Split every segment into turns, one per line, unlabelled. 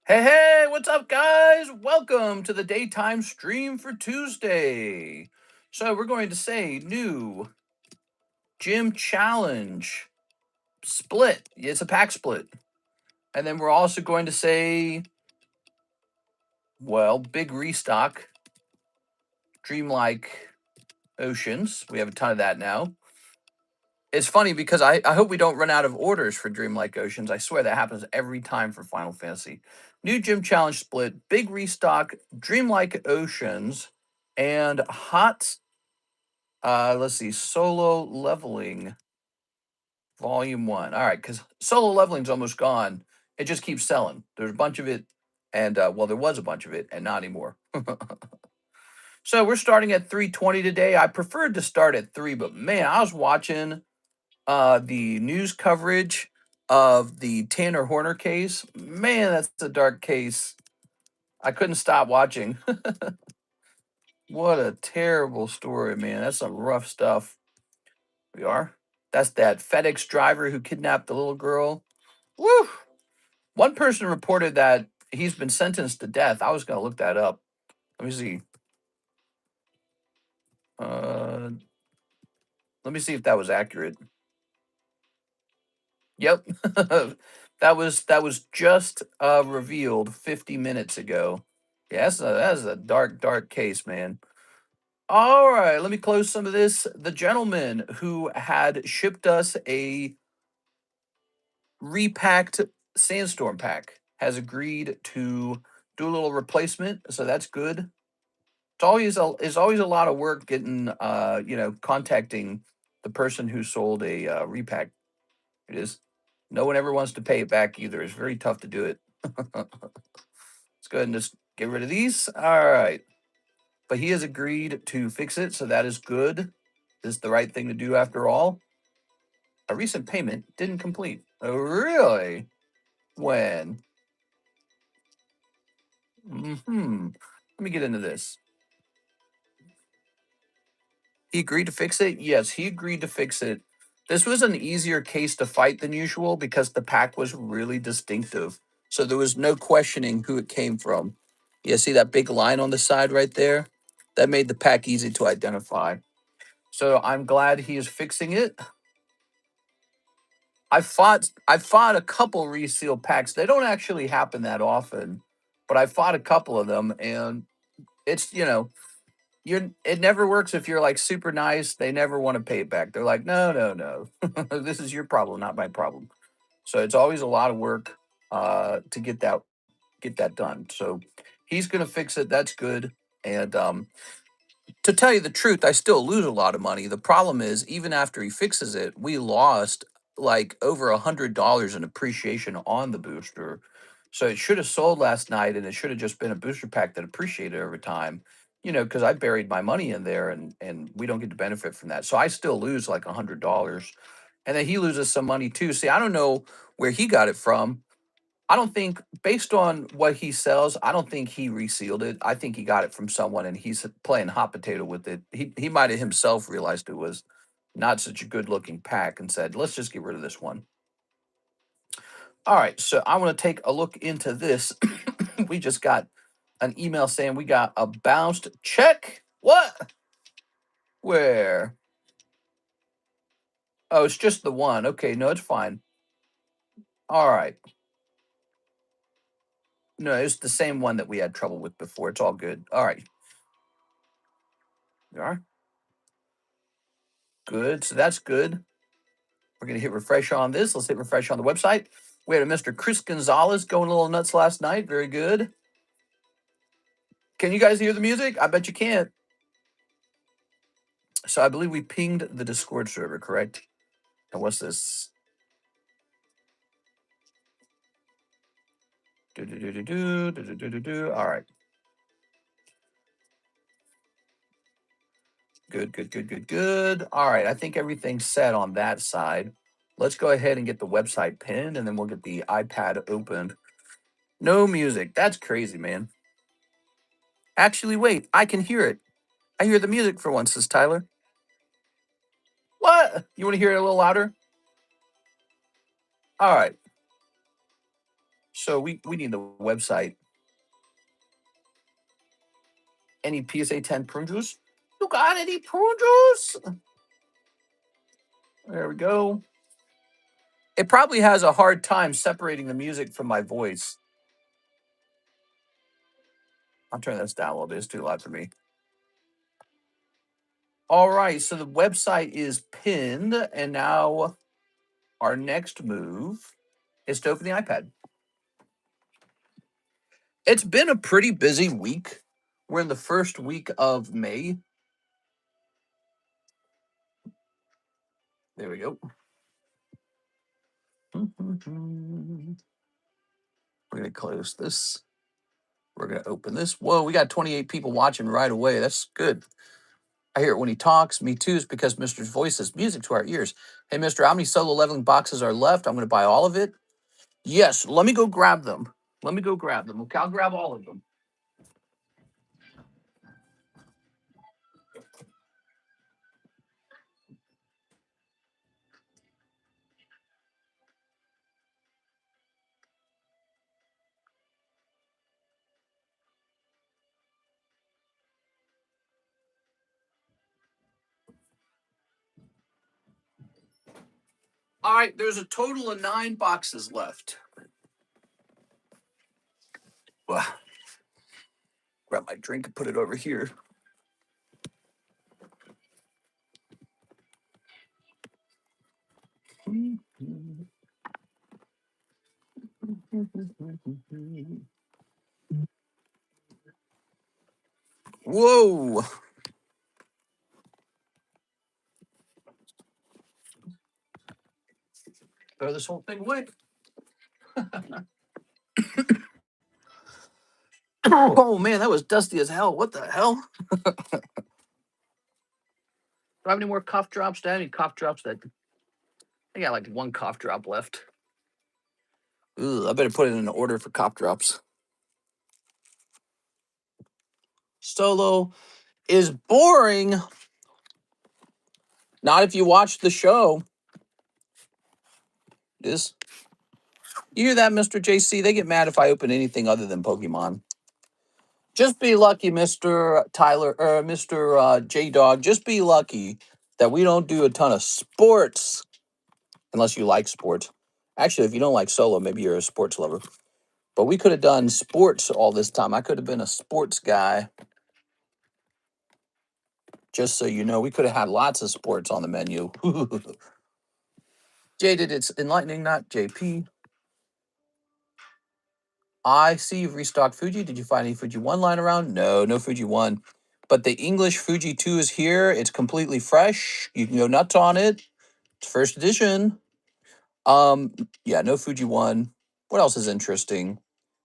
Hey, hey, what's up, guys? Welcome to the daytime stream for Tuesday. So, we're going to say new gym challenge split. It's a pack split. And then we're also going to say, well, big restock, Dreamlike Oceans. We have a ton of that now. It's funny because I hope we don't run out of orders for Dreamlike Oceans. I swear that happens every time for Final Fantasy. New gym challenge split, big restock, Dreamlike Oceans, and hot let's see, solo leveling volume 1. All right, because solo leveling's almost gone. It just keeps selling. There's a bunch of it, and well, there was a bunch of it, and not anymore. So we're starting at 320 today. I preferred to start at 3, but man, I was watching the news coverage of the Tanner Horner case. Man, that's a dark case. I couldn't stop watching. What a terrible story, man. That's some rough stuff. We are. That's that FedEx driver who kidnapped the little girl. Woo! One person reported that he's been sentenced to death. I was going to look that up. Let me see. Uh, Let me see if that was accurate. Yep. that was just revealed 50 minutes ago. Yeah, that's a dark, dark case, man. All right, let me close some of this. The gentleman who had shipped us a repacked sandstorm pack has agreed to do a little replacement, so that's good. It's always a lot of work getting contacting the person who sold a repack. It is. No one ever wants to pay it back either. It's very tough to do it. Let's go ahead and just get rid of these. All right. But he has agreed to fix it, so that is good. This is the right thing to do after all. A recent payment didn't complete. Oh, really? When? Let me get into this. He agreed to fix it? Yes, he agreed to fix it. This was an easier case to fight than usual because the pack was really distinctive. So there was no questioning who it came from. Yeah, see that big line on the side right there? That made the pack easy to identify. So I'm glad he is fixing it. I fought a couple reseal packs. They don't actually happen that often, but I fought a couple of them, and it's it never works if you're like super nice. They never want to pay it back. They're like, no, no, no. This is your problem, not my problem. So it's always a lot of work to get that done. So he's gonna fix it. That's good. And to tell you the truth, I still lose a lot of money. The problem is, even after he fixes it, we lost like over $100 in appreciation on the booster. So it should have sold last night, and it should have just been a booster pack that appreciated over time. Because I buried my money in there, and we don't get to benefit from that. So I still lose like $100, and then he loses some money too. See, I don't know where he got it from. I don't think, based on what he sells, I don't think he resealed it. I think he got it from someone and he's playing hot potato with it. He might have himself realized it was not such a good looking pack and said, let's just get rid of this one. All right, so I want to take a look into this. We just got an email saying we got a bounced check. What? Where? Oh, it's just the one. Okay, no, it's fine. All right. No, it's the same one that we had trouble with before. It's all good. All right. You are good. So that's good. We're going to hit refresh on this. Let's hit refresh on the website. We had a Mr. Chris Gonzalez going a little nuts last night. Very good. Can you guys hear the music? I bet you can't. So I believe we pinged the Discord server, correct? And what's this? All right. Good, good, good, good, good. All right. I think everything's set on that side. Let's go ahead and get the website pinned, and then we'll get the iPad opened. No music. That's crazy, man. Actually, wait. I can hear it. I hear the music for once, says Tyler. What? You want to hear it a little louder? All right. So we need the website. Any PSA 10 prune juice? You got any prune juice? There we go. It probably has a hard time separating the music from my voice. I'll turn this down a little bit. It's too loud for me. All right, so the website is pinned, and now our next move is to open the iPad. It's been a pretty busy week. We're in the first week of May. There we go. We're going to close this. We're going to open this. Whoa, we got 28 people watching right away. That's good. I hear it when he talks. Me too. It's because Mr's voice is music to our ears. Hey, Mr., how many solo leveling boxes are left? I'm going to buy all of it. Yes, let me go grab them. Okay, I'll grab all of them. All right, there's a total of 9 boxes left. Well, grab my drink and put it over here. Whoa. Throw this whole thing away. Oh, man, that was dusty as hell. What the hell? Do I have any more cough drops? Do I have any cough drops? I got like 1 cough drop left. Ooh, I better put it in an order for cough drops. Solo is boring. Not if you watch the show. You hear that, Mr. JC? They get mad if I open anything other than Pokemon. Just be lucky, Mr. Tyler, or Mr. J Dog. Just be lucky that we don't do a ton of sports, unless you like sports. Actually, if you don't like solo, maybe you're a sports lover. But we could have done sports all this time. I could have been a sports guy. Just so you know, we could have had lots of sports on the menu. Jaded, it's enlightening, not JP. I see you've restocked Fuji. Did you find any Fuji 1 lying around? No Fuji 1. But the English Fuji 2 is here. It's completely fresh. You can go nuts on it. It's first edition. Yeah, no Fuji 1. What else is interesting?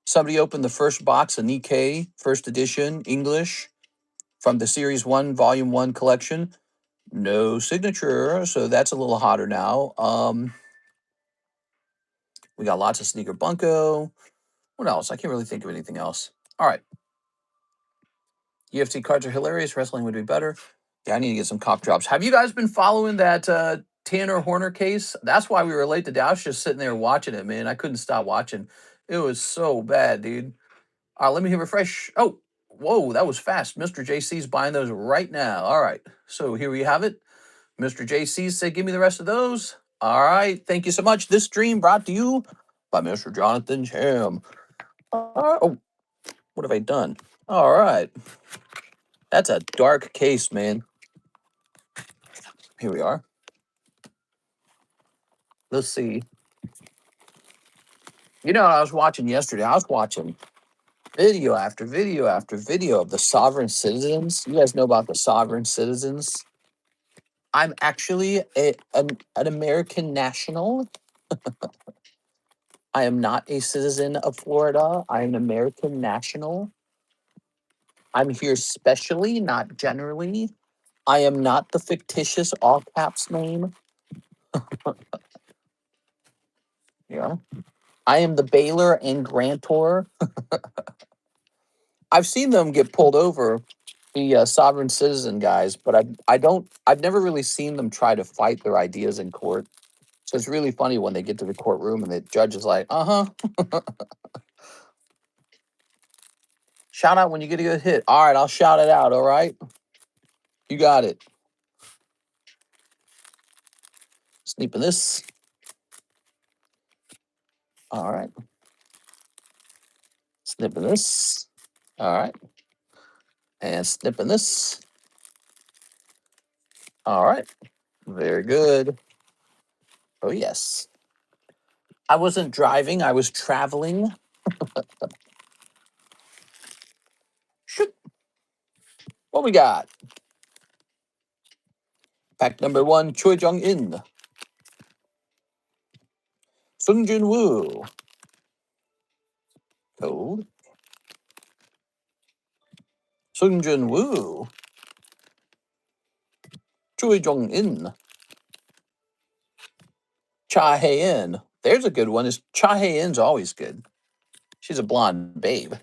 Somebody opened the first box of Nikkei, first edition, English, from the Series 1, Volume 1 collection. No signature, so that's a little hotter now. We got lots of sneaker bunko. What else? I can't really think of anything else. All right. UFC cards are hilarious. Wrestling would be better. Yeah, I need to get some cough drops. Have you guys been following that Tanner Horner case? That's why we were late today. I was just sitting there watching it, man. I couldn't stop watching. It was so bad, dude. Let me hit refresh. Oh, whoa, that was fast. Mr. JC's buying those right now. All right. So here we have it. Mr. JC said, give me the rest of those. All right. Thank you so much. This stream brought to you by Mr. Jonathan Sham. Oh, what have I done? All right. That's a dark case, man. Here we are. Let's see. You know what I was watching yesterday? I was watching video after video after video of the sovereign citizens. You guys know about the sovereign citizens? I'm actually an American national. I am not a citizen of Florida. I am an American national. I'm here specially, not generally. I am not the fictitious all caps name. Yeah. I am the Baylor and Grantor. I've seen them get pulled over, the sovereign citizen guys, but I've never really seen them try to fight their ideas in court. So it's really funny when they get to the courtroom and the judge is like, shout out when you get a good hit. All right, I'll shout it out. All right. You got it. Snipping this. All right. Snipping this. All right. And snipping this. All right. Very good. Oh, yes. I wasn't driving. I was traveling. Shoot. What we got? Pack number 1, Choi Jung-in. Sung Jin-woo. Code. Sung Jin-woo. Choi Jung-in. Cha Hae-in. There's a good one. Cha Hae-in's always good. She's a blonde babe.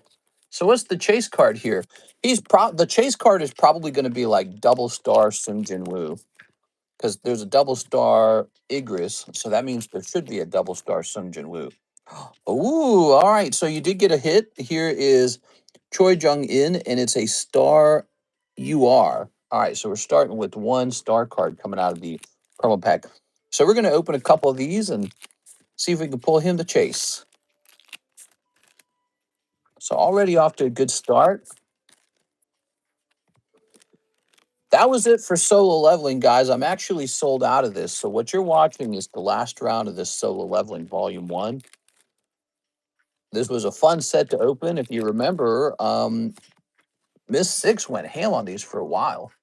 So what's the chase card here? The chase card is probably going to be like double star Sung Jin-woo, because there's a double star Igris, so that means there should be a double star Sung Jin-woo. Ooh, all right. So you did get a hit. Here is Choi Jung-in, and it's a star UR. All right, so we're starting with 1 star card coming out of the promo pack. So we're going to open a couple of these and see if we can pull him to chase. So already off to a good start. That was it for solo leveling, guys. I'm actually sold out of this. So what you're watching is the last round of this solo leveling volume 1. This was a fun set to open. If you remember, Miss Six went ham on these for a while.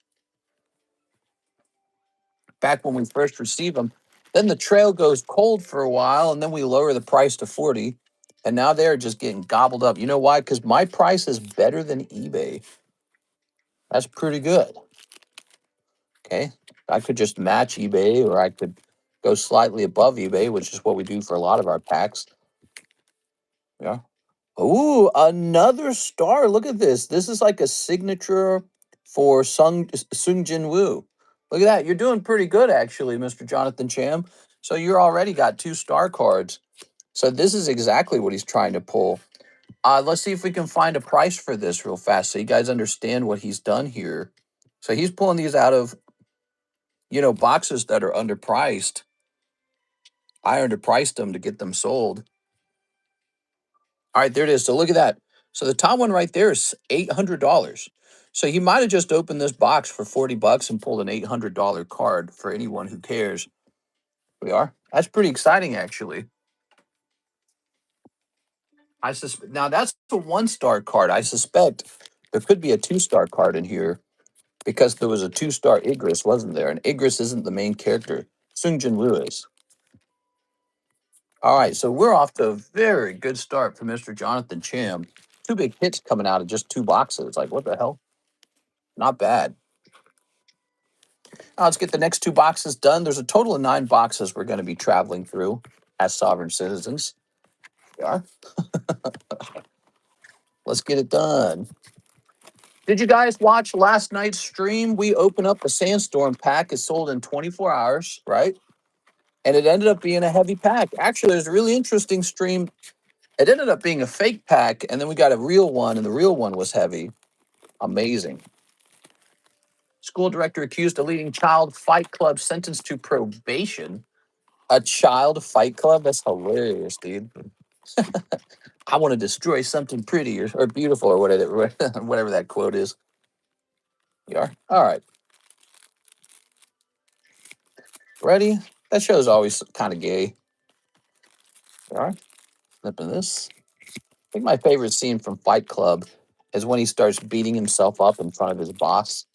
Back when we first received them. Then the trail goes cold for a while, and then we lower the price to 40. And now they're just getting gobbled up. You know why? Because my price is better than eBay. That's pretty good. Okay. I could just match eBay, or I could go slightly above eBay, which is what we do for a lot of our packs. Yeah. Ooh, another star. Look at this. This is like a signature for Sung Jin Woo. Look at that. You're doing pretty good, actually, Mr. Jonathan Cham. So you're already got 2 star cards. So this is exactly what he's trying to pull. Let's see if we can find a price for this real fast so you guys understand what he's done here. So he's pulling these out of, boxes that are underpriced. I underpriced them to get them sold. All right, there it is. So look at that. So the top one right there is $800. So he might have just opened this box for $40 and pulled an $800 card for anyone who cares. We are. That's pretty exciting, actually. Now that's a 1 star card. I suspect there could be a 2 star card in here because there was a 2 star Igris, wasn't there? And Igris isn't the main character. Sung Jin Woo is. All right, so we're off to a very good start for Mr. Jonathan Cham. 2 big hits coming out of just 2 boxes. Like, what the hell? Not bad. Now let's get the next 2 boxes done. There's a total of 9 boxes we're going to be traveling through as sovereign citizens. We are. Let's get it done. Did you guys watch last night's stream? We opened up a Sandstorm pack. It sold in 24 hours, right? And it ended up being a heavy pack. Actually, there's a really interesting stream. It ended up being a fake pack, and then we got a real one, and the real one was heavy. Amazing. School director accused of leading child fight club sentenced to probation. A child fight club? That's hilarious, dude. I want to destroy something pretty or beautiful or whatever, whatever that quote is. You are? All right. Ready? That show's always kind of gay. You are? Flipping this. I think my favorite scene from Fight Club is when he starts beating himself up in front of his boss.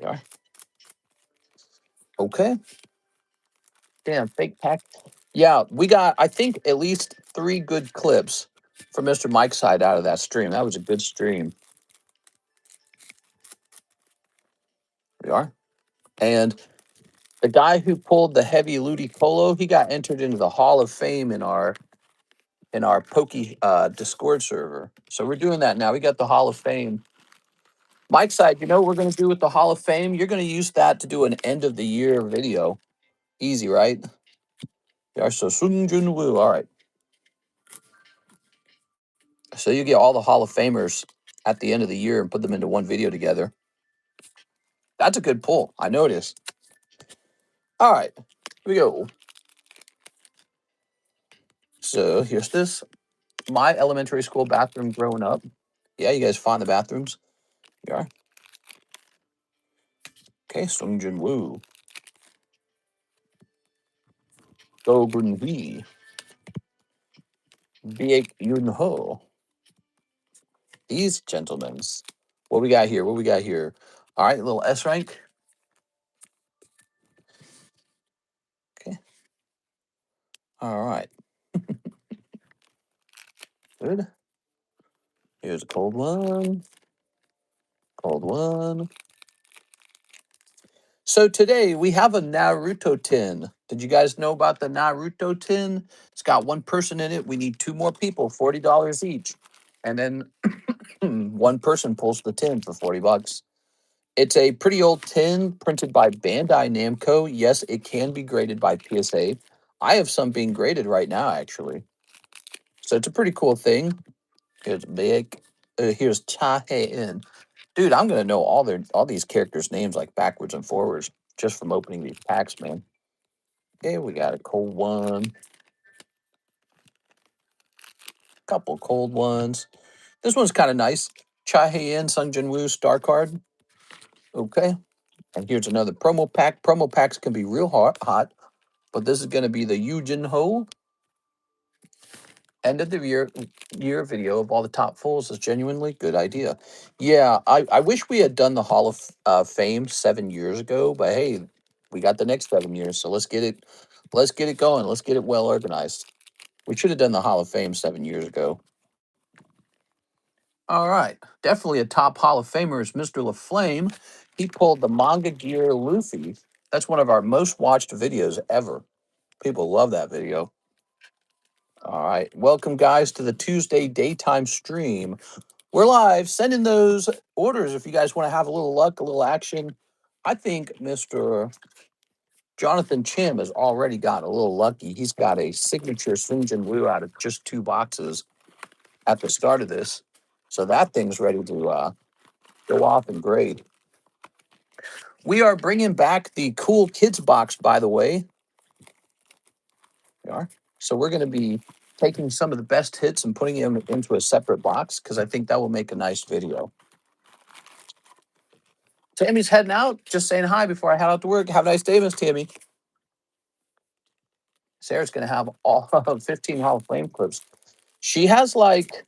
You are? Okay. Damn, fake pack. Yeah, we got, I think, at least 3 good clips from Mr. Mike's side out of that stream. That was a good stream. We are. And the guy who pulled the heavy Ludicolo, he got entered into the Hall of Fame in our Pokey Discord server. So we're doing that now. We got the Hall of Fame. Mike's side, you know what we're going to do with the Hall of Fame? You're going to use that to do an end of the year video. Easy, right? Yeah, so Sung Jun Woo. All right. So you get all the Hall of Famers at the end of the year and put them into one video together. That's a good pull. I know it is. All right. Here we go. So here's this. My elementary school bathroom growing up. Yeah, you guys find the bathrooms? You are? Okay, Sung Jun Woo. Go Gun Hee. Baek Yun Ho. These gentlemen. What we got here? What we got here? All right, little S rank. Okay. All right. Good. Here's a cold one. Cold one. So today we have a Naruto tin. Did you guys know about the Naruto tin? It's got one person in it. We need two more people, $40 each. And then one person pulls the tin for 40 bucks. It's a pretty old tin printed by Bandai Namco. Yes, it can be graded by PSA. I have some being graded right now, actually. So it's a pretty cool thing. Here's big. Here's Cha In. Dude, I'm gonna know all these characters' names like backwards and forwards just from opening these packs, man. Okay, we got a cold one. Couple cold ones. This one's kind of nice. Cha In, Sung Jin Woo star card. Okay. And here's another promo pack. Promo packs can be real hot, but this is going to be the Yu Jin Ho end of the year video of all the top fulls. Is genuinely good idea. Yeah, I wish we had done the Hall of Fame 7 years ago, but hey, we got the next 7 years, so let's get it going. Let's get it well organized. We should have done the Hall of Fame 7 years ago. All right, definitely a top Hall of Famer is Mr. LaFlame. He pulled the Manga Gear Luffy. That's one of our most watched videos ever. People love that video. All right. Welcome, guys, to the Tuesday daytime stream. We're live. Send in those orders if you guys want to have a little luck, a little action. I think Mr. Jonathan Chim has already got a little lucky. He's got a signature Sung Jin Woo out of just 2 boxes at the start of this. So that thing's ready to go off and grade. We are bringing back the Cool Kids box, by the way. We are. So we're going to be taking some of the best hits and putting them into a separate box because I think that will make a nice video. Tammy's heading out. Just saying hi before I head out to work. Have a nice day, Miss Tammy. Sarah's going to have all 15 Hall of Fame clips. She has like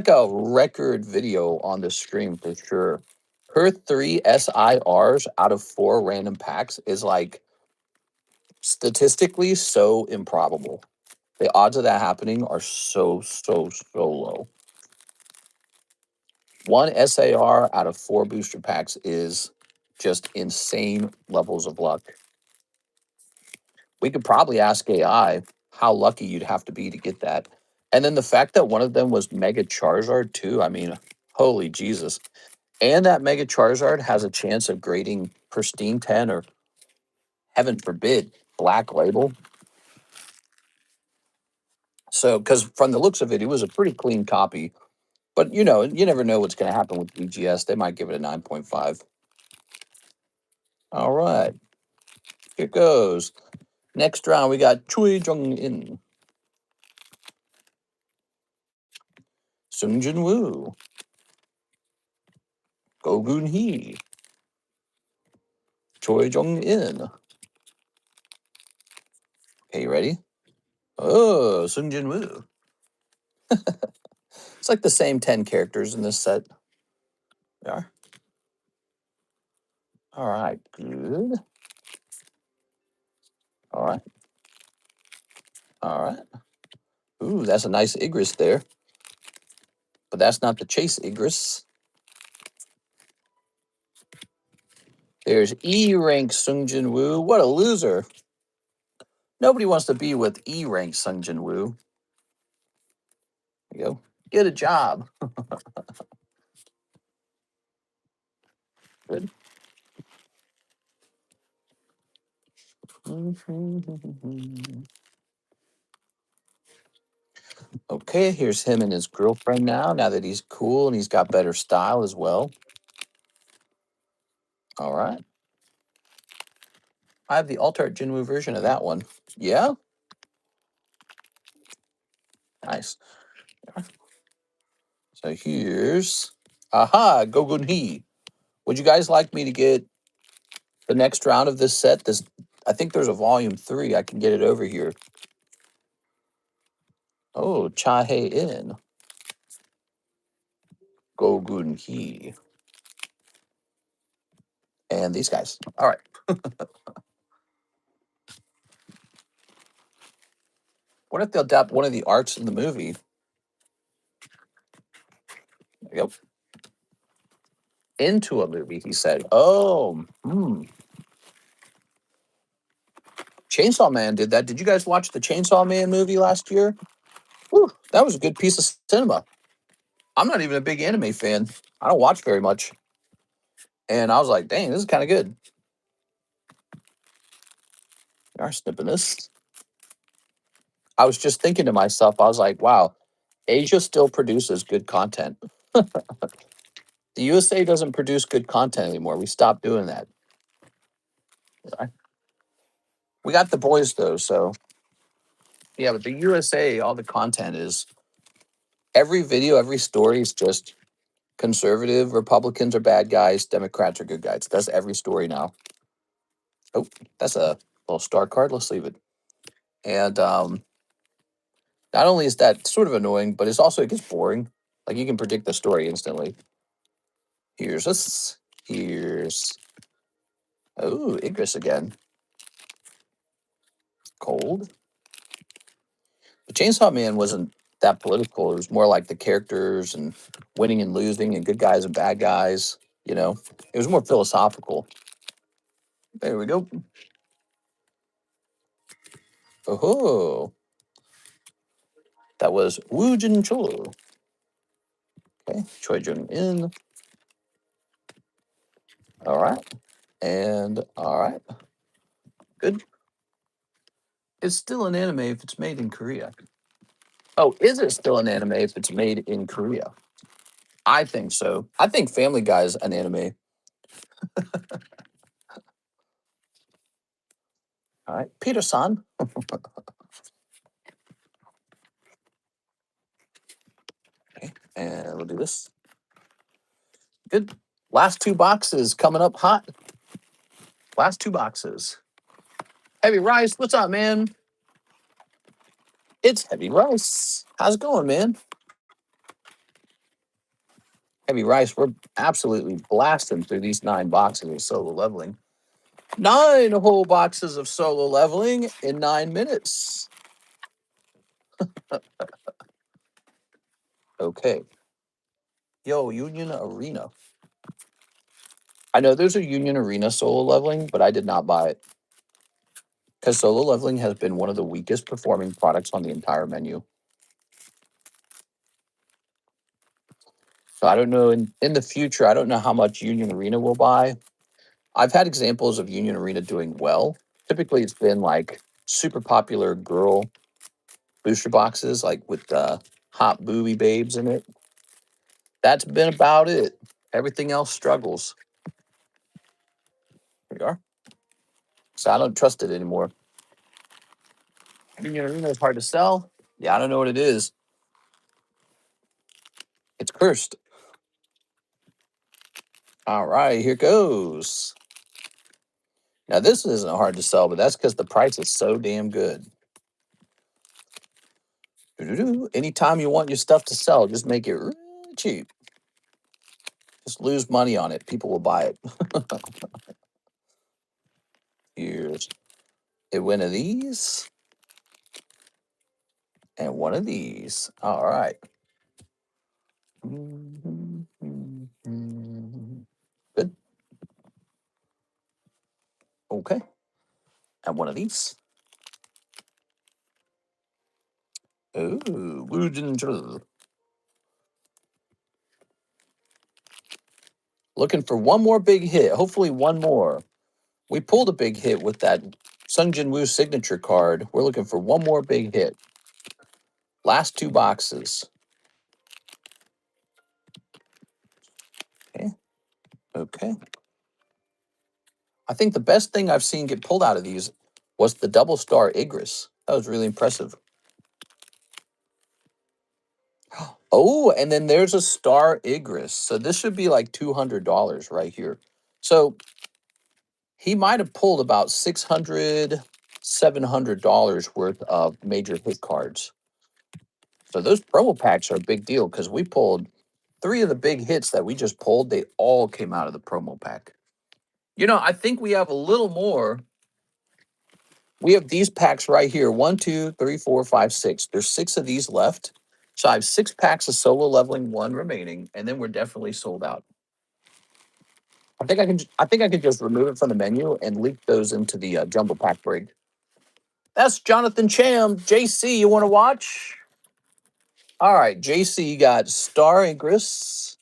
a record video on the stream for sure. Her 3 SIRs out of 4 random packs is like statistically so improbable. The odds of that happening are so low. 1 SAR out of 4 booster packs is just insane levels of luck. We could probably ask AI how lucky you'd have to be to get that. And then the fact that one of them was Mega Charizard too, I mean, holy Jesus. And that Mega Charizard has a chance of grading pristine 10 or, heaven forbid, black label. So, because from the looks of it, it was a pretty clean copy. But, you know, you never know what's going to happen with BGS. They might give it a 9.5. All right. Here goes. Next round, we got Chui Jong-in. Sung Jin Woo. Go Gun Hee. Choi Jong-in. Okay, you ready? Oh, Sung Jin Woo. It's like the same 10 characters in this set. They are. All right, good. All right. All right. Ooh, that's a nice Igris there. But that's not the Chase Igris. There's E-rank Sung Jin Woo. What a loser. Nobody wants to be with E-rank Sung Jin Woo. There you go. Get a job. Good. Okay, here's him and his girlfriend now that he's cool and he's got better style as well. All right. I have the Alt-Art Jinwoo version of that one. Yeah? Nice. So here's... Aha, Gogun Hee. Would you guys like me to get the next round of this set? I think there's a volume 3. I can get it over here. Oh, Cha Hei In. Gogun Hee. And these guys. All right. What if they'll adapt one of the arts in the movie? Yep. Into a movie, he said. Oh, Chainsaw Man did that. Did you guys watch the Chainsaw Man movie last year? Whew, that was a good piece of cinema. I'm not even a big anime fan. I don't watch very much. And I was like, dang, this is kind of good. They are snipping this. I was just thinking to myself, I was like, wow, Asia still produces good content. The USA doesn't produce good content anymore. We stopped doing that. We got the boys, though, so. Yeah, but the USA, all the content is every video, every story is just conservative, Republicans are bad guys, Democrats are good guys. That's every story now. Oh, that's a little star card. Let's leave it. And not only is that sort of annoying, but it's also, it gets boring. Like, you can predict the story instantly. Here's this. Here's, oh, Igris again. Cold. The Chainsaw Man wasn't that political. It was more like the characters and winning and losing and good guys and bad guys. You know, it was more philosophical. There we go. Oh, that was Woo Jin Chul. Okay, Choi Jung In. All right, and all right, good. It's still an anime if it's made in Korea. Oh, is it still an anime if it's made in Korea? I think so. I think Family Guy is an anime. All right, Peter-san. Okay, and we'll do this. Good. Last 2 boxes coming up hot. Last 2 boxes. Heavy Rice, what's up, man? It's Heavy Rice. How's it going, man? Heavy Rice, we're absolutely blasting through these 9 boxes of solo leveling. 9 whole boxes of solo leveling in 9 minutes. Okay. Yo, Union Arena. I know there's a Union Arena solo leveling, but I did not buy it. Because solo leveling has been one of the weakest performing products on the entire menu. So I don't know, in the future, I don't know how much Union Arena will buy. I've had examples of Union Arena doing well. Typically, it's been like super popular girl booster boxes, like with hot booby babes in it. That's been about it. Everything else struggles. Here we are. So I don't trust it anymore. Union Arena is hard to sell. Yeah, I don't know what it is. It's cursed. All right, here goes. Now, this isn't hard to sell, but that's because the price is so damn good. Anytime you want your stuff to sell, just make it really cheap. Just lose money on it. People will buy it. Here's one of these and one of these. All right. Good. Okay. And one of these. Ooh, looking for one more big hit. Hopefully one more. We pulled a big hit with that Sung Jin Woo signature card. We're looking for one more big hit. Last 2 boxes. Okay. Okay. I think the best thing I've seen get pulled out of these was the double star Igris. That was really impressive. Oh, and then there's a star Igris. So this should be like $200 right here. So he might have pulled about $600, $700 worth of major hit cards. So those promo packs are a big deal because we pulled 3 of the big hits that we just pulled. They all came out of the promo pack. You know, I think we have a little more. We have these packs right here. 1, 2, 3, 4, 5, 6. There's 6 of these left. So I have 6 packs of solo leveling 1 remaining, and then we're definitely sold out. I think I can just remove it from the menu and leak those into the jumbo pack break. That's Jonathan Cham. JC, you want to watch? All right, JC, you got Star Igris,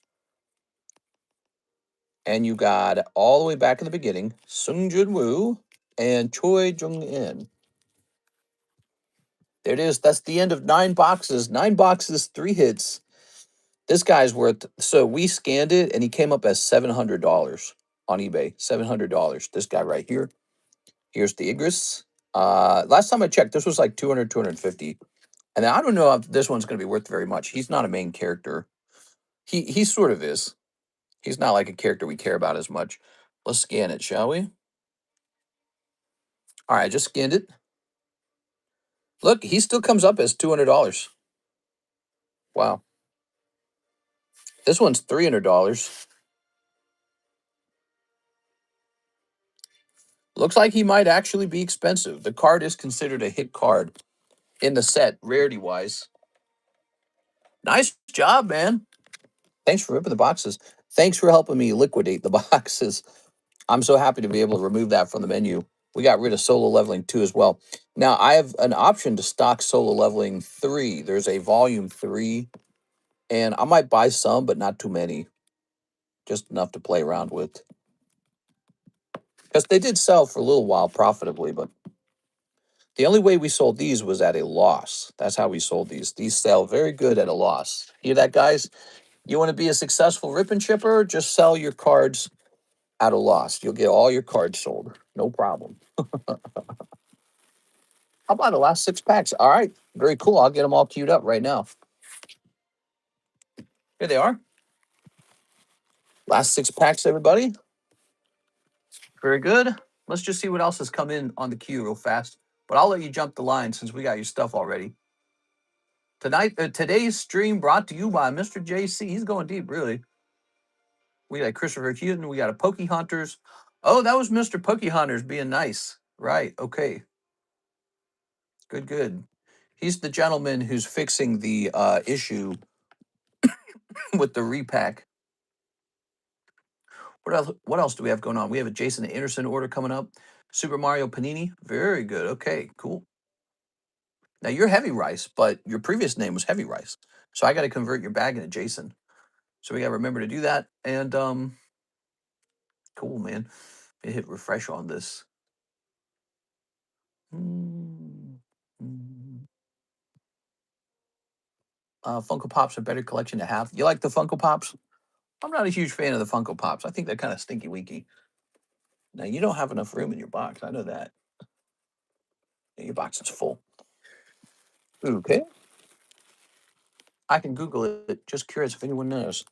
and you got all the way back in the beginning, Sung Jun Woo and Choi Jung In. There it is. That's the end of 9 boxes. 9 boxes, 3 hits. This guy's worth, so we scanned it and he came up as $700 on eBay. $700. This guy right here. Here's the Igris. Last time I checked, this was like 200, 250. And I don't know if this one's going to be worth very much. He's not a main character. He sort of is. He's not like a character we care about as much. Let's scan it, shall we? All right, I just scanned it. Look, he still comes up as $200. Wow. This one's $300. Looks like he might actually be expensive. The card is considered a hit card in the set, rarity-wise. Nice job, man. Thanks for ripping the boxes. Thanks for helping me liquidate the boxes. I'm so happy to be able to remove that from the menu. We got rid of solo leveling 2 as well. Now, I have an option to stock solo leveling 3. There's a volume 3, and I might buy some, but not too many. Just enough to play around with. Because they did sell for a little while profitably, but the only way we sold these was at a loss. That's how we sold these. These sell very good at a loss. Hear that, guys? You want to be a successful rip and chipper? Just sell your cards at a loss. You'll get all your cards sold. No problem. How about the last 6 packs? All right. Very cool. I'll get them all queued up right now. Here they are. Last 6 packs, everybody. Very good. Let's just see what else has come in on the queue real fast. But I'll let you jump the line since we got your stuff already. Today's stream brought to you by Mr. JC. He's going deep, really. We got Christopher Houghton. We got a Pokey Hunters. Oh, that was Mr. Pokey Hunters being nice. Right. Okay. Good, good. He's the gentleman who's fixing the issue with the repack. What else do we have going on? We have a Jason Anderson order coming up. Super Mario Panini. Very good. Okay, cool. Now you're Heavy Rice, but your previous name was Heavy Rice. So I got to convert your bag into Jason. So we got to remember to do that. And cool, man. Let me hit refresh on this. Funko Pops are better collection to have. You like the Funko Pops? I'm not a huge fan of the Funko Pops. I think they're kind of stinky winky. Now you don't have enough room in your box. I know that. Yeah, your box is full. Okay. I can Google it. Just curious if anyone knows.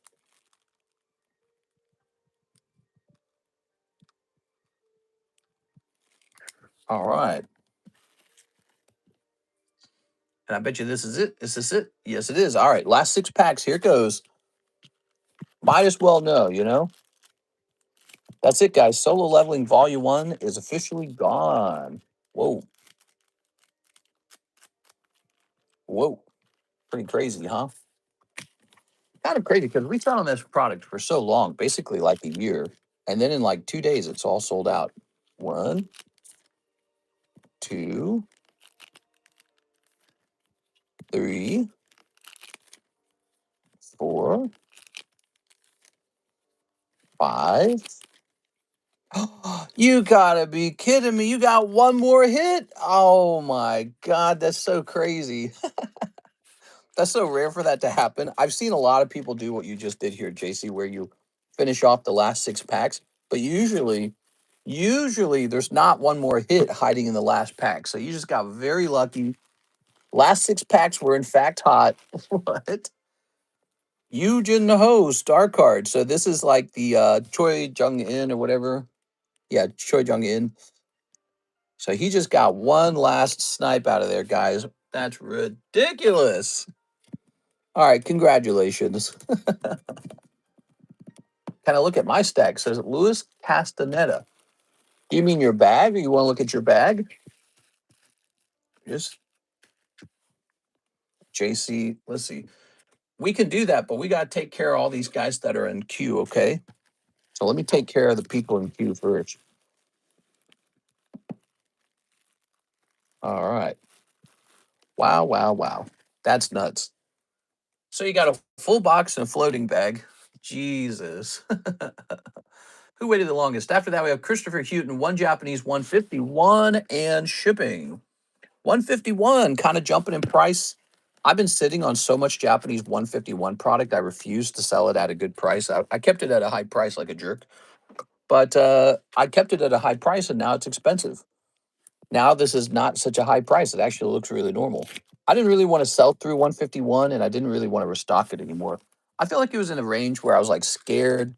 All right. And I bet you this is it. Is this it? Yes, it is. All right. Last 6 packs. Here it goes. Might as well know, you know? That's it, guys. Solo Leveling Volume 1 is officially gone. Whoa. Whoa. Pretty crazy, huh? Kind of crazy because we sat on this product for so long, basically like a year. And then in like 2 days, it's all sold out. 1, 2, 3, 4, 5. You gotta be kidding me. You got one more hit? Oh my God, that's so crazy. That's so rare for that to happen. I've seen a lot of people do what you just did here, JC, where you finish off the last 6 packs, but usually there's not one more hit hiding in the last pack. So you just got very lucky. Last 6 packs were in fact hot. What? Eugen Ho star card. So this is like the Choi Jung In or whatever. Yeah, Choi Jung In. So he just got one last snipe out of there, guys. That's ridiculous. All right, congratulations. Kind of look at my stack. It says Luis Castaneda. Do you mean your bag, or you want to look at your bag? Just JC. Let's see. We can do that, but we got to take care of all these guys that are in queue, okay? So let me take care of the people in queue first. All right. Wow, wow, wow. That's nuts. So you got a full box and a floating bag. Jesus. Who waited the longest? After that, we have Christopher Houghton, one Japanese, 151, and shipping. 151, kind of jumping in price. I've been sitting on so much Japanese 151 product. I refuse to sell it at a good price. I kept it at a high price like a jerk, but I kept it at a high price and now it's expensive. Now this is not such a high price. It actually looks really normal. I didn't really want to sell through 151 and I didn't really want to restock it anymore. I feel like it was in a range where I was like scared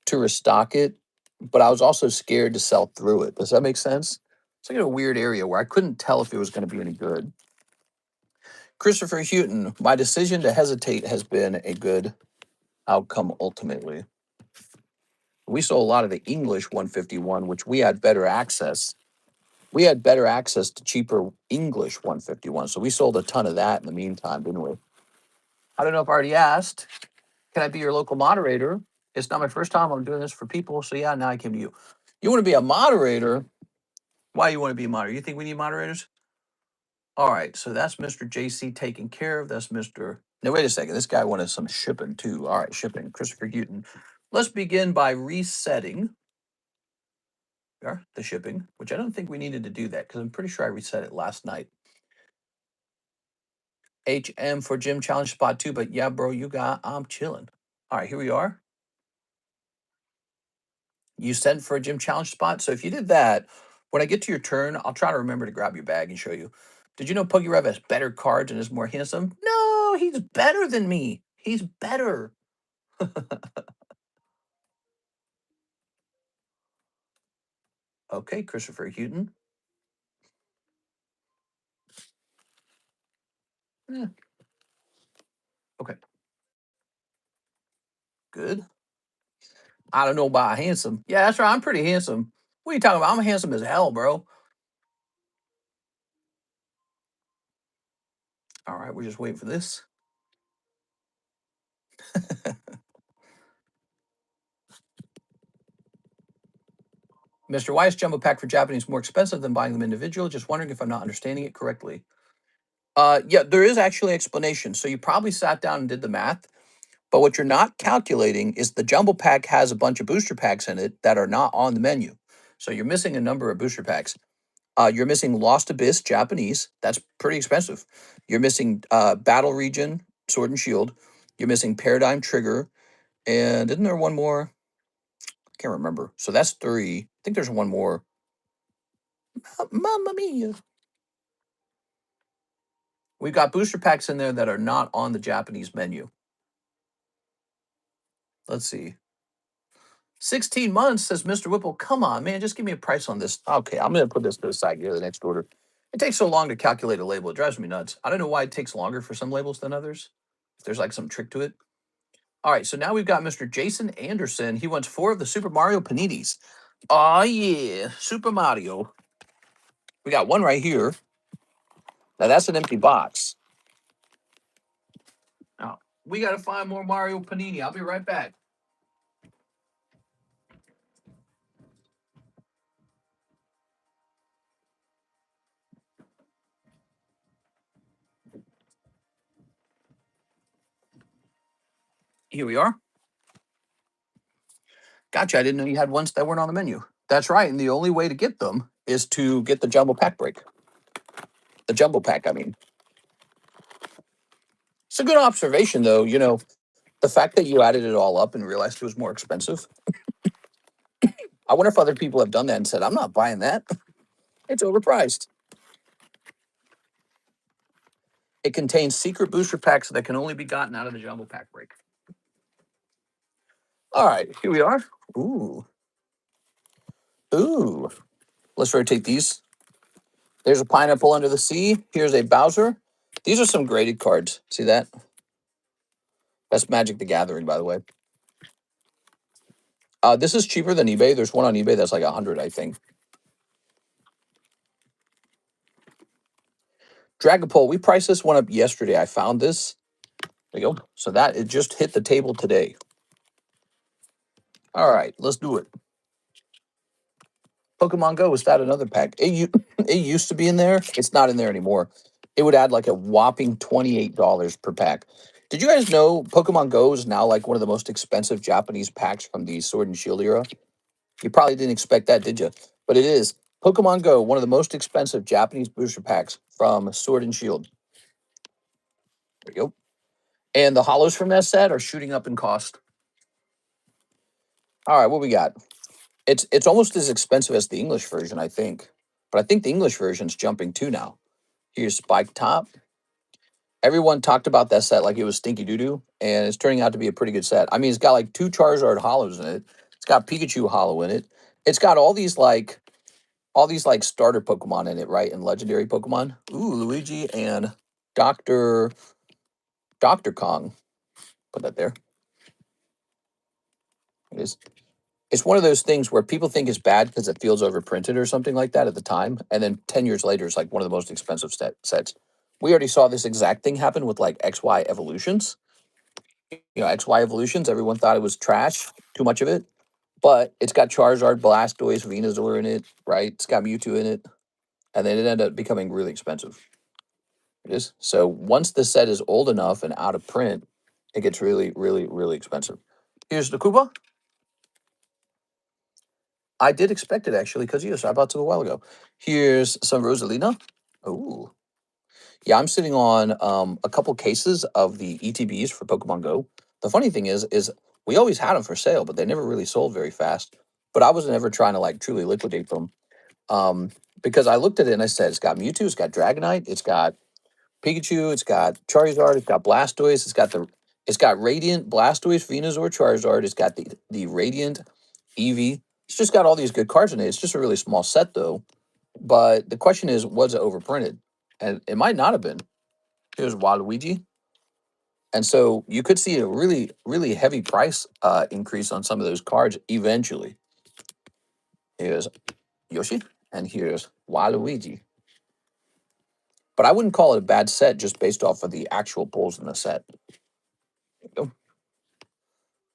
to restock it, but I was also scared to sell through it. Does that make sense? It's like in a weird area where I couldn't tell if it was going to be any good. Christopher Houghton, my decision to hesitate has been a good outcome ultimately. We sold a lot of the English 151, which we had better access. We had better access to cheaper English 151. So we sold a ton of that in the meantime, didn't we? I don't know if I already asked. Can I be your local moderator? It's not my first time I'm doing this for people. So yeah, now I came to you. You want to be a moderator? Why you want to be a moderator? You think we need moderators? All right, so that's Mr. JC taken care of. That's Mr. Now, wait a second. This guy wanted some shipping too. All right, shipping. Christopher Houghton. Let's begin by resetting the shipping, which I don't think we needed to do that because I'm pretty sure I reset it last night. HM for Gym Challenge Spot 2, but yeah, bro, I'm chilling. All right, here we are. You sent for a Gym Challenge spot. So if you did that, when I get to your turn, I'll try to remember to grab your bag and show you. Did you know Puggy Rev has better cards and is more handsome? No, he's better than me. He's better. Okay, Christopher Houghton. Eh, okay, good. I don't know about handsome. Yeah, that's right. I'm pretty handsome. What are you talking about? I'm handsome as hell, bro. All right, we're just waiting for this. Mr. Weiss, jumbo pack for Japanese more expensive than buying them individual. Just wondering if I'm not understanding it correctly. Yeah, there is actually explanation. So you probably sat down and did the math. But what you're not calculating is the jumbo pack has a bunch of booster packs in it that are not on the menu. So you're missing a number of booster packs. You're missing Lost Abyss Japanese. That's pretty expensive. You're missing Battle Region Sword and Shield. You're missing Paradigm Trigger. And isn't there one more? I can't remember. So that's 3. I think there's one more. Mamma mia. We've got booster packs in there that are not on the Japanese menu. Let's see. 16 months, says Mr. Whipple. Come on, man, just give me a price on this. Okay, I'm going to put this to the side, go to the next order. It takes so long to calculate a label. It drives me nuts. I don't know why it takes longer for some labels than others. If there's like some trick to it. All right, so now we've got Mr. Jason Anderson. He wants 4 of the Super Mario Paninis. Oh, yeah, Super Mario. We got one right here. Now, that's an empty box. Now, we got to find more Mario Panini. I'll be right back. Here we are. Gotcha. I didn't know you had ones that weren't on the menu. That's right. And the only way to get them is to get the jumbo pack break. The jumbo pack, I mean. It's a good observation, though. You know, the fact that you added it all up and realized it was more expensive. I wonder if other people have done that and said, I'm not buying that. It's overpriced. It contains secret booster packs that can only be gotten out of the jumbo pack break. All right, here we are. Ooh. Ooh. Let's rotate these. There's a pineapple under the sea. Here's a Bowser. These are some graded cards. See that? That's Magic the Gathering, by the way. This is cheaper than eBay. There's one on eBay that's like 100, I think. Dragapult, we priced this one up yesterday. I found this. There you go. So that it just hit the table today. All right, let's do it. Pokemon Go, is that another pack? It used to be in there. It's not in there anymore. It would add like a whopping $28 per pack. Did you guys know Pokemon Go is now like one of the most expensive Japanese packs from the Sword and Shield era? You probably didn't expect that, did you? But it is. Pokemon Go, one of the most expensive Japanese booster packs from Sword and Shield. There you go. And the hollows from that set are shooting up in cost. All right, what we got? It's almost as expensive as the English version, I think. But I think the English version's jumping too now. Here's Spike Top. Everyone talked about that set like it was stinky doo doo, and it's turning out to be a pretty good set. I mean, it's got like 2 Charizard hollows in it. It's got Pikachu hollow in it. It's got all these like starter Pokemon in it, right? And legendary Pokemon. Ooh, Luigi and Doctor Kong. Put that there. It is. It's one of those things where people think it's bad because it feels overprinted or something like that at the time, and then 10 years later, it's like one of the most expensive sets. We already saw this exact thing happen with like XY Evolutions. You know, XY Evolutions, everyone thought it was trash, too much of it, but it's got Charizard, Blastoise, Venusaur in it, right? It's got Mewtwo in it, and then it ended up becoming really expensive. It is. So once the set is old enough and out of print, it gets really, really, really expensive. Here's the Koopa. I did expect it actually because yes, I bought it a while ago. Here's some Rosalina. Oh, yeah, I'm sitting on a couple cases of the ETBs for Pokemon Go. The funny thing is we always had them for sale, but they never really sold very fast. But I wasn't ever trying to like truly liquidate them because I looked at it and I said it's got Mewtwo, it's got Dragonite, it's got Pikachu, it's got Charizard, it's got Blastoise, it's got Radiant, Blastoise, Venusaur, Charizard, it's got the Radiant Eevee. It's just got all these good cards in it. It's just a really small set though. But the question is, was it overprinted? And it might not have been. Here's Waluigi. And so you could see a really, really heavy price increase on some of those cards eventually. Here's Yoshi, and here's Waluigi. But I wouldn't call it a bad set just based off of the actual pulls in the set.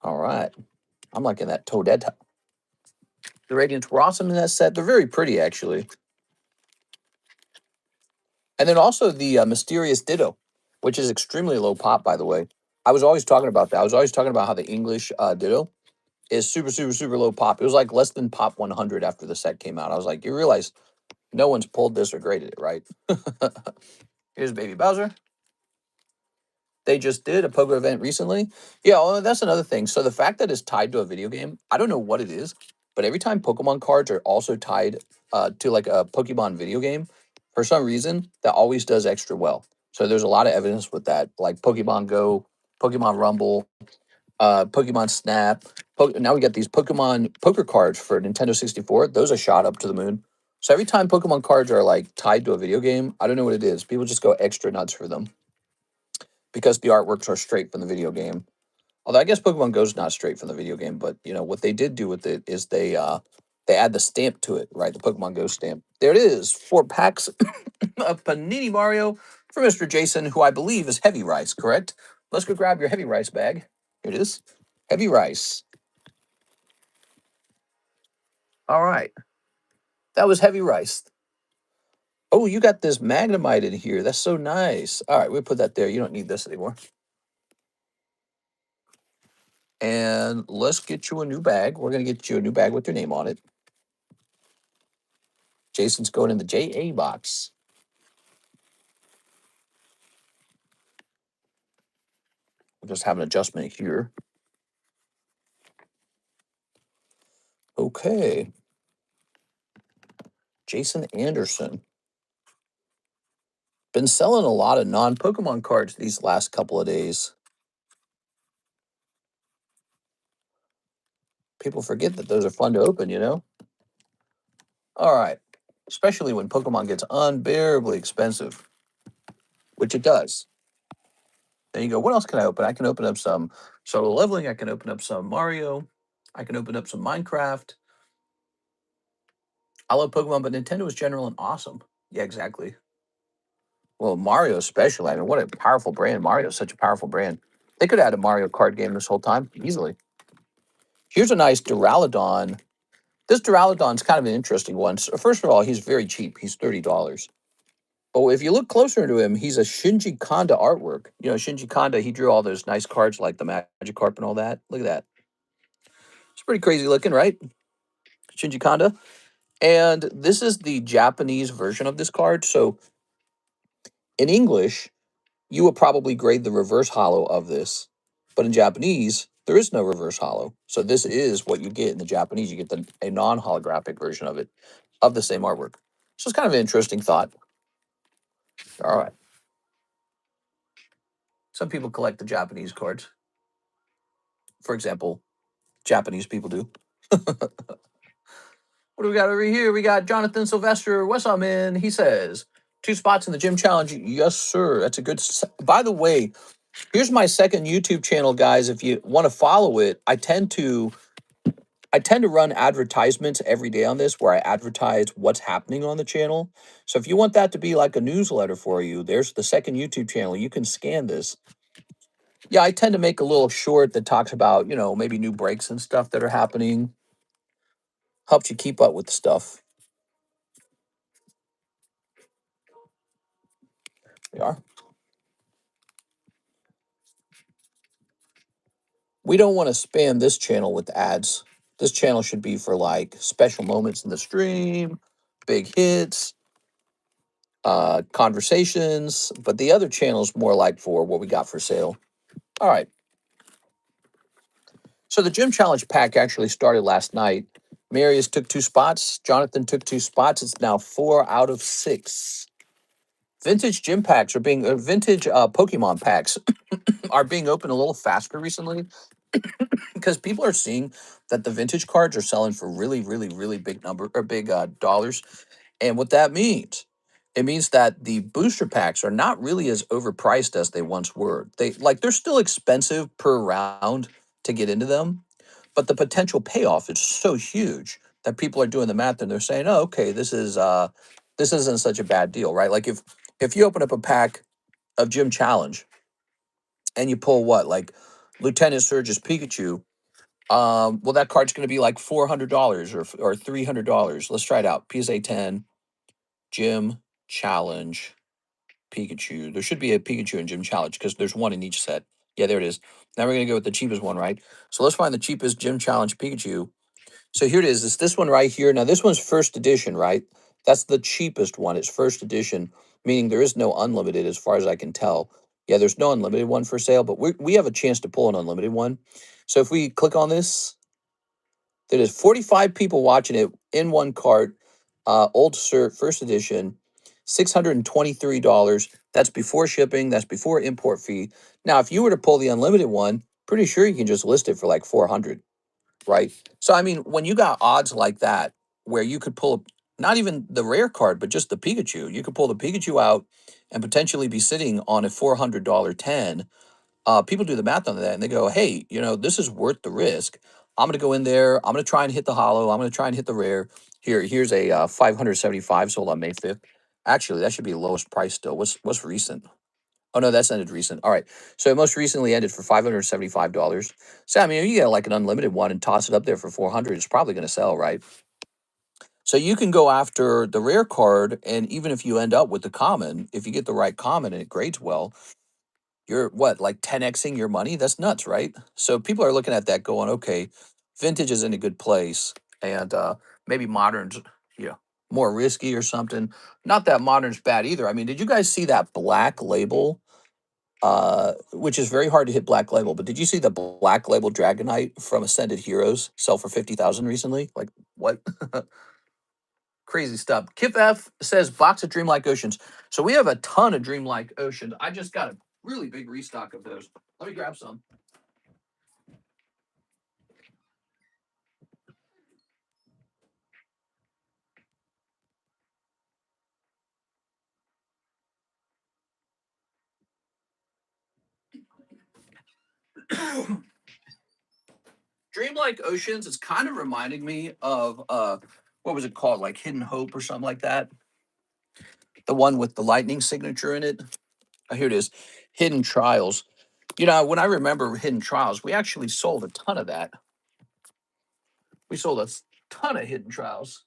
All right. I'm liking that Toadette. The Radiants were awesome in that set. They're very pretty, actually. And then also the Mysterious Ditto, which is extremely low pop, by the way. I was always talking about that. I was always talking about how the English Ditto is super, super, super low pop. It was like less than pop 100 after the set came out. I was like, you realize no one's pulled this or graded it, right? Here's Baby Bowser. They just did a poker event recently. Yeah, well, that's another thing. So the fact that it's tied to a video game, I don't know what it is, but every time Pokemon cards are also tied to like a Pokemon video game, for some reason, that always does extra well. So there's a lot of evidence with that, like Pokemon Go, Pokemon Rumble, Pokemon Snap. Now we got these Pokemon poker cards for Nintendo 64. Those are shot up to the moon. So every time Pokemon cards are like tied to a video game, I don't know what it is. People just go extra nuts for them because the artworks are straight from the video game. Although I guess Pokemon Go's not straight from the video game, but you know what they did do with it is they add the stamp to it, right? The Pokemon Go stamp. There it is, 4 packs of Panini Mario for Mr. Jason, who I believe is Heavy Rice, correct? Let's go grab your Heavy Rice bag. Here it is, Heavy Rice. All right, that was Heavy Rice. Oh, you got this Magnemite in here. That's so nice. All right, we'll put that there. You don't need this anymore. And let's get you a new bag. We're going to get you a new bag with your name on it. Jason's going in the JA box. We'll just have an adjustment here. Okay. Jason Anderson. Been selling a lot of non-Pokemon cards these last couple of days. People forget that those are fun to open, you know? All right. Especially when Pokemon gets unbearably expensive, which it does. Then you go, what else can I open? I can open up some Solo Leveling. I can open up some Mario. I can open up some Minecraft. I love Pokemon, but Nintendo is general and awesome. Yeah, exactly. Well, Mario especially. I mean, what a powerful brand. Mario is such a powerful brand. They could add a Mario card game this whole time easily. Here's a nice Duraludon. This Duraludon's kind of an interesting one. So first of all, he's very cheap. He's $30. But if you look closer into him, he's a Shinji Kanda artwork. You know, Shinji Kanda, he drew all those nice cards like the Magikarp and all that. Look at that. It's pretty crazy looking, right? Shinji Kanda. And this is the Japanese version of this card. So in English, you would probably grade the reverse hollow of this. But in Japanese, there is no reverse hollow. So this is what you get in the Japanese. You get a non-holographic version of it, of the same artwork. So it's kind of an interesting thought. All right. Some people collect the Japanese cards. For example, Japanese people do. What do we got over here? We got Jonathan Sylvester. What's up, man? He says, 2 spots in the gym challenge. Yes, sir. That's a good. By the way, here's my second YouTube channel, guys. If you want to follow it, I tend to run advertisements every day on this where I advertise what's happening on the channel. So if you want that to be like a newsletter for you, there's the second YouTube channel. You can scan this. Yeah, I tend to make a little short that talks about, you know, maybe new breaks and stuff that are happening. Helps you keep up with stuff. We are. We don't want to spam this channel with ads. This channel should be for like special moments in the stream, big hits, conversations. But the other channel is more like for what we got for sale. All right. So the gym challenge pack actually started last night. Marius took 2 spots. Jonathan took 2 spots. It's now 4 out of 6. Vintage gym packs are being vintage Pokemon packs are being opened a little faster recently because people are seeing that the vintage cards are selling for really, really, really big number or big dollars. And what that means, it means that the booster packs are not really as overpriced as they once were. They're still expensive per round to get into them, but the potential payoff is so huge that people are doing the math and they're saying, "Oh, okay, this isn't such a bad deal, right?" Like if you open up a pack of Gym Challenge and you pull what, like Lieutenant Surge's Pikachu, well, that card's going to be like $400 or $300. Let's try it out. PSA 10, Gym Challenge, Pikachu. There should be a Pikachu in Gym Challenge because there's one in each set. Yeah, there it is. Now we're going to go with the cheapest one, right? So let's find the cheapest Gym Challenge Pikachu. So here it is. It's this one right here. Now this one's first edition, right? That's the cheapest one. It's first edition, meaning there is no unlimited as far as I can tell. Yeah, there's no unlimited one for sale, but we have a chance to pull an unlimited one. So if we click on this, there is 45 people watching it in one cart. Old cert, first edition, $623. That's before shipping. That's before import fee. Now, if you were to pull the unlimited one, pretty sure you can just list it for like 400, right? So, I mean, when you got odds like that, where you could pull not even the rare card, but just the Pikachu, you could pull the Pikachu out and potentially be sitting on a $400 10. People do the math on that and they go, hey, you know, this is worth the risk. I'm going to go in there. I'm going to try and hit the hollow. I'm going to try and hit the rare. Here's a 575 sold on May 5th. Actually, that should be the lowest price still. What's recent? Oh, no, that's ended recent. All right. So it most recently ended for $575. So, I mean, you get like an unlimited one and toss it up there for 400, it's probably going to sell, right? So you can go after the rare card. And even if you end up with the common, if you get the right common and it grades well, you're what, like 10xing your money? That's nuts, right? So people are looking at that going, okay, vintage is in a good place. And maybe modern's, yeah, more risky or something. Not that modern's bad either. I mean, did you guys see that black label? Which is very hard to hit black label, but did you see the black label Dragonite from Ascended Heroes sell for 50,000 recently? Like what? Crazy stuff. Kip F says box of Dreamlike Oceans. So we have a ton of Dreamlike Oceans. I just got a really big restock of those. Let me grab some. Dreamlike Oceans is kind of reminding me of what was it called? Like Hidden Hope or something like that. The one with the lightning signature in it. Oh, here it is. Hidden Trials. You know, when I remember Hidden Trials, we actually sold a ton of that. We sold a ton of Hidden Trials.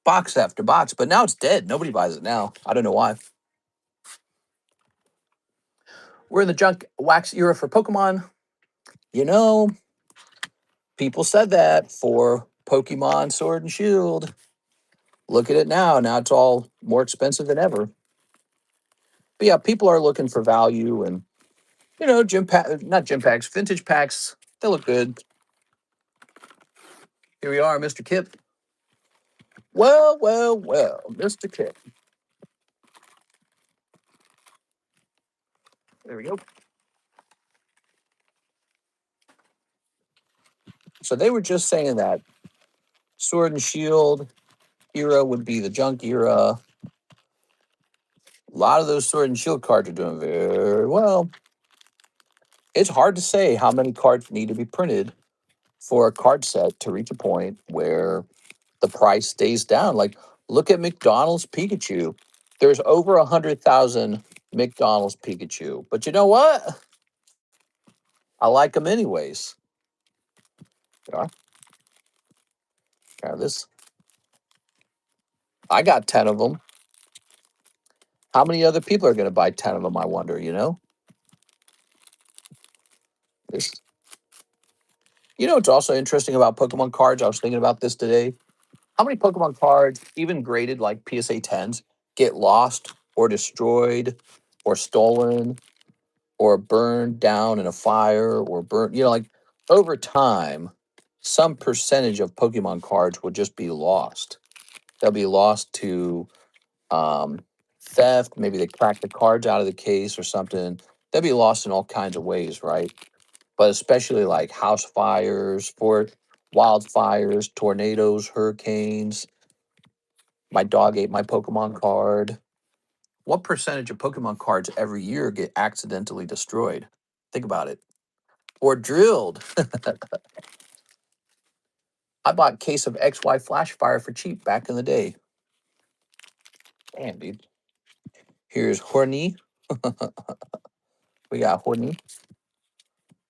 Box after box, but now it's dead. Nobody buys it now. I don't know why. We're in the junk wax era for Pokemon. You know, people said that for Pokemon Sword and Shield. Look at it now. Now it's all more expensive than ever. But yeah, people are looking for value and, you know, not gym packs, vintage packs. They look good. Here we are, Mr. Kip. Well, well, well, Mr. Kip. There we go. So they were just saying that Sword and Shield era would be the junk era. A lot of those Sword and Shield cards are doing very well. It's hard to say how many cards need to be printed for a card set to reach a point where the price stays down. Like, look at McDonald's Pikachu. There's over 100,000 McDonald's Pikachu. But you know what? I like them anyways. Yeah. This. I got 10 of them. How many other people are going to buy 10 of them, I wonder, you know? This. You know what's also interesting about Pokemon cards? I was thinking about this today. How many Pokemon cards, even graded like PSA 10s, get lost or destroyed or stolen or burned down in a fire or burnt, you know, like over time, some percentage of Pokemon cards will just be lost. They'll be lost to theft. Maybe they crack the cards out of the case or something. They'll be lost in all kinds of ways, right? But especially like house fires, wildfires, tornadoes, hurricanes. My dog ate my Pokemon card. What percentage of Pokemon cards every year get accidentally destroyed? Think about it. Or drilled. I bought a case of XY Flash Fire for cheap back in the day. Damn, dude. Here's Horny. We got Horny.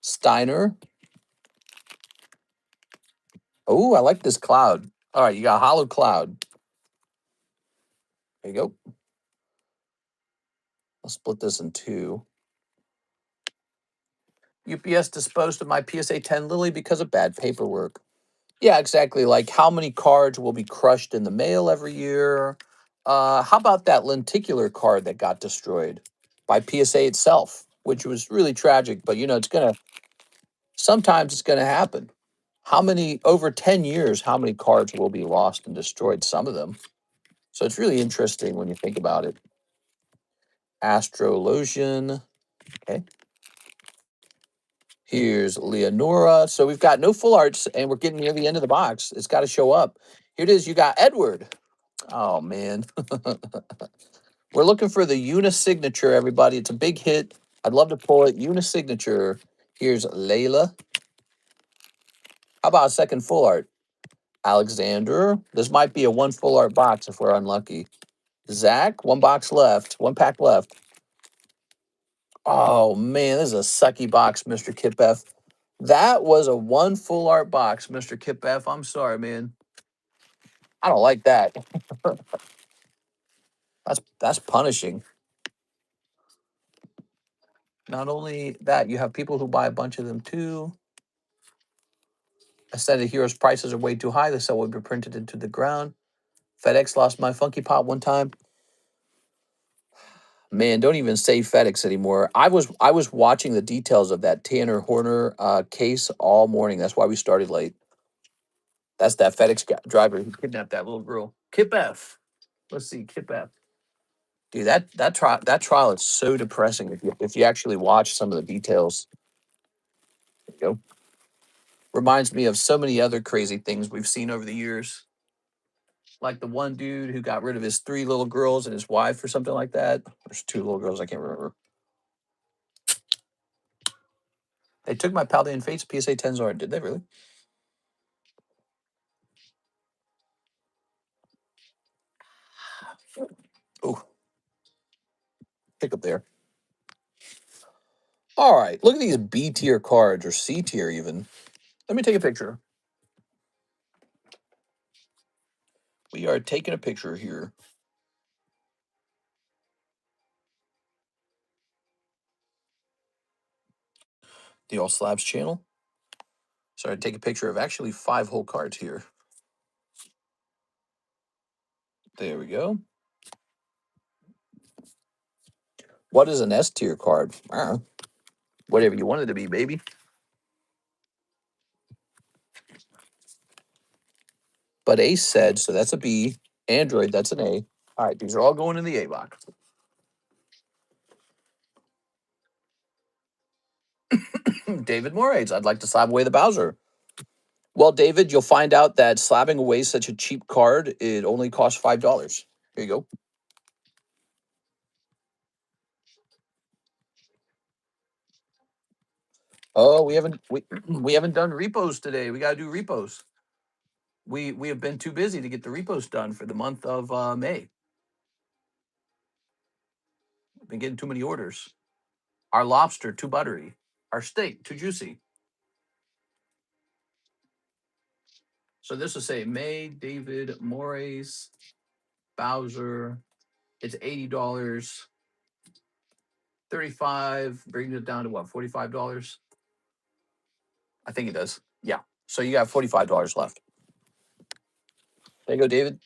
Steiner. Oh, I like this cloud. All right, you got Hollow Cloud. There you go. I'll split this in two. UPS disposed of my PSA 10 Lily because of bad paperwork. Yeah, exactly. Like how many cards will be crushed in the mail every year? How about that lenticular card that got destroyed by PSA itself, which was really tragic, but you know, sometimes it's gonna happen. How many over 10 years, how many cards will be lost and destroyed? Some of them. So it's really interesting when you think about it. Astrologian. Okay. Here's Leonora. So we've got no full arts and we're getting near the end of the box. It's got to show up. Here it is. You got Edward. Oh, man. We're looking for the Unisignature, everybody. It's a big hit. I'd love to pull it. Unisignature. Here's Layla. How about a second full art? Alexander. This might be a one full art box if we're unlucky. Zach, one box left. One pack left. Oh, man. This is a sucky box, Mr. Kip F. That was a one full art box, Mr. Kip F. I'm sorry, man. I don't like that. That's punishing. Not only that, you have people who buy a bunch of them too. Ascended Heroes prices are way too high. The sell will be printed into the ground. FedEx lost my Funky Pop one time. Man, don't even say FedEx anymore. I was watching the details of that Tanner Horner case all morning. That's why we started late. That's that FedEx driver who kidnapped that little girl. Kip F. Let's see, Kip F. Dude, that trial is so depressing if you actually watch some of the details. There you go. Reminds me of so many other crazy things we've seen over the years. Like the one dude who got rid of his 3 little girls and his wife or something like that. There's 2 little girls, I can't remember. They took my Paladin Fates PSA 10s art, did they really? Oh, pick up there. All right, look at these B tier cards or C tier even. Let me take a picture. We are taking a picture here. The All Slabs channel. So I take a picture of actually 5 whole cards here. There we go. What is an S tier card? Whatever you want it to be, baby. But Ace said, so that's a B. Android, that's an A. All right, these are all going in the A box. David Moraes, I'd like to slab away the Bowser. Well, David, you'll find out that slabbing away such a cheap card, it only costs $5. Here you go. Oh, we haven't done repos today. We got to do repos. We have been too busy to get the repos done for the month of May. We've been getting too many orders. Our lobster too buttery. Our steak too juicy. So this will say May David Moraes Bowser. It's $80. 35 brings it down to what, $45? I think it does. Yeah. So you got $45 left. There you go, David.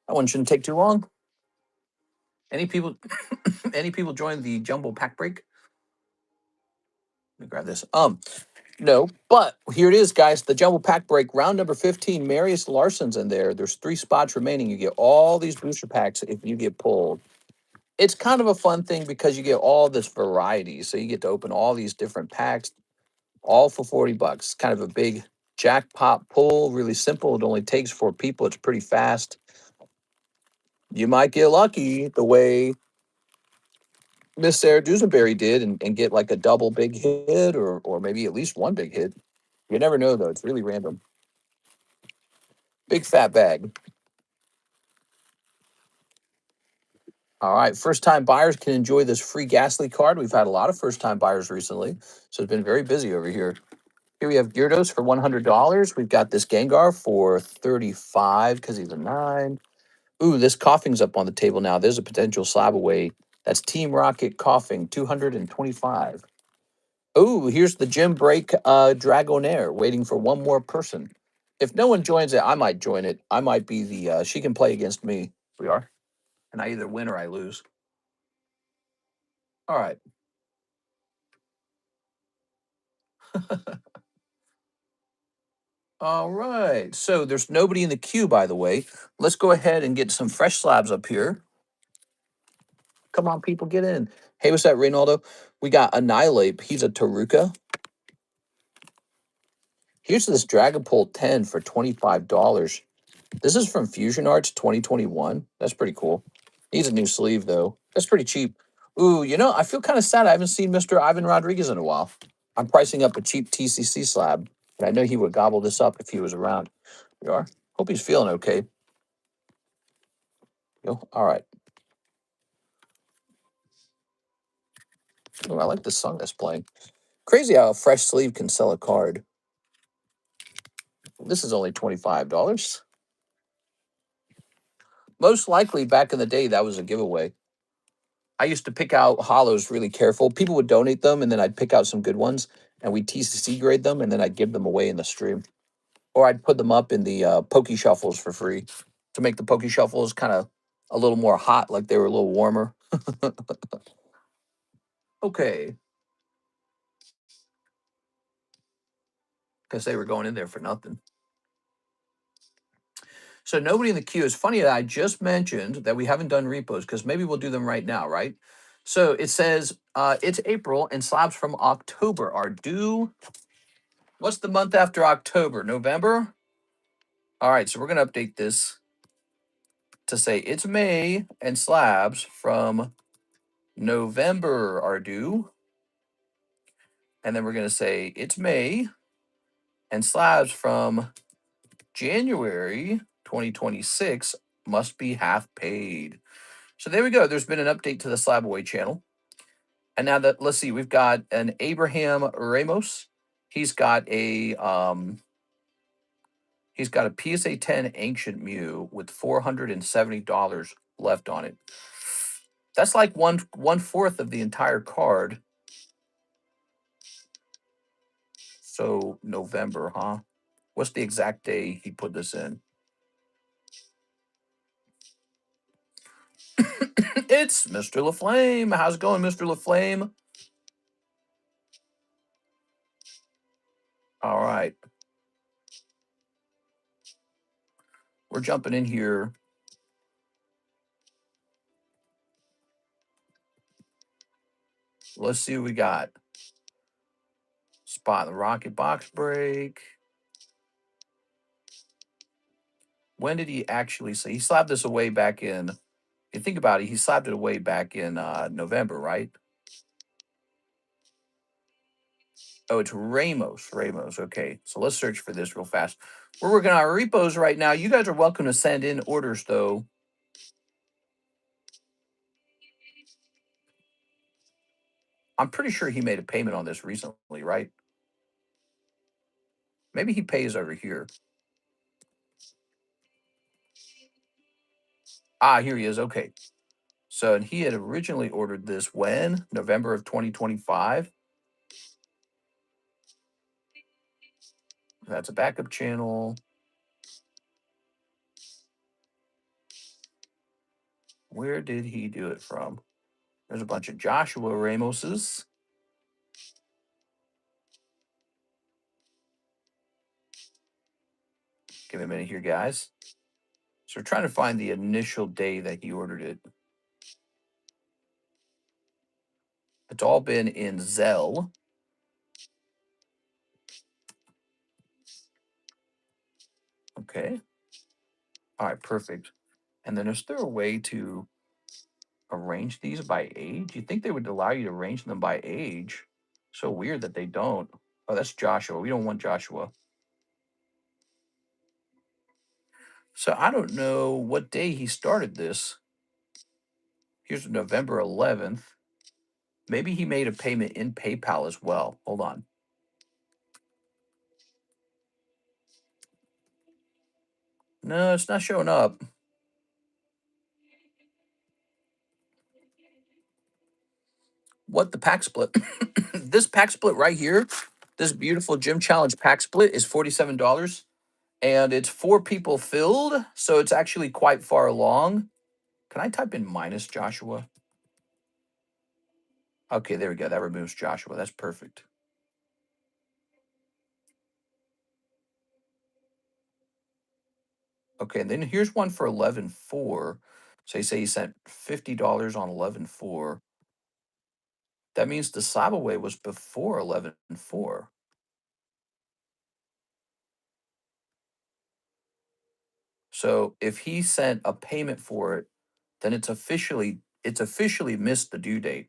That one shouldn't take too long. Any people any people join the jumbo pack break? Let me grab this. No, but here it is, guys. The jumbo pack break, round number 15. Marius Larson's in there. There's 3 spots remaining. You get all these booster packs if you get pulled. It's kind of a fun thing because you get all this variety. So you get to open all these different packs, all for $40. Kind of a big jackpot pull. Really simple. It only takes 4 people. It's pretty fast. You might get lucky the way Miss Sarah Dusenberry did and get like a double big hit or maybe at least one big hit. You never know, though. It's really random. Big fat bag. All right. First time buyers can enjoy this free Ghastly card. We've had a lot of first time buyers recently, so it's been very busy over here. Here we have Gyarados for $100. We've got this Gengar for $35 because he's a 9. Ooh, this coughing's up on the table now. There's a potential slab away. That's Team Rocket coughing, $225. Ooh, here's the gym break Dragonair waiting for one more person. If no one joins it, I might join it. I might be the she can play against me. We are. And I either win or I lose. All right. All right. So there's nobody in the queue, by the way. Let's go ahead and get some fresh slabs up here. Come on, people, get in. Hey, what's that, Reynaldo? We got Annihilate. He's a Taruka. Here's this Dragon Pole 10 for $25. This is from Fusion Arts 2021. That's pretty cool. Needs a new sleeve, though. That's pretty cheap. Ooh, you know, I feel kind of sad. I haven't seen Mr. Ivan Rodriguez in a while. I'm pricing up a cheap TCC slab, and I know he would gobble this up if he was around. You are. Hope he's feeling okay. All right. Oh, I like this song that's playing. Crazy how a fresh sleeve can sell a card. This is only $25. Most likely, back in the day, that was a giveaway. I used to pick out hollows really careful. People would donate them, and then I'd pick out some good ones, and we'd TCC grade them, and then I'd give them away in the stream. or I'd put them up in the Pokey Shuffles for free to make the Pokey Shuffles kind of a little more hot, like they were a little warmer. Okay, because they were going in there for nothing. So nobody in the queue. It's funny that I just mentioned that we haven't done repos because maybe we'll do them right now, right? So it says it's April and slabs from October are due. What's the month after October? November? All right, so we're going to update this to say it's May and slabs from November are due. And then we're going to say it's May and slabs from January 2026 must be half paid. So there we go. There's been an update to the Slabaway channel. And now that let's see, we've got an Abraham Ramos. He's got a PSA 10 Ancient Mew with $470 left on it. That's like one fourth of the entire card. So November, huh? What's the exact day he put this in? It's Mr. LaFlame. How's it going, Mr. LaFlame? All right. We're jumping in here. Let's see what we got. Spot the rocket box break. When did he actually say he slapped this away back in? You think about it, he slapped it away back in November, right? Oh, it's Ramos. Ramos. Okay, so let's search for this real fast. We're working on our repos right now. You guys are welcome to send in orders, though. I'm pretty sure he made a payment on this recently, right? Maybe he pays over here. Ah, here he is. Okay. So, and he had originally ordered this when? November of 2025. That's a backup channel. Where did he do it from? There's a bunch of Joshua Ramoses. Give me a minute here, guys. So we're trying to find the initial day that he ordered it. It's all been in ZELLE. Okay. All right, perfect. And then is there a way to arrange these by age? You think they would allow you to arrange them by age? So weird that they don't. Oh, that's Joshua. We don't want Joshua. So I don't know what day he started this. Here's November 11th. Maybe he made a payment in PayPal as well. Hold on. No, it's not showing up. What the pack split? This pack split right here, this beautiful gym challenge pack split is $47, and it's 4 people filled, so it's actually quite far along. Can I type in minus Joshua? Okay, there we go. That removes Joshua. That's perfect. Okay, and then here's one for 11.4. So you say he sent $50 on 11.4. That means the Slabaway was before 11.4. So if he sent a payment for it, then it's officially missed the due date.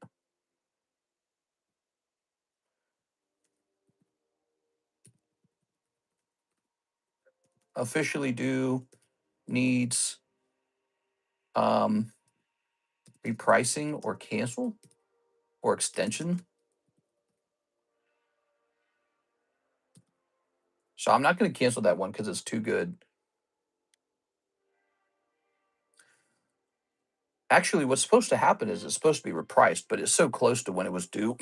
Officially due needs repricing or cancel or extension. So I'm not going to cancel that one because it's too good. Actually, what's supposed to happen is it's supposed to be repriced, but it's so close to when it was due,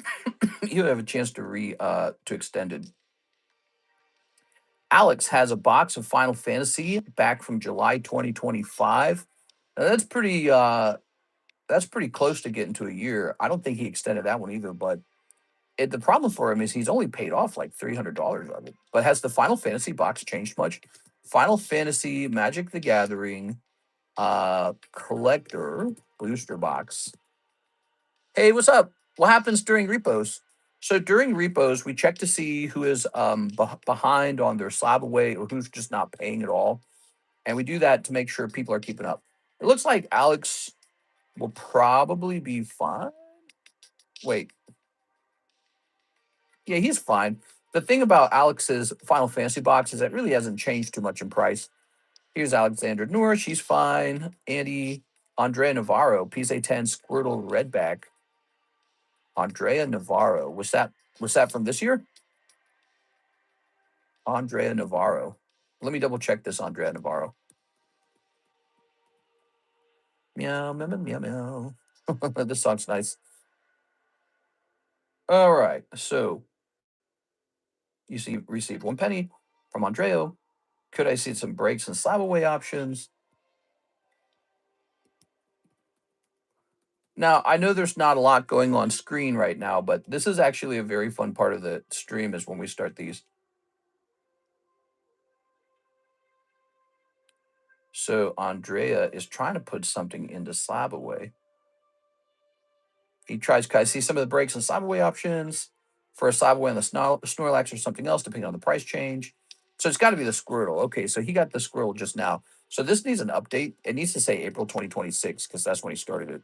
you have a chance to extend it. Alex has a box of Final Fantasy back from July 2025. Now, that's pretty close to getting to a year. I don't think he extended that one either, but the problem for him is he's only paid off like $300 of it. But has the Final Fantasy box changed much? Final Fantasy Magic the Gathering collector booster box. Hey, what's up? What happens during repos? So during repos, we check to see who is behind on their Slabaway or who's just not paying at all, and we do that to make sure people are keeping up. It looks like Alex will probably be fine. Wait, yeah, he's fine. The thing about Alex's Final Fantasy box is that it really hasn't changed too much in price. Here's Alexandra Noor. She's fine. Andy, Andrea Navarro, PSA 10 Squirtle Redback. Andrea Navarro. Was that from this year? Andrea Navarro. Let me double check this Andrea Navarro. Meow, meow, meow, meow, meow. This song's nice. All right. So you see, received 1 penny from Andreo. Could I see some breaks and slab away options? Now, I know there's not a lot going on screen right now, but this is actually a very fun part of the stream is when we start these. So Andrea is trying to put something into Slabaway. He tries, can I see some of the breaks and Slabaway options for a Slabaway on the Snorlax or something else, depending on the price change. So it's got to be the Squirtle. Okay, so he got the Squirtle just now. So this needs an update. It needs to say April 2026 because that's when he started it.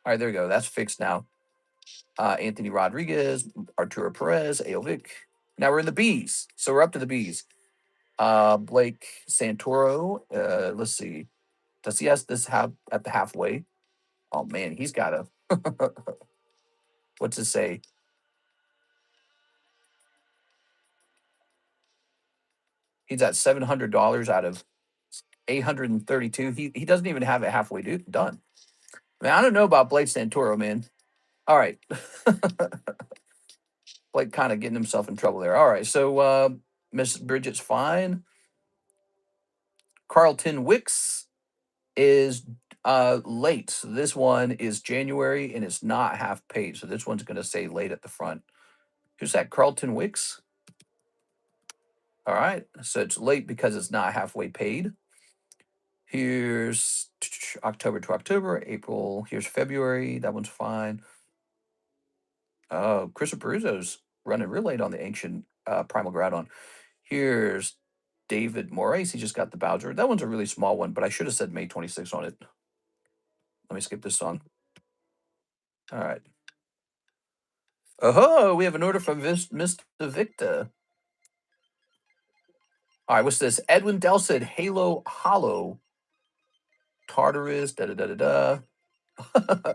All right, there we go. That's fixed now. Anthony Rodriguez, Arturo Perez, Aovic. Now we're in the Bs. So we're up to the Bs. Blake Santoro. Let's see. Does he has this have at the halfway? Oh man, he's got a what's it say? He's at $700 out of 832. He doesn't even have it halfway done. Man, I don't know about Blake Santoro, man. All right. Blake kind of getting himself in trouble there. All right. So Miss Bridget's fine. Carlton Wicks is late. So this one is January and it's not half paid. So this one's going to say late at the front. Who's that? Carlton Wicks? All right. So it's late because it's not halfway paid. Here's October to October, April. Here's February. That one's fine. Oh, Christopher Peruzzo's running real late on the ancient Primal Groudon. Here's David Moraes. He just got the Bowser. That one's a really small one, but I should have said May 26th on it. Let me skip this song. All right. Oh, we have an order from Mr. Victor. All right, what's this? Edwin Delsed, Halo Hollow. Tartarus, da da da da da.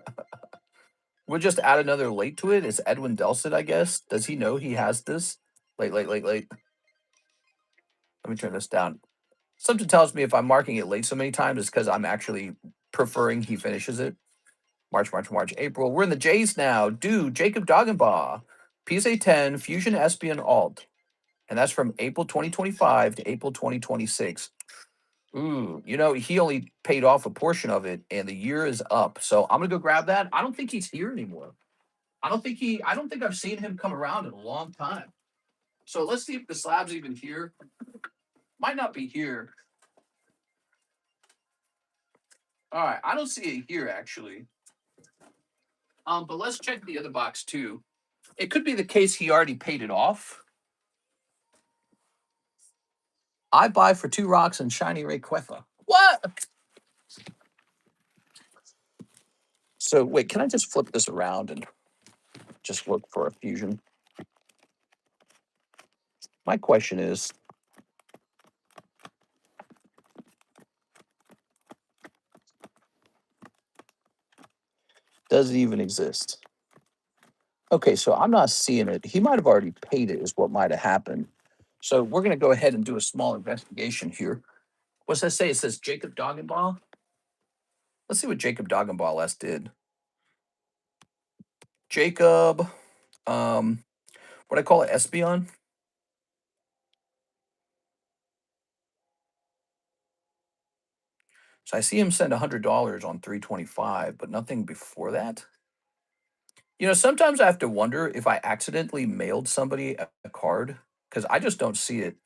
We'll just add another late to it. It's Edwin Delsed, I guess. Does he know he has this? Late, late, late, late. Let me turn this down. Something tells me if I'm marking it late so many times, it's because I'm actually preferring he finishes it. March, March, March, April. We're in the J's now. Dude, Jacob Doggenbaugh. PSA 10, Fusion Espion Alt. And that's from April 2025 to April 2026. Ooh, he only paid off a portion of it and the year is up. So I'm gonna go grab that. I don't think he's here anymore. I don't think I've seen him come around in a long time. So let's see if the slab's even here. Might not be here. All right, I don't see it here actually. But let's check the other box too. It could be the case he already paid it off. I buy for 2 rocks and shiny Rayquaza. What? So wait, can I just flip this around and just look for a fusion? My question is, does it even exist? Okay, so I'm not seeing it. He might have already paid it, is what might have happened. So we're going to go ahead and do a small investigation here. What's that say? It says Jacob Doggenbaugh. Let's see what Jacob Doggenbaugh last did. Jacob, what I call it, Espion. So I see him send $100 on 325, but nothing before that. You know, sometimes I have to wonder if I accidentally mailed somebody a card because I just don't see it.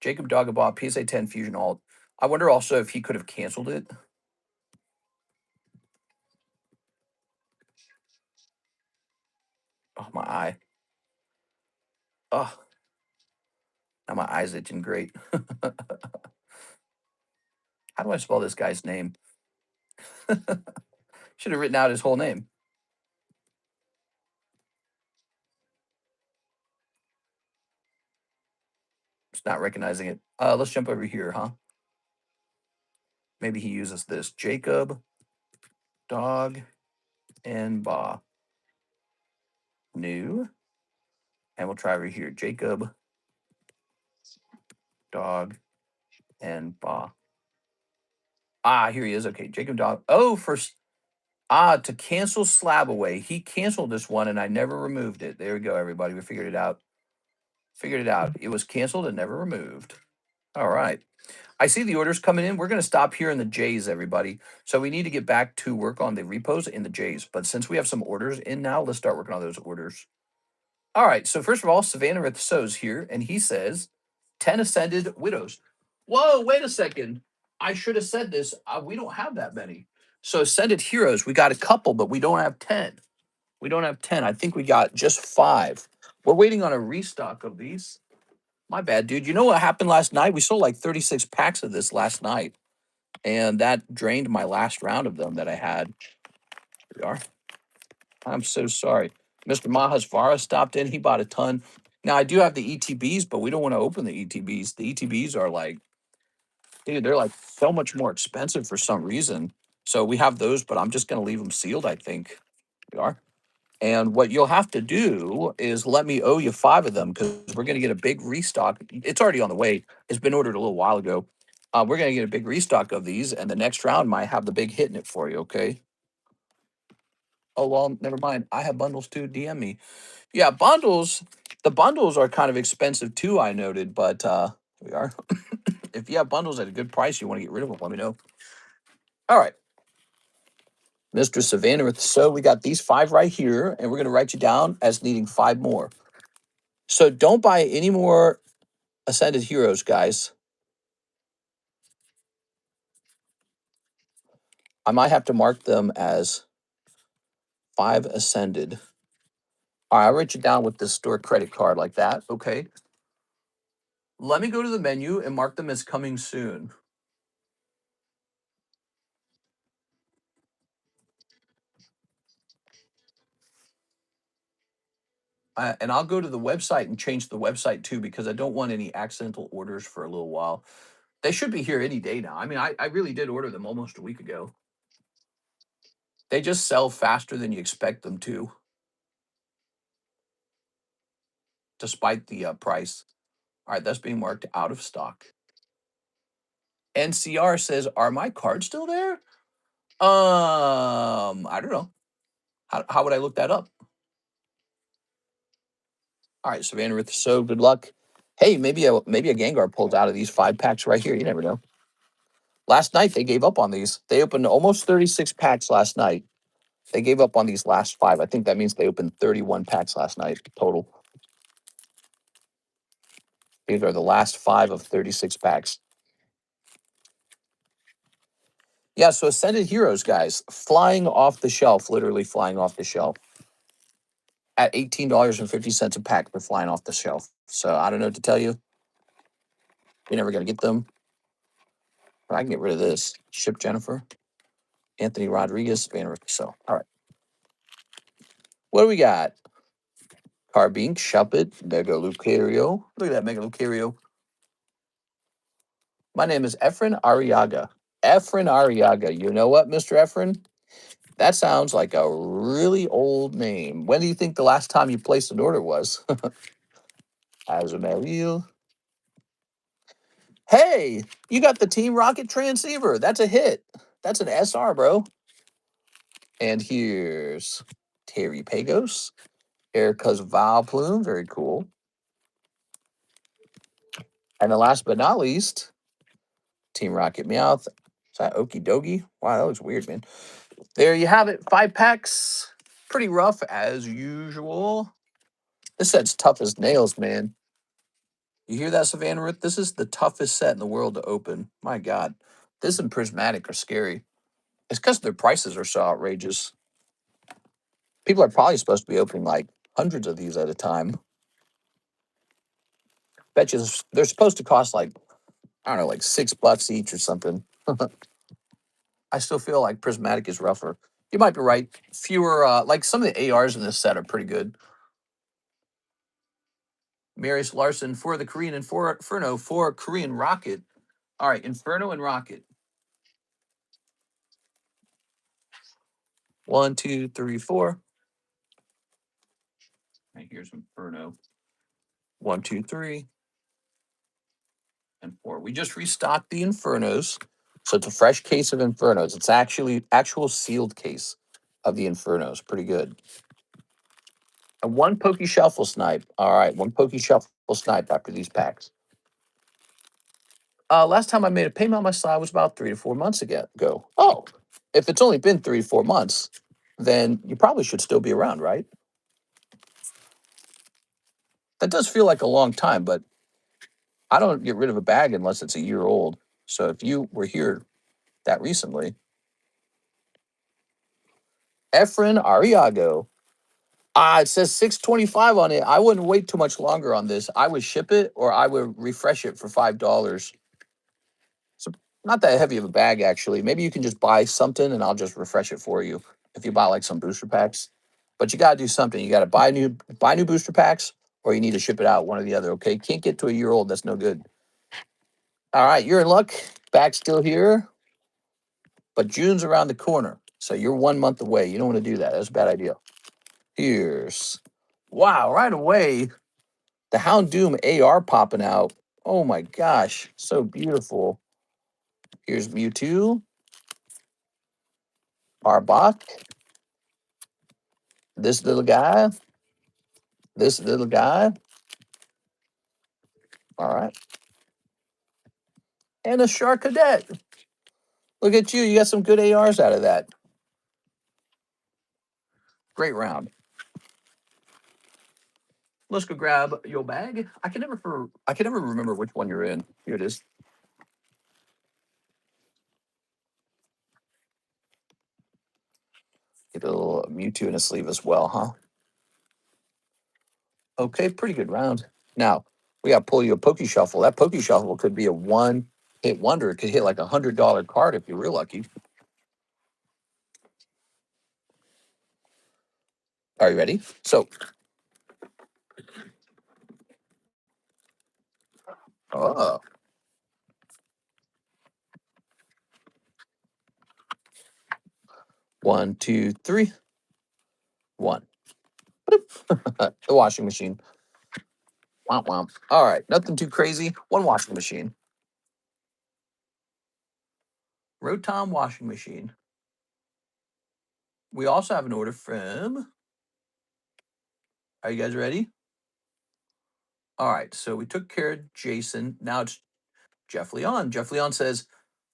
Jacob Dogabot, PSA 10 Fusion Alt. I wonder also if he could have canceled it. Oh, my eye. Oh, now my eye's itching great. How do I spell this guy's name? Should have written out his whole name. Just not recognizing it. Let's jump over here, huh? Maybe he uses this. Jacob, dog, and ba. New. And we'll try over here. Jacob, dog, and ba. Ah, here he is. Okay, Jacob dog. Oh, to cancel Slabaway. He canceled this one and I never removed it. There we go, everybody. We figured it out. Figured it out. It was canceled and never removed. All right. I see the orders coming in. We're going to stop here in the J's, everybody. So we need to get back to work on the repos in the J's. But since we have some orders in now, let's start working on those orders. All right. So first of all, Savannah So's here, and he says 10 Ascended Widows. Whoa, wait a second. I should have said this. We don't have that many. So Ascended Heroes, we got a couple, but we don't have 10. We don't have 10. I think we got just 5. We're waiting on a restock of these. My bad, dude. You know what happened last night? We sold like 36 packs of this last night, and that drained my last round of them that I had. Here we are. I'm so sorry. Mr. Mahasvara stopped in. He bought a ton. Now, I do have the ETBs, but we don't want to open the ETBs. The ETBs are like, dude, they're like so much more expensive for some reason. So we have those, but I'm just going to leave them sealed, I think. Here we are. And what you'll have to do is let me owe you 5 of them because we're going to get a big restock. It's already on the way. It's been ordered a little while ago. We're going to get a big restock of these, and the next round might have the big hit in it for you, okay? Oh, well, never mind. I have bundles too. DM me. Yeah, bundles. The bundles are kind of expensive too, I noted, but here we are. If you have bundles at a good price, you want to get rid of them, let me know. All right. Mr. Savannah, so we got these 5 right here, and we're going to write you down as needing 5 more. So don't buy any more Ascended Heroes, guys. I might have to mark them as 5 Ascended. All right, I'll write you down with the store credit card like that. Okay. Let me go to the menu and mark them as coming soon. And I'll go to the website and change the website too because I don't want any accidental orders for a little while. They should be here any day now. I mean, I really did order them almost a week ago. They just sell faster than you expect them to, despite the price. All right, that's being marked out of stock. NCR says, "Are my cards still there?" I don't know. How would I look that up? All right, Savannah, so good luck. Hey, maybe a Gengar pulls out of these 5 packs right here. You never know. Last night they gave up on these. They opened almost 36 packs last night. They gave up on these last 5. I think that means they opened 31 packs last night total. These are the last 5 of 36 packs. Yeah, so Ascended Heroes, guys, flying off the shelf, literally flying off the shelf. At $18.50 a pack, they're flying off the shelf. So I don't know what to tell you. You're never going to get them. But I can get rid of this. Ship Jennifer. Anthony Rodriguez, Van So, all right. What do we got? Carbink, Shuppet, Mega Lucario. Look at that Mega Lucario. My name is Efren Arriaga. Efren Arriaga. You know what, Mr. Efren? That sounds like a really old name. When do you think the last time you placed an order was? Azumaril. Hey, you got the Team Rocket transceiver. That's a hit. That's an SR, bro. And here's Terry Pagos. Erica's Vileplume. Very cool. And then last but not least, Team Rocket Meowth. Is that Okie Dokie? Wow, that looks weird, man. There you have it. 5 packs. Pretty rough as usual. This set's tough as nails, man. You hear that, Savannah Ruth? This is the toughest set in the world to open. My God. This and Prismatic are scary. It's because their prices are so outrageous. People are probably supposed to be opening like hundreds of these at a time. Bet you they're supposed to cost like, I don't know, like $6 each or something. I still feel like Prismatic is rougher. You might be right. Fewer, like some of the ARs in this set are pretty good. Marius Larson for the Korean and for Inferno for Korean Rocket. All right, Inferno and Rocket. 1, 2, 3, 4. Right, here's Inferno. 1, 2, 3, and 4. We just restocked the Infernos, so it's a fresh case of Infernos. It's actually actual sealed case of the Infernos. Pretty good. And 1 Pokey Shuffle Snipe. All right, 1 Pokey Shuffle Snipe after these packs. Last time I made a payment on my slide was about 3 to 4 months ago. Oh, if it's only been 3 to 4 months, then you probably should still be around, right? That does feel like a long time, but I don't get rid of a bag unless it's a year old. So if you were here that recently, Efren Ariago. It says 625 on it. I wouldn't wait too much longer on this. I would ship it or I would refresh it for $5. So not that heavy of a bag, actually. Maybe you can just buy something and I'll just refresh it for you if you buy like some booster packs. But you gotta do something. You gotta buy new booster packs, or you need to ship it out, one or the other. Okay, can't get to a year old. That's no good. All right, you're in luck. Bag's still here, but June's around the corner, so you're 1 month away. You don't want to do that. That's a bad idea. Here's wow, right away. The Houndoom AR popping out. Oh my gosh, so beautiful. Here's Mewtwo, Arbok, this little guy, this little guy. All right. And a Shark Cadet. Look at you. You got some good ARs out of that. Great round. Let's go grab your bag. I can never remember which one you're in. Here it is. Get a little Mewtwo in a sleeve as well, huh? Okay, pretty good round. Now, we got to pull you a Pokey Shuffle. That Pokey Shuffle could be a one-hit wonder. It could hit like $100 card if you're real lucky. Are you ready? So, oh, 1, 2, 3, 1. The washing machine. Womp womp. All right, nothing too crazy. 1 washing machine. Rotom washing machine. We also have an order from. Are you guys ready? All right, so we took care of Jason. Now it's Jeff Leon. Jeff Leon says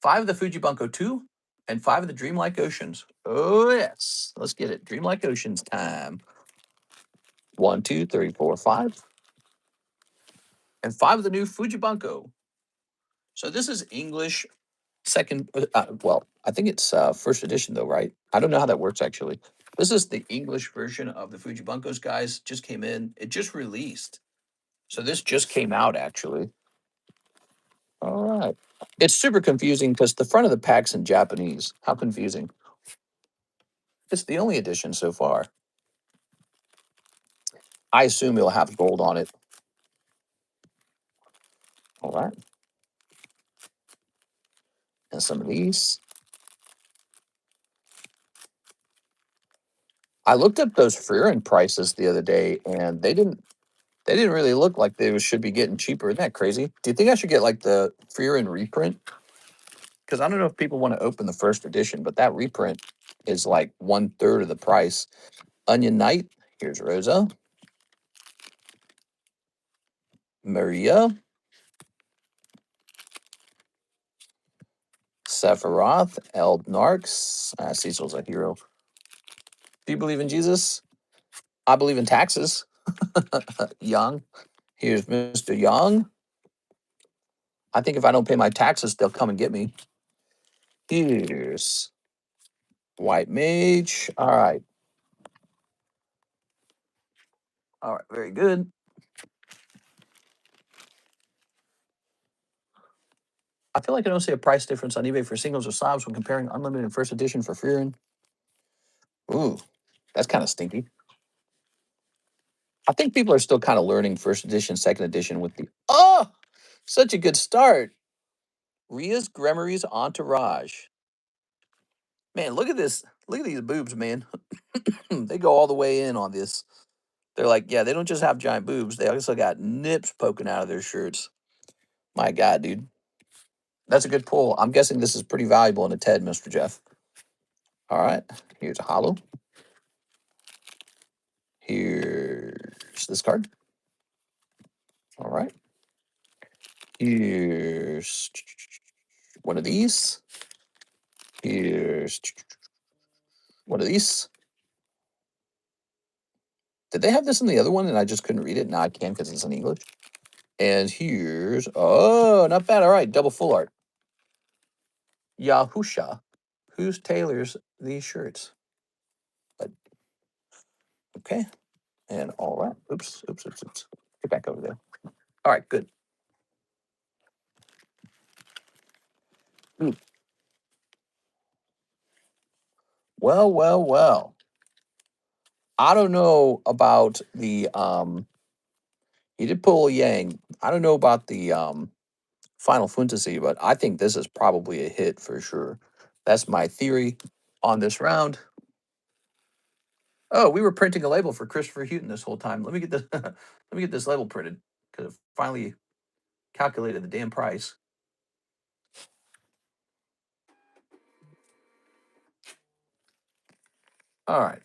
5 of the Fuji Bunko 2 and 5 of the Dreamlike Oceans. Oh, yes. Let's get it. Dreamlike Oceans time. 1, 2, 3, 4, 5. And 5 of the new Fuji Bunko. So this is English second. Well, I think it's first edition, though, right? I don't know how that works, actually. This is the English version of the Fuji Bunkos, guys. Just came in. It just released. So this just came out, actually. All right. It's super confusing because the front of the pack's in Japanese. How confusing. It's the only edition so far. I assume it'll have gold on it. All right. And some of these. I looked up those Freerin prices the other day, and they didn't really look like they should be getting cheaper. Isn't that crazy? Do you think I should get like the Freerin reprint? Because I don't know if people want to open the first edition, but that reprint is like 1/3 of the price. Onion Knight. Here's Rosa. Maria.
Sephiroth, Eldnarks. Cecil's a hero. Do you believe in Jesus? I believe in taxes. Young. Here's Mr. Young. I think if I don't pay my taxes, they'll come and get me. Here's White Mage. All right. All right. Very good. I feel like I don't see a price difference on eBay for singles or slabs when comparing unlimited first edition for Furin. Ooh, that's kind of stinky. I think people are still kind of learning first edition, second edition with the such a good start. Ria's Gremory's Entourage. Man, look at this. Look at these boobs, man. They go all the way in on this. They're like, yeah, they don't just have giant boobs. They also got nips poking out of their shirts. My God, dude. That's a good pull. I'm guessing this is pretty valuable in a TED, Mr. Jeff. All right. Here's a hollow. Here's this card. All right. Here's one of these. Here's one of these. Did they have this in the other one and I just couldn't read it? Now I can because it's in English. And here's, oh, not bad. All right, double full art. Yahusha. Who tailors these shirts? But, okay. And all right. Oops. Get back over there. All right, good. Ooh. Well. I don't know about the he did pull Yang. I don't know about the Final Fantasy, but I think this is probably a hit for sure. That's my theory on this round. Oh, we were printing a label for Christopher Houghton this whole time. Let me get this let me get this label printed because it finally calculated the damn price. All right.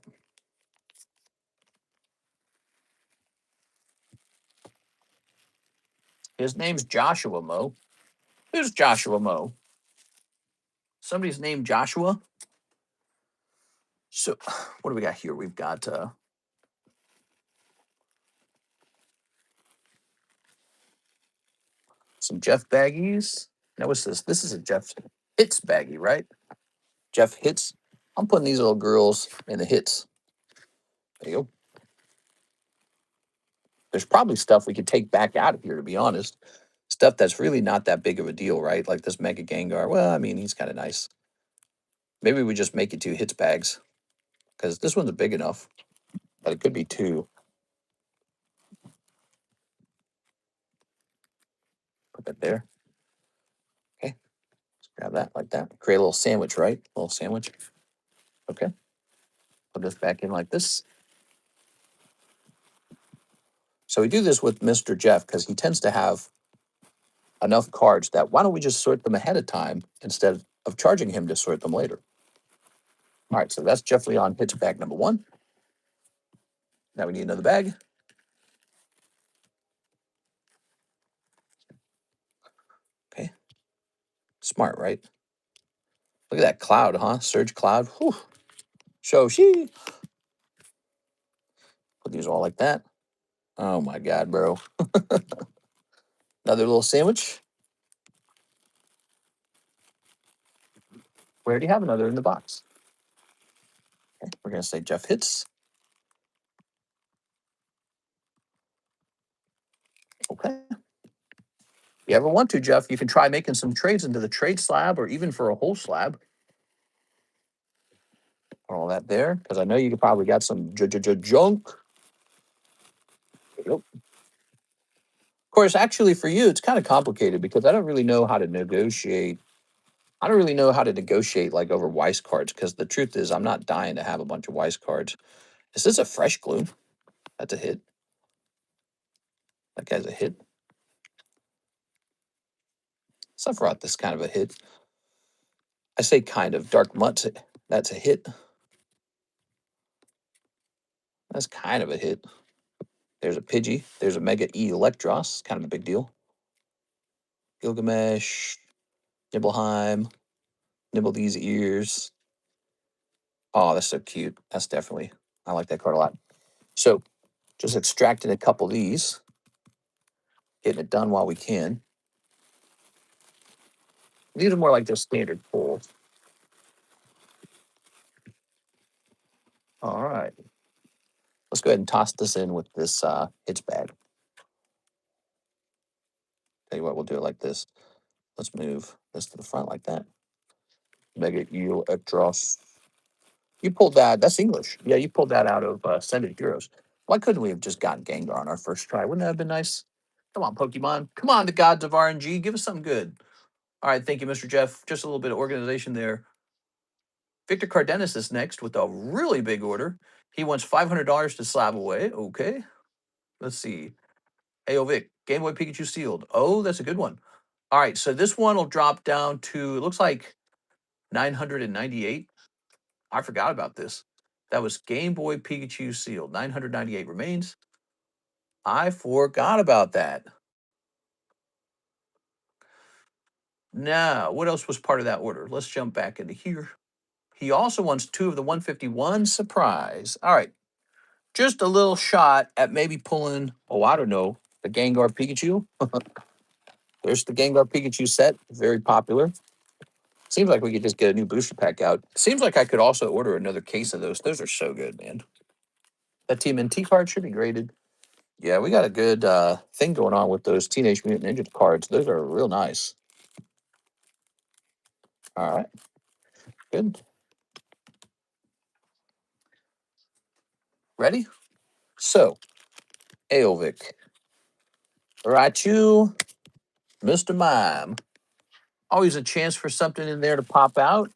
His name's Joshua Mo. Who's Joshua Mo? Somebody's named Joshua. So what do we got here? We've got some Jeff baggies. Now what's this? This is a Jeff Hits baggie, right? Jeff Hits. I'm putting these little girls in the hits. There you go. There's probably stuff we could take back out of here, to be honest. Stuff that's really not that big of a deal, right? Like this Mega Gengar. Well, I mean, he's kind of nice. Maybe we just make it 2 hits bags because this one's big enough that it could be 2. Put that there. Okay. Let's grab that like that. Create a little sandwich, right? A little sandwich. Okay. Put this back in like this. So we do this with Mr. Jeff because he tends to have enough cards that why don't we just sort them ahead of time instead of charging him to sort them later? All right, so that's Jeff Leon hits bag number 1. Now we need another bag. Okay. Smart, right? Look at that cloud, huh? Surge cloud. Whew. Show she. Put these all like that. Oh my God, bro. Another little sandwich. We already have another in the box. Okay, we're going to say Jeff hits. Okay. If you ever want to, Jeff, you can try making some trades into the trade slab or even for a whole slab. All that there, because I know you probably got some junk. Of course, actually, for you, it's kind of complicated because I don't really know how to negotiate. I don't really know how to negotiate like over Weiss cards because the truth is I'm not dying to have a bunch of Weiss cards. Is this a fresh glue? That's a hit. That guy's a hit. Sephiroth is kind of a hit. I say kind of. Dark Mutt's, that's a hit. That's kind of a hit. There's a Pidgey. There's a Mega E Electros. Kind of a big deal. Gilgamesh. Nibelheim. Nibble these ears. Oh, that's so cute. That's definitely, I like that card a lot. So just extracting a couple of these, getting it done while we can. These are more like just standard pulls. All right. Let's go ahead and toss this in with this hitch bag. Tell you what, we'll do it like this. Let's move this to the front like that. Mega eel across. You pulled that. That's English. Yeah, you pulled that out of Sended Heroes. Why couldn't we have just gotten Gengar on our first try? Wouldn't that have been nice? Come on, Pokemon. Come on, the gods of RNG. Give us something good. All right, thank you, Mr. Jeff. Just a little bit of organization there. Victor Cardenas is next with a really big order. He wants $500 to Slabaway. Okay. Let's see. Hey, Vic, Game Boy Pikachu sealed. Oh, that's a good one. All right, so this one will drop down to, it looks like 998. I forgot about this. That was Game Boy Pikachu sealed. 998 remains. I forgot about that. Now, what else was part of that order? Let's jump back into here. He also wants 2 of the 151 surprise. All right. Just a little shot at maybe pulling, oh, I don't know, the Gengar Pikachu. There's the Gengar Pikachu set. Very popular. Seems like we could just get a new booster pack out. Seems like I could also order another case of those. Those are so good, man. That TMNT card should be graded. Yeah, we got a good thing going on with those Teenage Mutant Ninja cards. Those are real nice. All right. Good. Ready? So, Aovic. Raichu, Mr. Mime. Always a chance for something in there to pop out,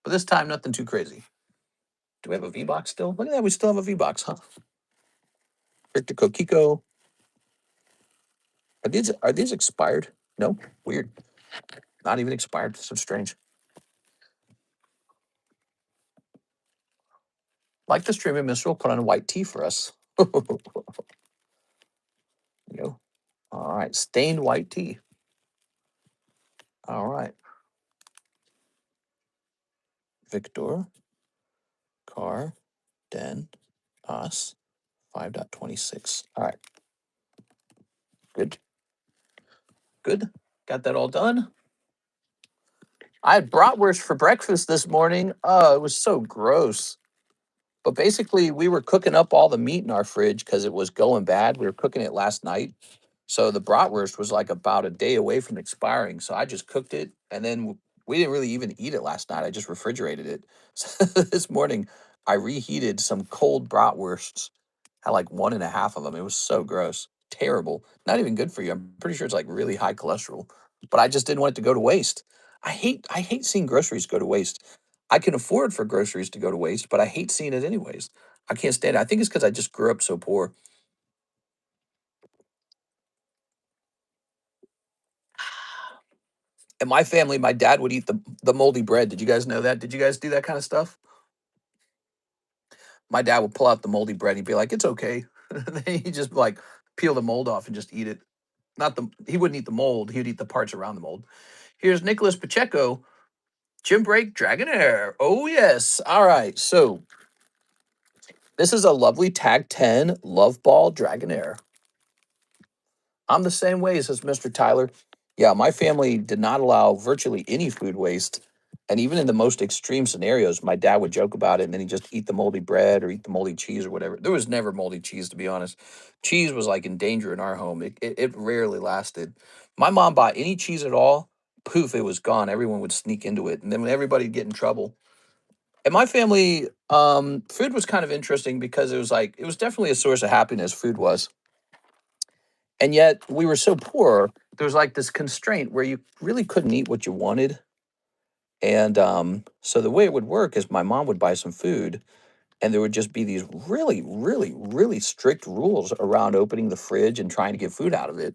but this time nothing too crazy. Do we have a V-Box still? Look at that, we still have a V-Box, huh? Victor Kokiko. Are these expired? No? Weird. Not even expired. So strange. Like the streaming minstrel, put on a white tee for us. You know. All right. Stained white tee. All right. Victor, Car, Den, Us, 5.26. All right. Good. Good. Got that all done. I had bratwurst for breakfast this morning. Oh, it was so gross. But basically, we were cooking up all the meat in our fridge because it was going bad. We were cooking it last night. So the bratwurst was like about a day away from expiring. So I just cooked it, and then we didn't really even eat it last night. I just refrigerated it. So this morning, I reheated some cold bratwursts. Had like one and a half of them. It was so gross, terrible, not even good for you. I'm pretty sure it's like really high cholesterol. But I just didn't want it to go to waste. I hate seeing groceries go to waste. I can afford for groceries to go to waste, but I hate seeing it anyways. I can't stand it. I think it's because I just grew up so poor. In my family, my dad would eat the moldy bread. Did you guys know that? Did you guys do that kind of stuff? My dad would pull out the moldy bread. He'd be like, "It's okay." Then he'd just like peel the mold off and just eat it. Not the He wouldn't eat the mold. He would eat the parts around the mold. Here's Nicholas Pacheco, Jim Break, Dragonair. Oh yes. All right. So this is a lovely tag 10 Love Ball Dragonair. I'm the same ways as Mr. Tyler. Yeah, my family did not allow virtually any food waste. And even in the most extreme scenarios, my dad would joke about it and then he'd just eat the moldy bread or eat the moldy cheese or whatever. There was never moldy cheese, to be honest. Cheese was like in danger in our home. It rarely lasted. My mom bought any cheese at all, poof, it was gone. Everyone would sneak into it. And then everybody'd get in trouble. In my family, food was kind of interesting because it was definitely a source of happiness, food was. And yet we were so poor, there was like this constraint where you really couldn't eat what you wanted. And so the way it would work is my mom would buy some food, and there would just be these really, really, really strict rules around opening the fridge and trying to get food out of it.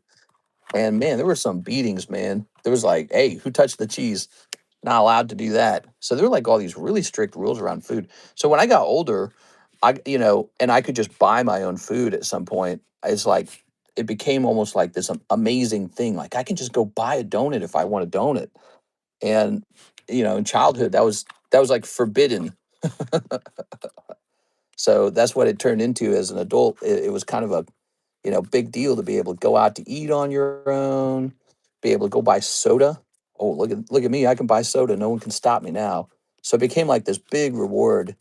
And man, there were some beatings, man. There was like, hey, who touched the cheese? Not allowed to do that. So there were like all these really strict rules around food. So when I got older, and I could just buy my own food at some point, it's like it became almost like this amazing thing. Like I can just go buy a donut if I want a donut. And in childhood, that was like forbidden. So that's what it turned into as an adult. It was kind of a, big deal to be able to go out to eat on your own, be able to go buy soda. Oh, look at me. I can buy soda. No one can stop me now. So it became like this big reward,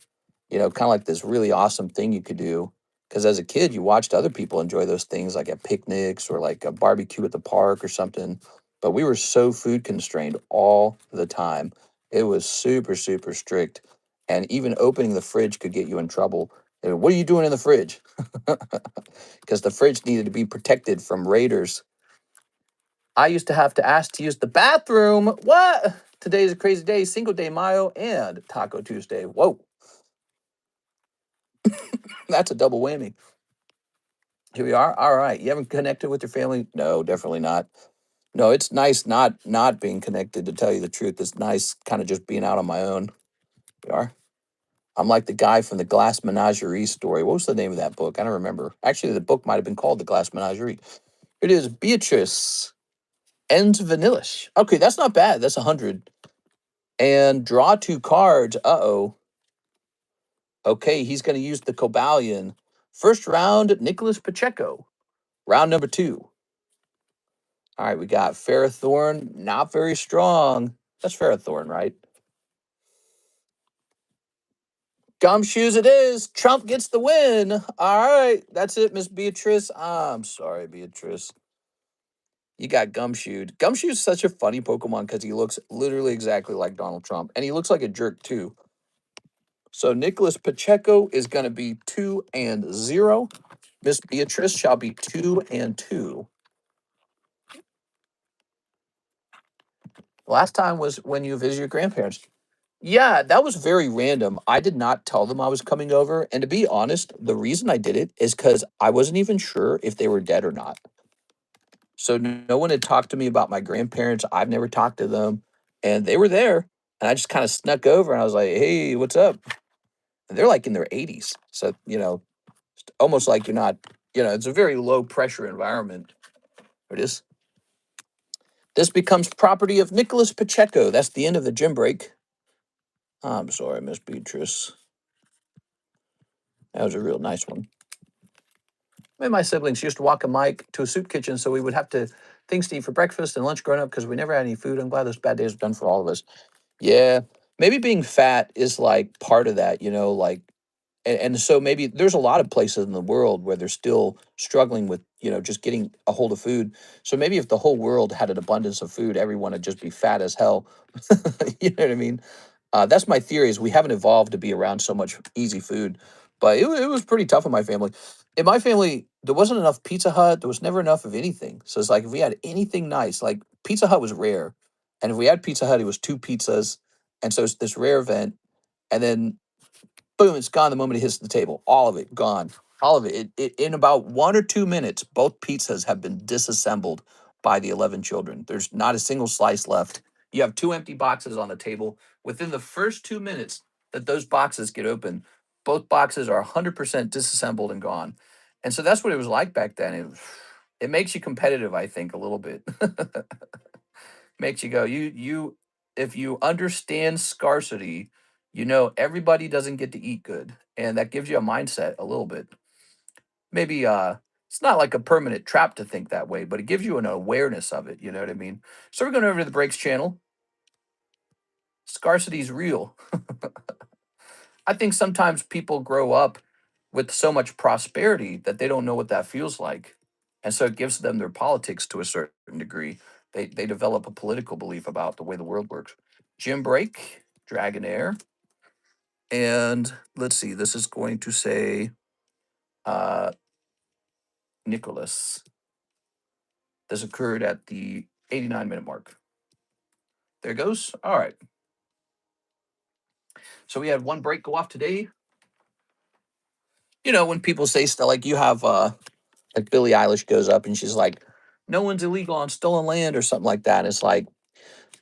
kind of like this really awesome thing you could do. Because as a kid, you watched other people enjoy those things like at picnics or like a barbecue at the park or something. But we were so food constrained all the time. It was super, super strict. And even opening the fridge could get you in trouble. What are you doing in the fridge? Because the fridge needed to be protected from raiders. I used to have to ask to use the bathroom. What? Today's a crazy day, Cinco de Mayo and Taco Tuesday. Whoa, that's a double whammy. Here we are. All right. You haven't connected with your family? No, definitely not. No, it's nice not being connected, to tell you the truth. It's nice kind of just being out on my own. Here we are. I'm like the guy from the Glass Menagerie story. What was the name of that book? I don't remember. Actually, the book might have been called The Glass Menagerie. It is Beatrice and Vanillish. Okay, that's not bad. That's 100. And draw 2 cards. Uh-oh. Okay, he's going to use the Cobalion. First round, Nicholas Pacheco. Round number 2. All right, we got Ferrothorn. Not very strong. That's Ferrothorn, right? Gumshoes it is. Trump gets the win. All right, that's it, Miss Beatrice. I'm sorry, Beatrice. You got Gumshoed. Gumshoe's such a funny Pokemon because he looks literally exactly like Donald Trump. And he looks like a jerk, too. So Nicholas Pacheco is going to be 2-0. Miss Beatrice shall be 2-2. Last time was when you visited your grandparents. Yeah, that was very random. I did not tell them I was coming over. And to be honest, the reason I did it is because I wasn't even sure if they were dead or not. So no one had talked to me about my grandparents. I've never talked to them. And they were there. And I just kind of snuck over and I was like, hey, what's up? And they're like in their 80s. So, it's almost like you're not, it's a very low pressure environment. It is. This becomes property of Nicholas Pacheco. That's the end of the gym break. I'm sorry, Miss Beatrice. That was a real nice one. Me and my siblings used to walk a mic to a soup kitchen, so we would have to things to eat for breakfast and lunch growing up because we never had any food. I'm glad those bad days are done for all of us. Yeah, maybe being fat is like part of that, like, and so maybe there's a lot of places in the world where they're still struggling with, just getting a hold of food. So maybe if the whole world had an abundance of food, everyone would just be fat as hell. You know what I mean? That's my theory is we haven't evolved to be around so much easy food, but it was pretty tough in my family. In my family, there wasn't enough Pizza Hut. There was never enough of anything. So it's like if we had anything nice, like Pizza Hut was rare. And if we had Pizza Hut, it was 2 pizzas. And so it's this rare event. And then boom, it's gone the moment it hits the table. All of it gone. All of it. In about 1 or 2 minutes, both pizzas have been disassembled by the 11 children. There's not a single slice left. You have 2 empty boxes on the table. Within the first 2 minutes that those boxes get open, both boxes are 100% disassembled and gone. And so that's what it was like back then. It makes you competitive, I think, a little bit. Makes you go, if you understand scarcity, everybody doesn't get to eat good. And that gives you a mindset a little bit. Maybe it's not like a permanent trap to think that way, but it gives you an awareness of it, you know what I mean? So we're going over to the breaks channel. Scarcity is real. I think sometimes people grow up with so much prosperity that they don't know what that feels like. And so it gives them their politics to a certain degree. They develop a political belief about the way the world works. Jim Break, Dragonair. And let's see, this is going to say uh, Nicholas. This occurred at the 89-minute mark. There it goes. All right. So we had one break go off today. When people say stuff like you have like Billie Eilish goes up and she's like, no one's illegal on stolen land or something like that. And it's like,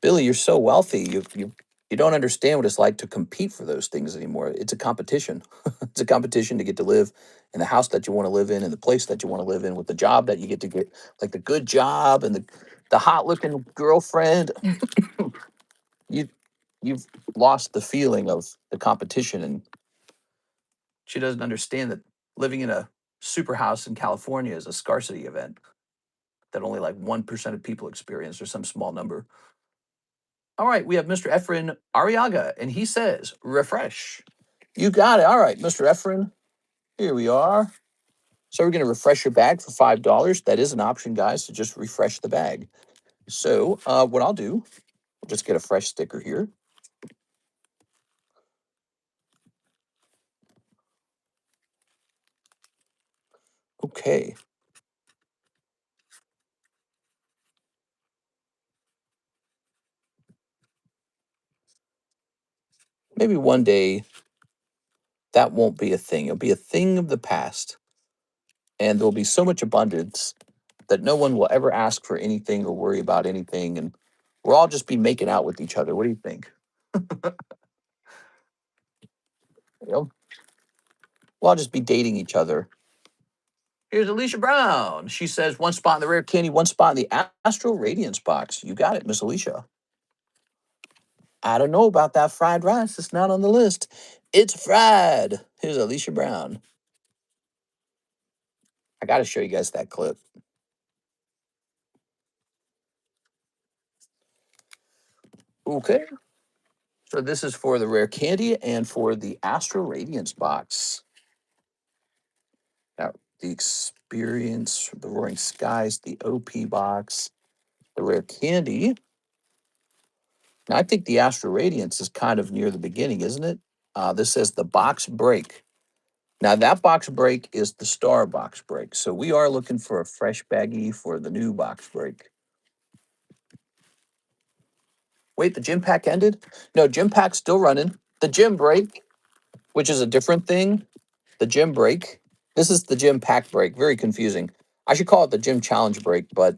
Billy, you're so wealthy. You don't understand what it's like to compete for those things anymore. It's a competition. It's a competition to get to live in the house that you want to live in, and the place that you want to live in, with the job that you get to get, like the good job and the hot looking girlfriend. You you've lost the feeling of the competition, and she doesn't understand that living in a super house in California is a scarcity event that only like 1% of people experience, or some small number. All right, we have Mr. Efren Ariaga, and he says, refresh. You got it. All right, Mr. Efren, here we are. So we're going to refresh your bag for $5. That is an option, guys, to just refresh the bag. So what I'll do, we'll just get a fresh sticker here. Okay. Maybe one day that won't be a thing. It'll be a thing of the past. And there'll be so much abundance that no one will ever ask for anything or worry about anything. And we'll all just be making out with each other. What do you think? You know, we'll all just be dating each other. Here's Alicia Brown. She says, one spot in the rare candy, one spot in the Astral Radiance box. You got it, Miss Alicia. I don't know about that fried rice. It's not on the list. It's fried. Here's Alicia Brown. I got to show you guys that clip. Okay. So this is for the rare candy and for the Astral Radiance box. Now, the experience, the Roaring Skies, the OP box, the rare candy. Now, I think the Astral Radiance is kind of near the beginning, isn't it? This says the box break. Now, that box break is the star box break. So we are looking for a fresh baggie for the new box break. Wait, the gym pack ended? No, gym pack's still running. The gym break, which is a different thing. The gym break. This is the gym pack break. Very confusing. I should call it the gym challenge break, but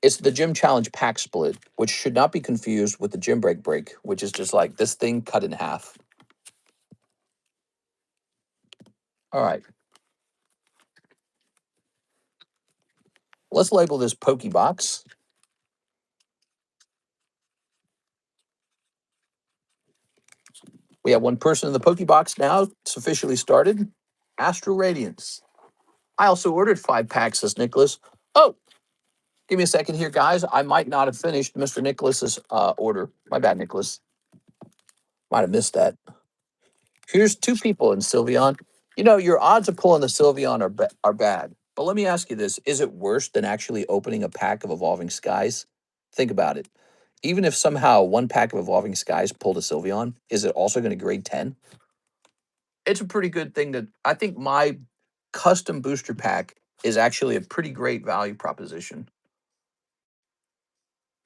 it's the gym challenge pack split, which should not be confused with the gym break, which is just like this thing cut in half. All right. Let's label this Pokebox. We have one person in the Pokebox now. It's officially started. Astral Radiance. I also ordered 5 packs, says Nicholas. Oh, give me a second here, guys. I might not have finished Mr. Nicholas's order. My bad, Nicholas. Might have missed that. Here's 2 people in Sylveon. You know, your odds of pulling the Sylveon are bad. But let me ask you this. Is it worse than actually opening a pack of Evolving Skies? Think about it. Even if somehow one pack of Evolving Skies pulled a Sylveon, is it also going to grade 10? It's a pretty good thing that I think my custom booster pack is actually a pretty great value proposition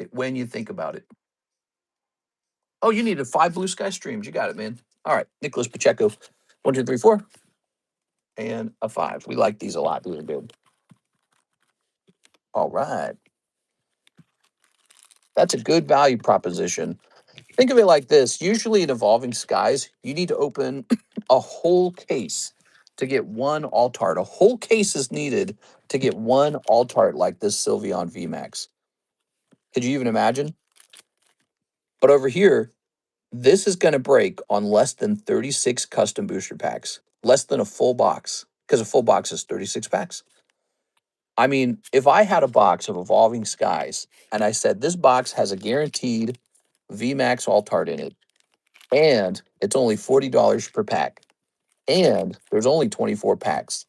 when you think about it. Oh, you needed 5 blue sky streams. You got it, man. All right, Nicholas Pacheco, 1, 2, 3, 4, and a 5. We like these a lot. These are good. All right. That's a good value proposition. Think of it like this. Usually in Evolving Skies, you need to open a whole case to get one Altart. A whole case is needed to get one Altart like this Sylveon VMAX. Could you even imagine? But over here, this is going to break on less than 36 custom booster packs. Less than a full box, because a full box is 36 packs. I mean, if I had a box of Evolving Skies and I said this box has a guaranteed VMAX Altart in it, and it's only $40 per pack, and there's only 24 packs,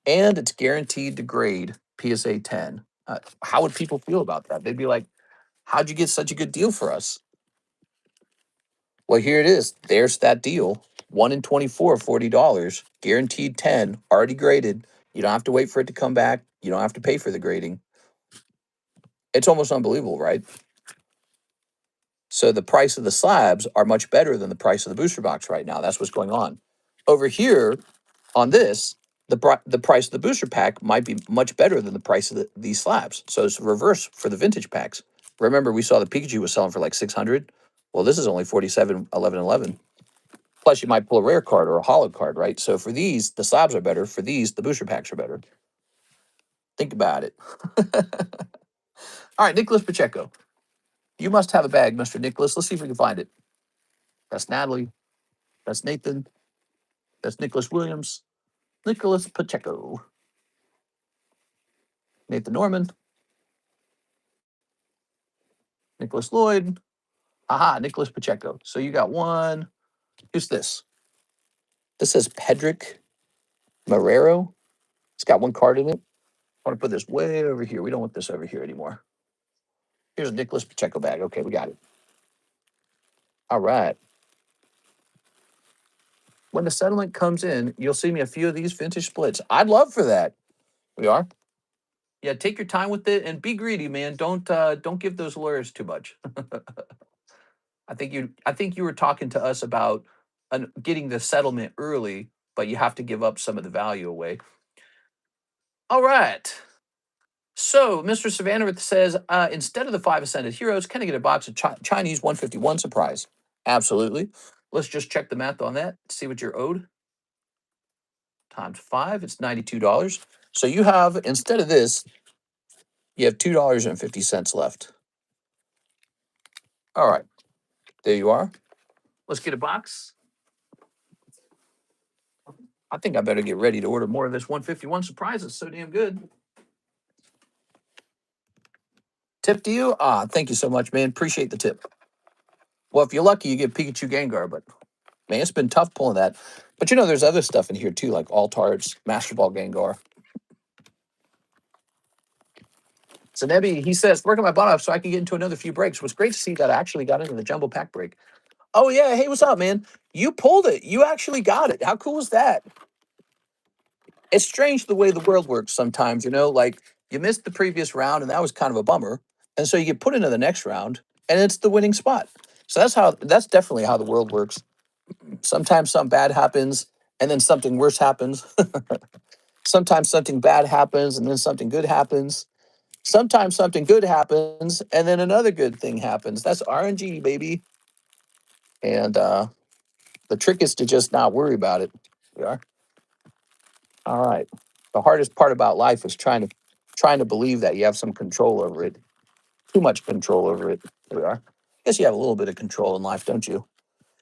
and it's guaranteed to grade PSA 10, how would people feel about that? They'd be like, how'd you get such a good deal for us? Well, here it is. There's that deal. 1 in 24, $40, guaranteed 10, already graded. You don't have to wait for it to come back. You don't have to pay for the grading. It's almost unbelievable, right? So the price of the slabs are much better than the price of the booster box right now. That's what's going on. Over here on this, the price of the booster pack might be much better than the price of these slabs. So it's reverse for the vintage packs. Remember, we saw the Pikachu was selling for like 600. Well, this is only 47, 11, 11. Plus, you might pull a rare card or a hollow card, right? So for these, the slabs are better. For these, the booster packs are better. Think about it. All right, Nicholas Pacheco. You must have a bag, Mr. Nicholas. Let's see if we can find it. That's Natalie. That's Nathan. That's Nicholas Williams. Nicholas Pacheco. Nathan Norman. Nicholas Lloyd. Aha, Nicholas Pacheco. So you got one. Who's this? This says Pedrick Marrero. It's got one card in it. I want to put this way over here. We don't want this over here anymore. Here's a Nicholas Pacheco bag. Okay, we got it. All right. When the settlement comes in, you'll see me a few of these vintage splits. I'd love for that. We are. Yeah, take your time with it and be greedy, man. Don't give those lawyers too much. I think you were talking to us about getting the settlement early, but you have to give up some of the value away. All right. So, Mr. Savannah says, instead of the 5 Ascended Heroes, can I get a box of Chinese 151 surprise? Absolutely. Let's just check the math on that. See what you're owed. Times 5, it's $92. So you have, instead of this, you have $2.50 left. All right. There you are. Let's get a box. I think I better get ready to order more of this 151 surprise. It's so damn good. Tip to you? Thank you so much, man. Appreciate the tip. Well, if you're lucky, you get Pikachu Gengar, but man, it's been tough pulling that. But you know, there's other stuff in here too, like Altards, Master Ball Gengar. So Nebby, he says, working my butt off so I can get into another few breaks. It was great to see that I actually got into the jumbo pack break. Oh yeah, hey, what's up, man? You pulled it. You actually got it. How cool is that? It's strange the way the world works sometimes, you know, like you missed the previous round and that was kind of a bummer. And so you get put into the next round and it's the winning spot. So that's definitely how the world works. Sometimes something bad happens and then something worse happens. Sometimes something bad happens and then something good happens. Sometimes something good happens and then another good thing happens. That's RNG, baby. And the trick is to just not worry about it. We are. All right. The hardest part about life is trying to believe that you have some control over it. Too much control over it. There we are. I guess you have a little bit of control in life, don't you?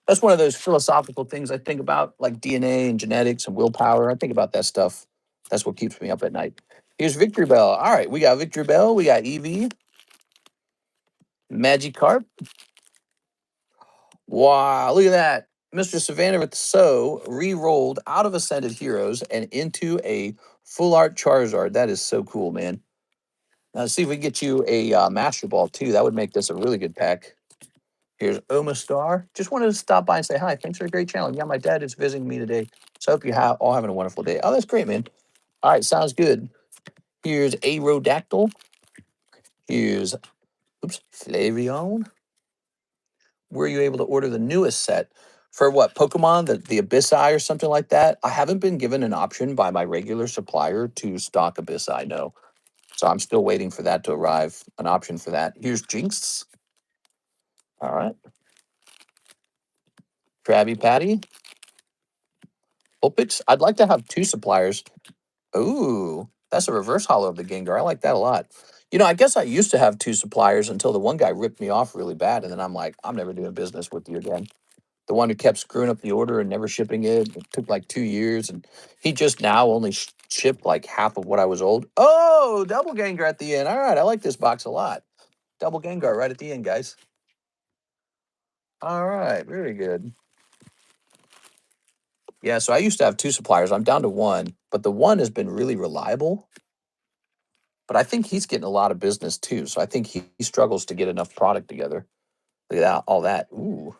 That's one of those philosophical things I think about, like DNA and genetics and willpower. I think about that stuff. That's what keeps me up at night. Here's Victory Bell. All right, we got Victory Bell. We got EV, Magikarp. Wow, look at that. Mr. Savannah with So re-rolled out of Ascended Heroes and into a full art Charizard. That is so cool, man. Now, let's see if we can get you a Master Ball, too. That would make this a really good pack. Here's Oma Star. Just wanted to stop by and say hi. Thanks for a great channel. Yeah, my dad is visiting me today. So I hope you all having a wonderful day. Oh, that's great, man. All right, sounds good. Here's Aerodactyl. Here's, Flareon. Were you able to order the newest set? For what, Pokemon, the Abyssai or something like that? I haven't been given an option by my regular supplier to stock Abyssai, no. So I'm still waiting for that to arrive, an option for that. Here's Jinx. All right. Krabby Patty. Opix. I'd like to have 2 suppliers. Ooh, that's a reverse hollow of the Gengar. I like that a lot. You know, I guess I used to have 2 suppliers until the one guy ripped me off really bad. And then I'm like, I'm never doing business with you again. The one who kept screwing up the order and never shipping it. It took like 2 years. And he just now only shipped like half of what I was owed. Oh, double Gengar at the end. All right. I like this box a lot. Double Gengar right at the end, guys. All right. Very good. Yeah, so I used to have 2 suppliers. I'm down to 1, but the one has been really reliable. But I think he's getting a lot of business too. So I think he struggles to get enough product together. Look at that, all that. Ooh.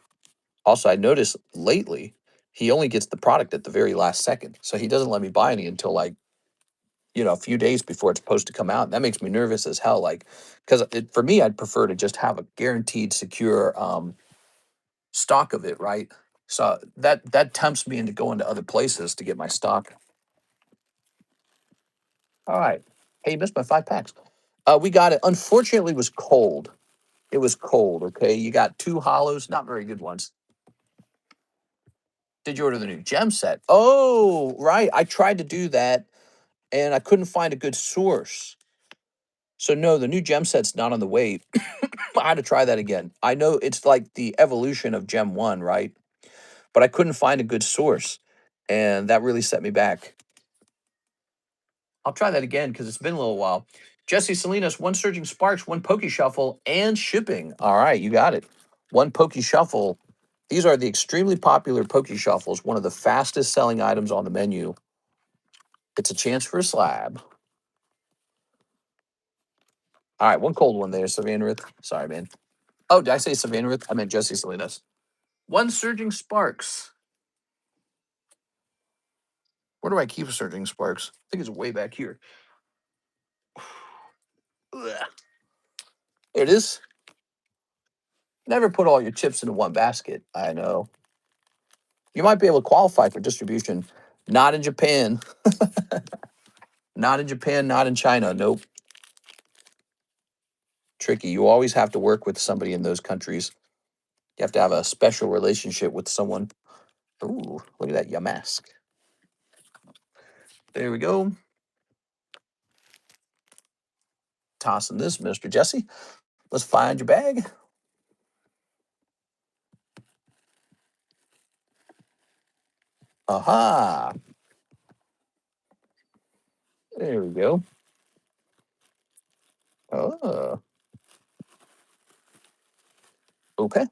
Also, I noticed lately he only gets the product at the very last second. So he doesn't let me buy any until like, a few days before it's supposed to come out. And that makes me nervous as hell. Like, because for me, I'd prefer to just have a guaranteed, secure stock of it, right? So that tempts me into going to other places to get my stock. All right. Hey, you missed my 5 packs. We got it. Unfortunately, it was cold. It was cold, okay? You got 2 hollows, not very good ones. Did you order the new gem set? Oh, right. I tried to do that, and I couldn't find a good source. So, no, the new gem set's not on the way. I had to try that again. I know it's like the evolution of Gem 1, right? but I couldn't find a good source, and that really set me back. I'll try that again because it's been a little while. Jesse Salinas, 1 Surging Sparks, 1 Shuffle, and shipping. All right, you got it. 1 Shuffle. These are the extremely popular Shuffles, one of the fastest selling items on the menu. It's a chance for a slab. All right, one cold one there, Savanrith. Sorry, man. Oh, did I say Savanrith? I meant Jesse Salinas. 1 Surging Sparks. Where do I keep Surging Sparks? I think it's way back here. Ugh. There it is. Never put all your chips into one basket. I know. You might be able to qualify for distribution. Not in Japan. Not in Japan, not in China. Nope. Tricky. You always have to work with somebody in those countries. You have to have a special relationship with someone. Ooh, look at that Yamask. There we go. Tossing this, Mr. Jesse. Let's find your bag. Aha. There we go. Oh. Okay.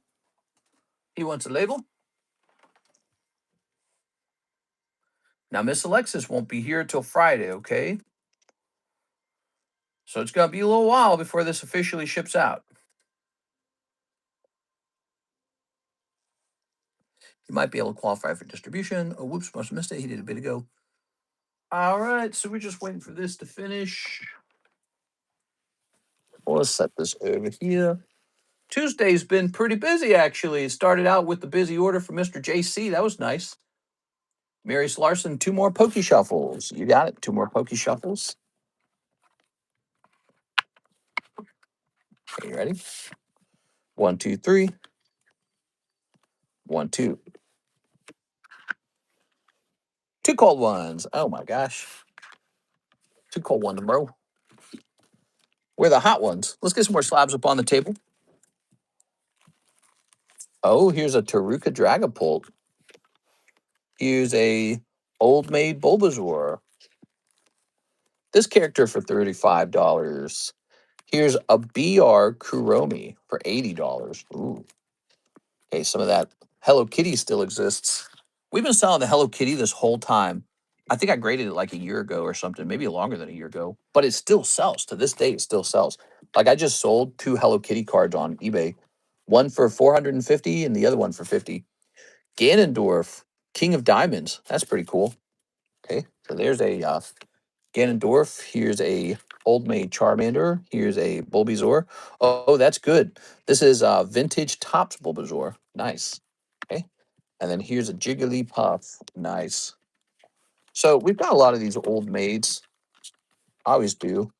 He wants a label. Now, Miss Alexis won't be here till Friday, okay? So it's going to be a little while before this officially ships out. You might be able to qualify for distribution. Oh, whoops, must have missed it. He did a bit ago. All right, so we're just waiting for this to finish. Let's set this over here. Tuesday's been pretty busy, actually. It started out with the busy order from Mr. JC. That was nice. Mary Larson, 2 more Shuffles. You got it. 2 more Shuffles. Okay, you ready? 1, 2, 3. 1, 2. 2 cold ones. Oh my gosh. 2 cold ones, bro. We're the hot ones. Let's get some more slabs up on the table. Oh, here's a Taruka Dragapult. Here's a Old Maid Bulbasaur. This character for $35. Here's a BR Kuromi for $80. Ooh. Okay, some of that Hello Kitty still exists. We've been selling the Hello Kitty this whole time. I think I graded it like a year ago or something, maybe longer than a year ago. But it still sells. To this day, it still sells. Like I just sold 2 Hello Kitty cards on eBay. One for 450 and the other one for 50. Ganondorf, King of Diamonds. That's pretty cool. Okay, so there's a Ganondorf. Here's a Old Maid Charmander. Here's a Bulbasaur. Oh, that's good. This is vintage Topps Bulbasaur. Nice. Okay, and then here's a Jigglypuff. Nice. So we've got a lot of these old maids. I always do.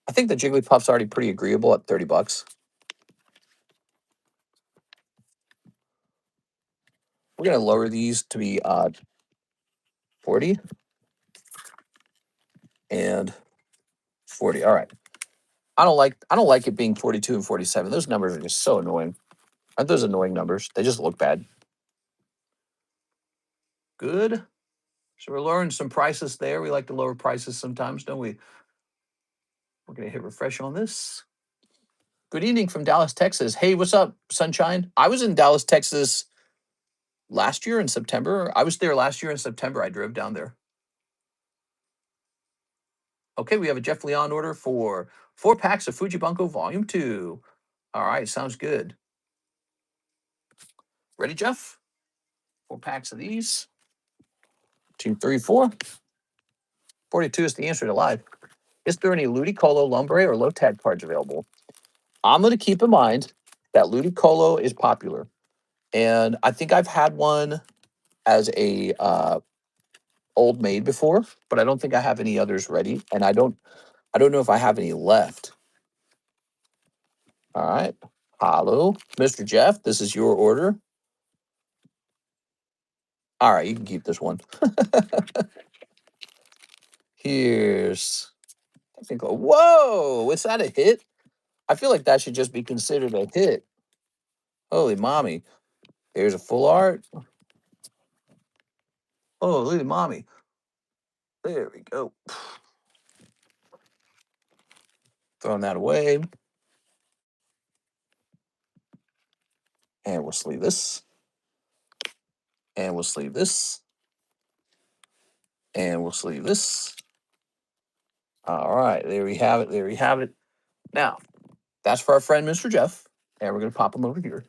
I think the Jigglypuff's already pretty agreeable at $30. We're gonna lower these to be 40 and 40. All right. I don't like it being 42 and 47. Those numbers are just so annoying. Aren't those annoying numbers? They just look bad. Good. So we're lowering some prices there. We like to lower prices sometimes, don't we? We're gonna hit refresh on this. Good evening from Dallas, Texas. Hey, what's up, sunshine? I was in Dallas, Texas last year in September. I was there last year in September. I drove down there. Okay, we have a Jeff Leon order for 4 packs of Fuji Bunko Volume 2. All right, sounds good. Ready, Jeff? 4 packs of these. 2, 3, 4. 42 is the answer to live. Is there any Ludicolo, Lumbre, or Lotad cards available? I'm going to keep in mind that Ludicolo is popular. And I think I've had one as a old maid before, but I don't think I have any others ready. And I don't know if I have any left. All right. Hello, Mr. Jeff. This is your order. All right, you can keep this one. Here's, I think, whoa, is that a hit? I feel like that should just be considered a hit. Holy mommy. Here's a full art. Oh, look at mommy. There we go. Throwing that away. And we'll sleeve this. And we'll sleeve this. And we'll sleeve this. All right, there we have it. There we have it. Now, that's for our friend Mr. Jeff. And we're going to pop him over here.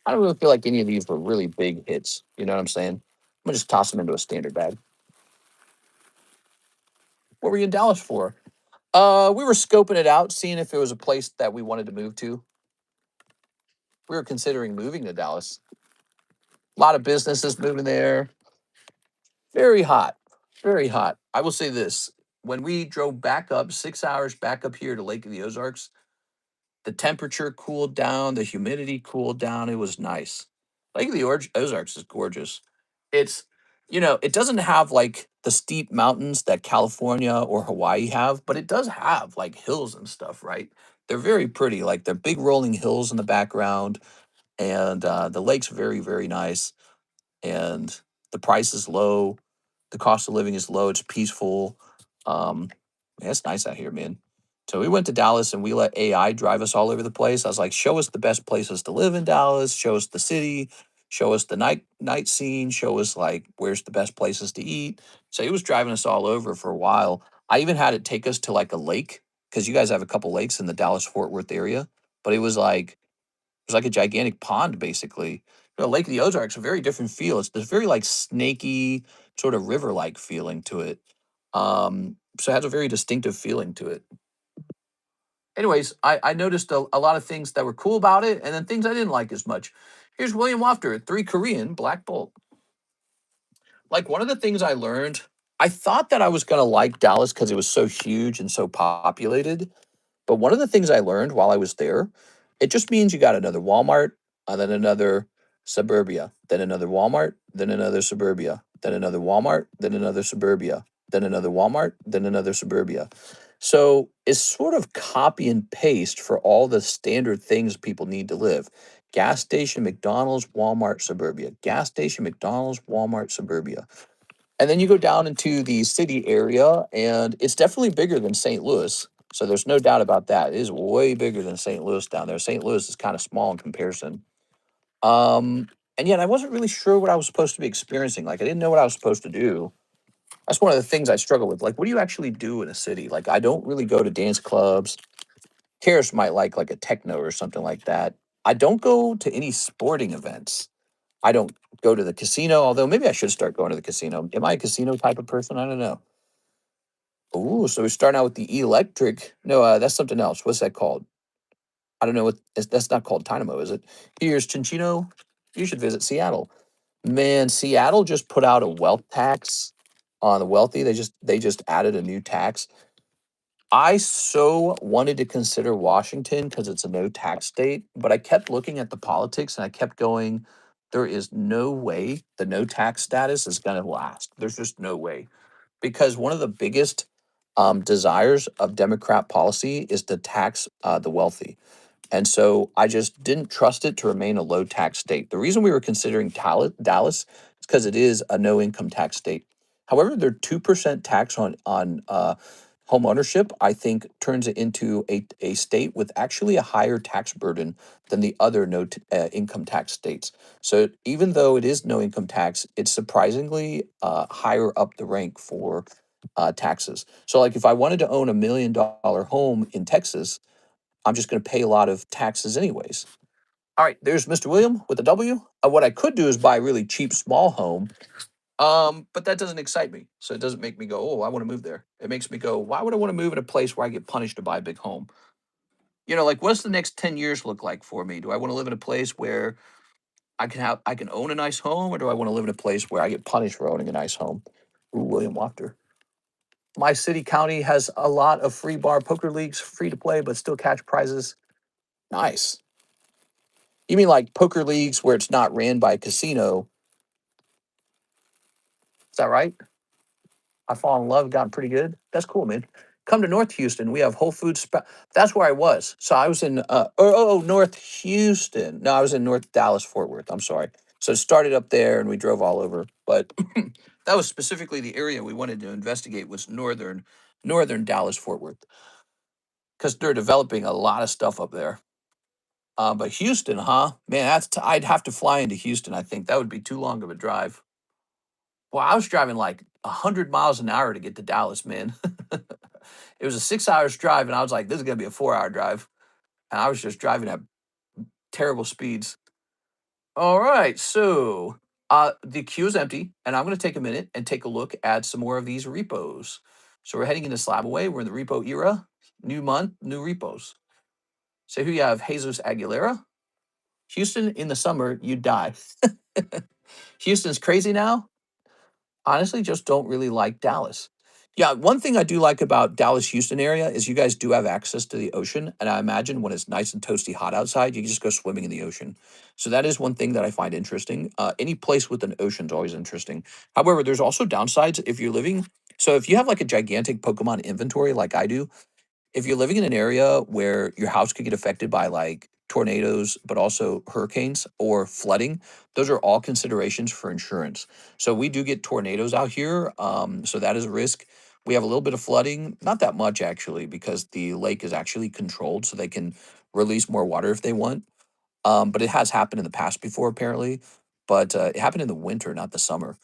I don't really feel like any of these were really big hits. You know what I'm saying? I'm going to just toss them into a standard bag. What were you in Dallas for? We were scoping it out, seeing if it was a place that we wanted to move to. We were considering moving to Dallas. A lot of businesses moving there. Very hot. Very hot. I will say this. When we drove back up 6 hours back up here to Lake of the Ozarks, the temperature cooled down, the humidity cooled down. It was nice. Lake of the Ozarks is gorgeous. It's, it doesn't have like the steep mountains that California or Hawaii have, but it does have like hills and stuff, right? They're very pretty. Like they're big rolling hills in the background, and the lake's very, very nice, and the price is low. The cost of living is low. It's peaceful. Yeah, it's nice out here, man. So we went to Dallas and we let AI drive us all over the place. I was like, show us the best places to live in Dallas, show us the city, show us the night scene, show us like where's the best places to eat. So he was driving us all over for a while. I even had it take us to like a lake because you guys have a couple lakes in the Dallas Fort Worth area, but it was like a gigantic pond, basically. Lake of the Ozarks, a very different feel. It's this very like snaky, sort of river-like feeling to it. So it has a very distinctive feeling to it. Anyways, I noticed a lot of things that were cool about it, and then things I didn't like as much. Here's William Wafter, 3 Korean Black Bolt. Like one of the things I learned, I thought that I was gonna like Dallas because it was so huge and so populated. But one of the things I learned while I was there, it just means you got another Walmart, and then another suburbia, then another Walmart, then another suburbia, then another Walmart, then another suburbia, then another Walmart, then another suburbia. So it's sort of copy and paste for all the standard things people need to live. Gas station, McDonald's, Walmart, suburbia. Gas station, McDonald's, Walmart, suburbia. And then you go down into the city area, and it's definitely bigger than St. Louis. So there's no doubt about that. It is way bigger than St. Louis down there. St. Louis is kind of small in comparison. And yet I wasn't really sure what I was supposed to be experiencing. Like I didn't know what I was supposed to do. That's one of the things I struggle with. Like, what do you actually do in a city? Like, I don't really go to dance clubs. Karis might like a techno or something like that. I don't go to any sporting events. I don't go to the casino, although maybe I should start going to the casino. Am I a casino type of person? I don't know. Ooh, so we're starting out with the electric. No, that's something else. What's that called? I don't know what that's not called Dynamo, is it? Here's Chinchino. You should visit Seattle. Man, Seattle just put out a wealth tax on the wealthy. They just added a new tax. I so wanted to consider Washington because it's a no tax state, but I kept looking at the politics and I kept going, there is no way the no tax status is going to last. There's just no way. Because one of the biggest desires of Democrat policy is to tax the wealthy. And so I just didn't trust it to remain a low tax state. The reason we were considering Dallas is because it is a no income tax state. However, their 2% tax on home ownership, I think, turns it into a state with actually a higher tax burden than the other income tax states. So even though it is no income tax, it's surprisingly higher up the rank for taxes. So, like, if I wanted to own $1 million home in Texas, I'm just going to pay a lot of taxes anyways. All right, there's Mr. William with a W. What I could do is buy a really cheap small home, but that doesn't excite me. So it doesn't make me go, oh, I want to move there. It makes me go, why would I want to move in a place where I get punished to buy a big home? Like what's the next 10 years look like for me? Do I want to live in a place where I can own a nice home, or do I want to live in a place where I get punished for owning a nice home? Ooh, William Wachter. My city county has a lot of free bar poker leagues, free to play, but still catch prizes. Nice. You mean like poker leagues where it's not ran by a casino? Is that right? I fall in love, gotten pretty good. That's cool, man. Come to North Houston. We have Whole Foods. That's where I was. So I was in North Houston. No, I was in North Dallas, Fort Worth. I'm sorry. So it started up there and we drove all over. But that was specifically the area we wanted to investigate was northern Dallas Fort Worth because they're developing a lot of stuff up there. But Houston, huh? Man, I'd have to fly into Houston. I think that would be too long of a drive. Well, I was driving like 100 miles an hour to get to Dallas, man. It was a 6 hours drive, and I was like, "This is gonna be a 4 hour drive," and I was just driving at terrible speeds. All right, so the queue is empty, and I'm gonna take a minute and take a look at some more of these repos. So we're heading into Slabaway. We're in the repo era. New month, new repos. So here you have Jesus Aguilera. Houston in the summer, you die. Houston's crazy now. Honestly, just don't really like Dallas. Yeah, one thing I do like about Dallas Houston area is you guys do have access to the ocean, and I imagine when it's nice and toasty hot outside, you can just go swimming in the ocean. So that is one thing that I find interesting. Any place with an ocean is always interesting. However, there's also downsides if you're living. So if you have like a gigantic Pokemon inventory like I do, if you're living in an area where your house could get affected by like tornadoes, but also hurricanes or flooding, those are all considerations for insurance. So we do get tornadoes out here. So that is a risk. We have a little bit of flooding, not that much actually, because the lake is actually controlled, so they can release more water if they want. But it has happened in the past before, apparently. But it happened in the winter, not the summer.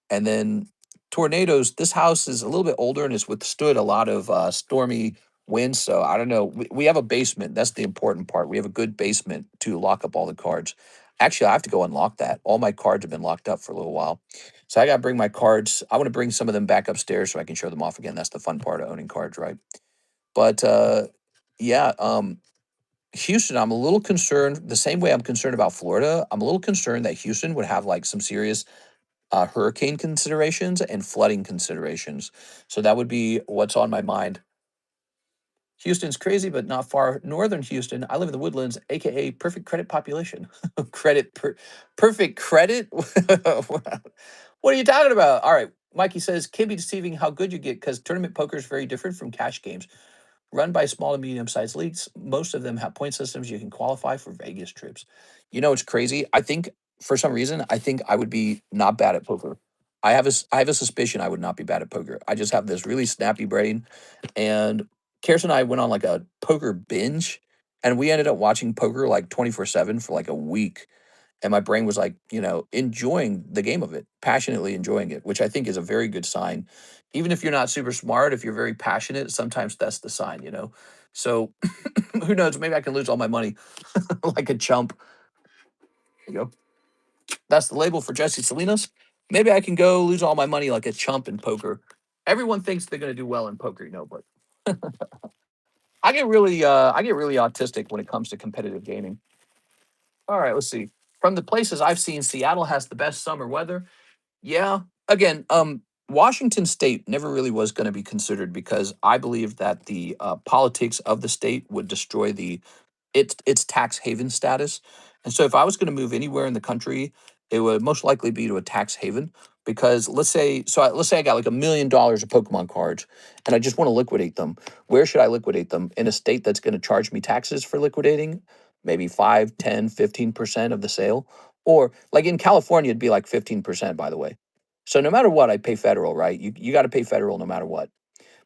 And then tornadoes. This house is a little bit older and has withstood a lot of stormy winds. So I don't know. We have a basement. That's the important part. We have a good basement to lock up all the cards. Actually, I have to go unlock that. All my cards have been locked up for a little while. So I got to bring my cards. I want to bring some of them back upstairs so I can show them off again. That's the fun part of owning cards, right? But yeah, Houston, I'm a little concerned. The same way I'm concerned about Florida, I'm a little concerned that Houston would have like some serious hurricane considerations and flooding considerations. So that would be what's on my mind. Houston's crazy, but not far. Northern Houston, I live in the Woodlands, aka perfect credit population. Perfect credit? What are you talking about? All right. Mikey says, can be deceiving how good you get because tournament poker is very different from cash games. Run by small to medium sized leagues. Most of them have point systems you can qualify for Vegas trips. You know, it's crazy. I think for some reason, I think I would be not bad at poker. I have a suspicion I would not be bad at poker. I just have this really snappy brain. And Karis and I went on like a poker binge, and we ended up watching poker like 24/7 for like a week. And my brain was like, enjoying the game of it, passionately enjoying it, which I think is a very good sign. Even if you're not super smart, if you're very passionate, sometimes that's the sign. So who knows? Maybe I can lose all my money like a chump. You know, that's the label for Jesse Salinas. Maybe I can go lose all my money like a chump in poker. Everyone thinks they're going to do well in poker, but I get really autistic when it comes to competitive gaming. All right, let's see. From the places I've seen, Seattle has the best summer weather. Yeah. Again, Washington State never really was going to be considered because I believe that the politics of the state would destroy its tax haven status. And so if I was going to move anywhere in the country, it would most likely be to a tax haven because let's say I got like $1 million of Pokemon cards and I just want to liquidate them. Where should I liquidate them? In a state that's going to charge me taxes for liquidating, maybe 5, 10, 15% of the sale. Or like in California, it'd be like 15%, by the way. So no matter what, I pay federal, right? You got to pay federal no matter what.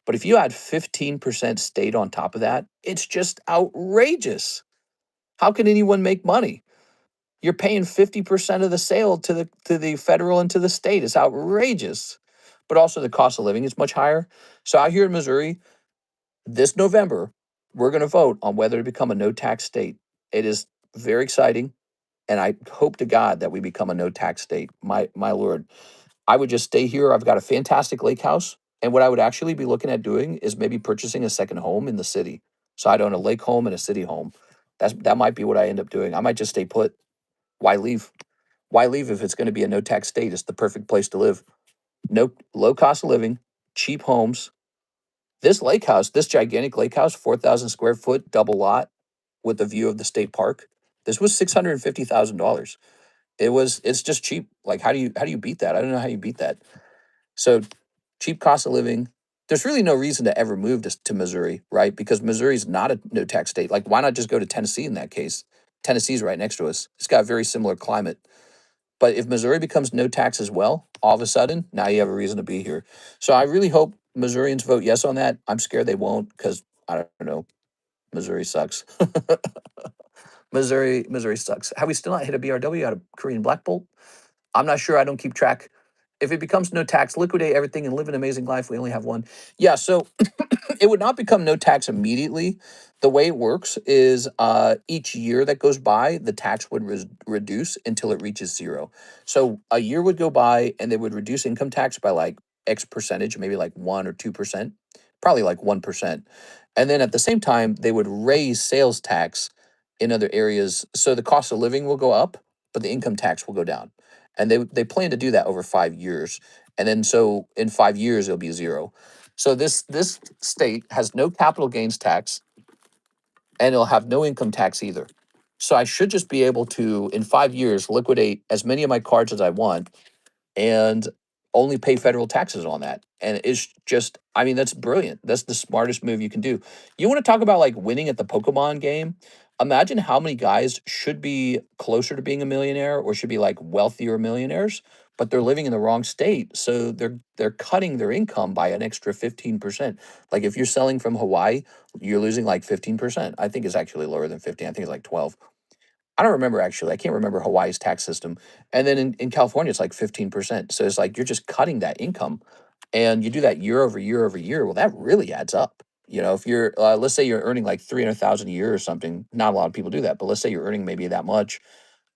But if you add 15% state on top of that, it's just outrageous. How can anyone make money? You're paying 50% of the sale to the federal and to the state. It's outrageous. But also the cost of living is much higher. So out here in Missouri, this November, we're going to vote on whether to become a no tax state. It is very exciting. And I hope to God that we become a no tax state. My Lord. I would just stay here. I've got a fantastic lake house. And what I would actually be looking at doing is maybe purchasing a second home in the city. So I'd own a lake home and a city home. That might be what I end up doing. I might just stay put. Why leave? Why leave if it's going to be a no tax state? It's the perfect place to live. No low cost of living, cheap homes. This lake house, this gigantic lake house, 4,000 square foot, double lot with a view of the state park. This was $650,000. It's just cheap. Like how do you beat that? I don't know how you beat that. So cheap cost of living. There's really no reason to ever move to Missouri, right? Because Missouri is not a no tax state. Like, why not just go to Tennessee in that case? Tennessee's right next to us. It's got a very similar climate. But if Missouri becomes no tax as well, all of a sudden, now you have a reason to be here. So I really hope Missourians vote yes on that. I'm scared they won't because I don't know. Missouri sucks. Missouri sucks. Have we still not hit a BRW out of Korean Black Bolt? I'm not sure. I don't keep track. If it becomes no tax, liquidate everything and live an amazing life. We only have one. Yeah, so it would not become no tax immediately. The way it works is each year that goes by, the tax would reduce until it reaches zero. So a year would go by and they would reduce income tax by like X percentage, maybe like 1 or 2%, probably like 1%. And then at the same time, they would raise sales tax in other areas. So the cost of living will go up, but the income tax will go down. And they plan to do that over 5 years. And then so in 5 years, it'll be zero. So this state has no capital gains tax and it'll have no income tax either. So I should just be able to, in 5 years, liquidate as many of my cards as I want and only pay federal taxes on that. And it's just, I mean, that's brilliant. That's the smartest move you can do. You want to talk about like winning at the Pokemon game? Imagine how many guys should be closer to being a millionaire or should be like wealthier millionaires, but they're living in the wrong state. So they're cutting their income by an extra 15%. Like if you're selling from Hawaii, you're losing like 15%. I think it's actually lower than 15. I think it's like 12. I don't remember actually. I can't remember Hawaii's tax system. And then in California, it's like 15%. So it's like you're just cutting that income and you do that year over year over year. Well, that really adds up. You know, if you're, let's say you're earning like 300,000 a year or something, not a lot of people do that, but let's say you're earning maybe that much,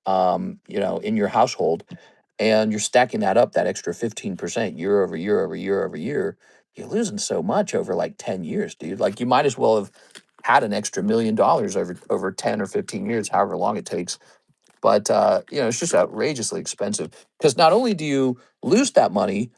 in your household and you're stacking that up, that extra 15% year over year over year over year, you're losing so much over like 10 years, dude. Like you might as well have had an extra $1 million over 10 or 15 years, however long it takes. But it's just outrageously expensive because not only do you lose that money,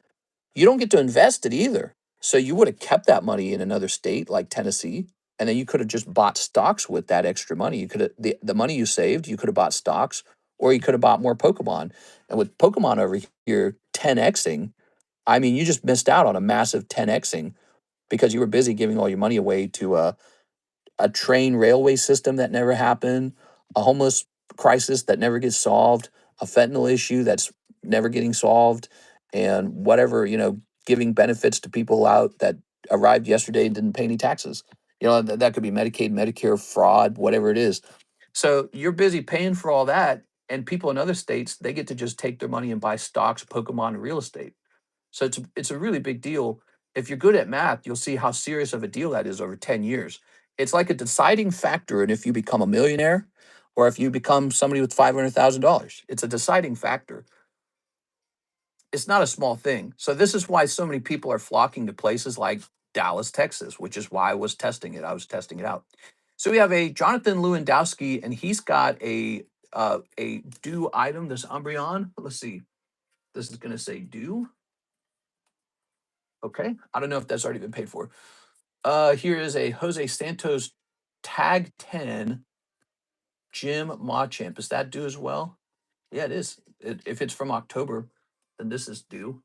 you don't get to invest it either. So you would have kept that money in another state like Tennessee, and then you could have just bought stocks with that extra money. You could have the money you saved, you could have bought stocks, or you could have bought more Pokemon. And with Pokemon over here 10xing, I mean, you just missed out on a massive 10xing because you were busy giving all your money away to a train railway system that never happened, a homeless crisis that never gets solved, a fentanyl issue that's never getting solved, and whatever, giving benefits to people out that arrived yesterday and didn't pay any taxes. That could be Medicaid, Medicare, fraud, whatever it is. So you're busy paying for all that, and people in other states, they get to just take their money and buy stocks, Pokemon, and real estate. So it's a really big deal. If you're good at math, you'll see how serious of a deal that is over 10 years. It's like a deciding factor in if you become a millionaire or if you become somebody with $500,000. It's a deciding factor. It's not a small thing. So this is why so many people are flocking to places like Dallas, Texas, which is why I was testing it. I was testing it out. So we have a Jonathan Lewandowski, and he's got a due item, this Umbreon. Let's see. This is going to say due. Okay. I don't know if that's already been paid for. Here is a Jose Santos Tag 10 Jim Machamp. Is that due as well? Yeah, it is. If it's from October, then this is due.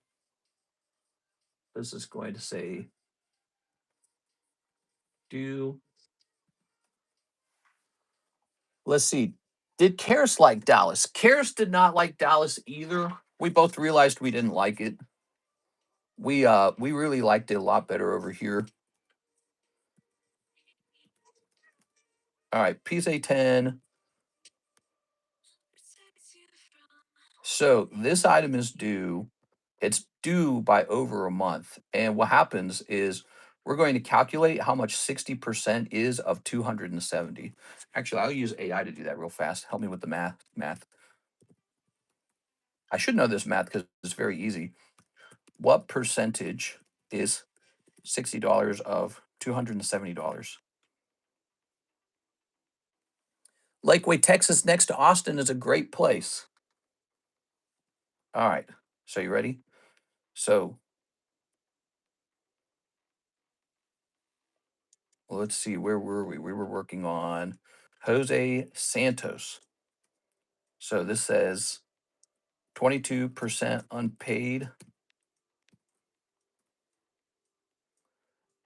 This is going to say due. Let's see. Did Karis like Dallas? Karis did not like Dallas either. We both realized we didn't like it. We really liked it a lot better over here. All right, PSA 10. So this item is due. It's due by over a month. And what happens is we're going to calculate how much 60% is of 270. Actually, I'll use AI to do that real fast. Help me with the math. I should know this math because it's very easy. What percentage is $60 of $270? Lakeway, Texas, next to Austin, is a great place. All right. So you ready? So let's see, where were we? We were working on Jose Santos. So this says 22% unpaid.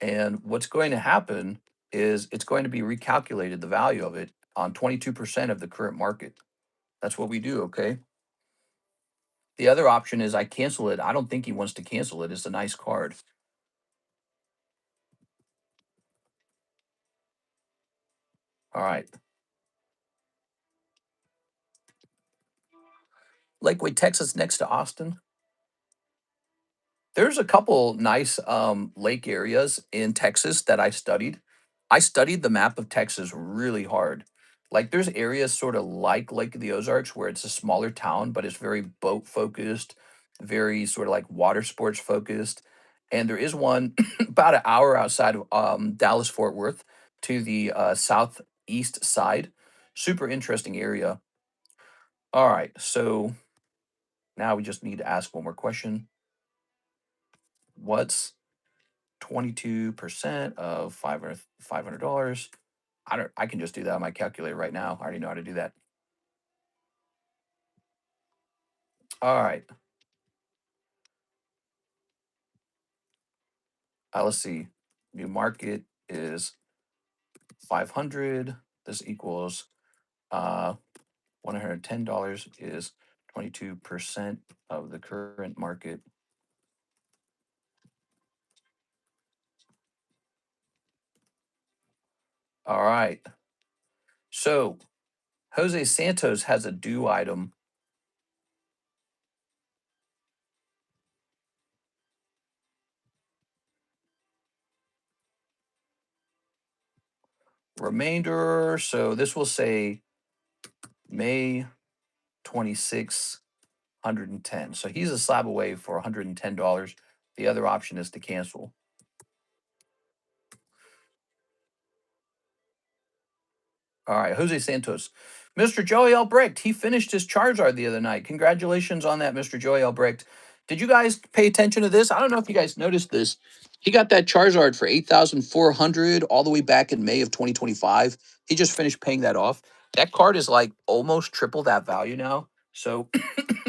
And what's going to happen is it's going to be recalculated, the value of it, on 22% of the current market. That's what we do, okay?
The other option is I cancel it. I don't think he wants to cancel it. It's a nice card. All right. Lakewood, Texas, next to Austin. There's a couple nice lake areas in Texas that I studied. I studied the map of Texas really hard. Like there's areas sort of like Lake of the Ozarks where it's a smaller town, but it's very boat focused, very sort of like water sports focused. And there is one about an hour outside of Dallas Fort Worth to the southeast side. Super interesting area. All right, so now we just need to ask one more question. What's 22% of $500? I can just do that on my calculator right now. I already know how to do that. All right. Let's see. New market is 500. This equals $110 is 22% of the current market. All right. So Jose Santos has a due item. Remainder. So this will say May 26, 110. So he's a slab away for $110. The other option is to cancel. All right, Jose Santos. Mr. Joey Albrecht, he finished his Charizard the other night. Congratulations on that, Mr. Joey Albrecht. Did you guys pay attention to this? I don't know if you guys noticed this. He got that Charizard for 8,400 all the way back in May of 2025. He just finished paying that off. That card is like almost triple that value now. So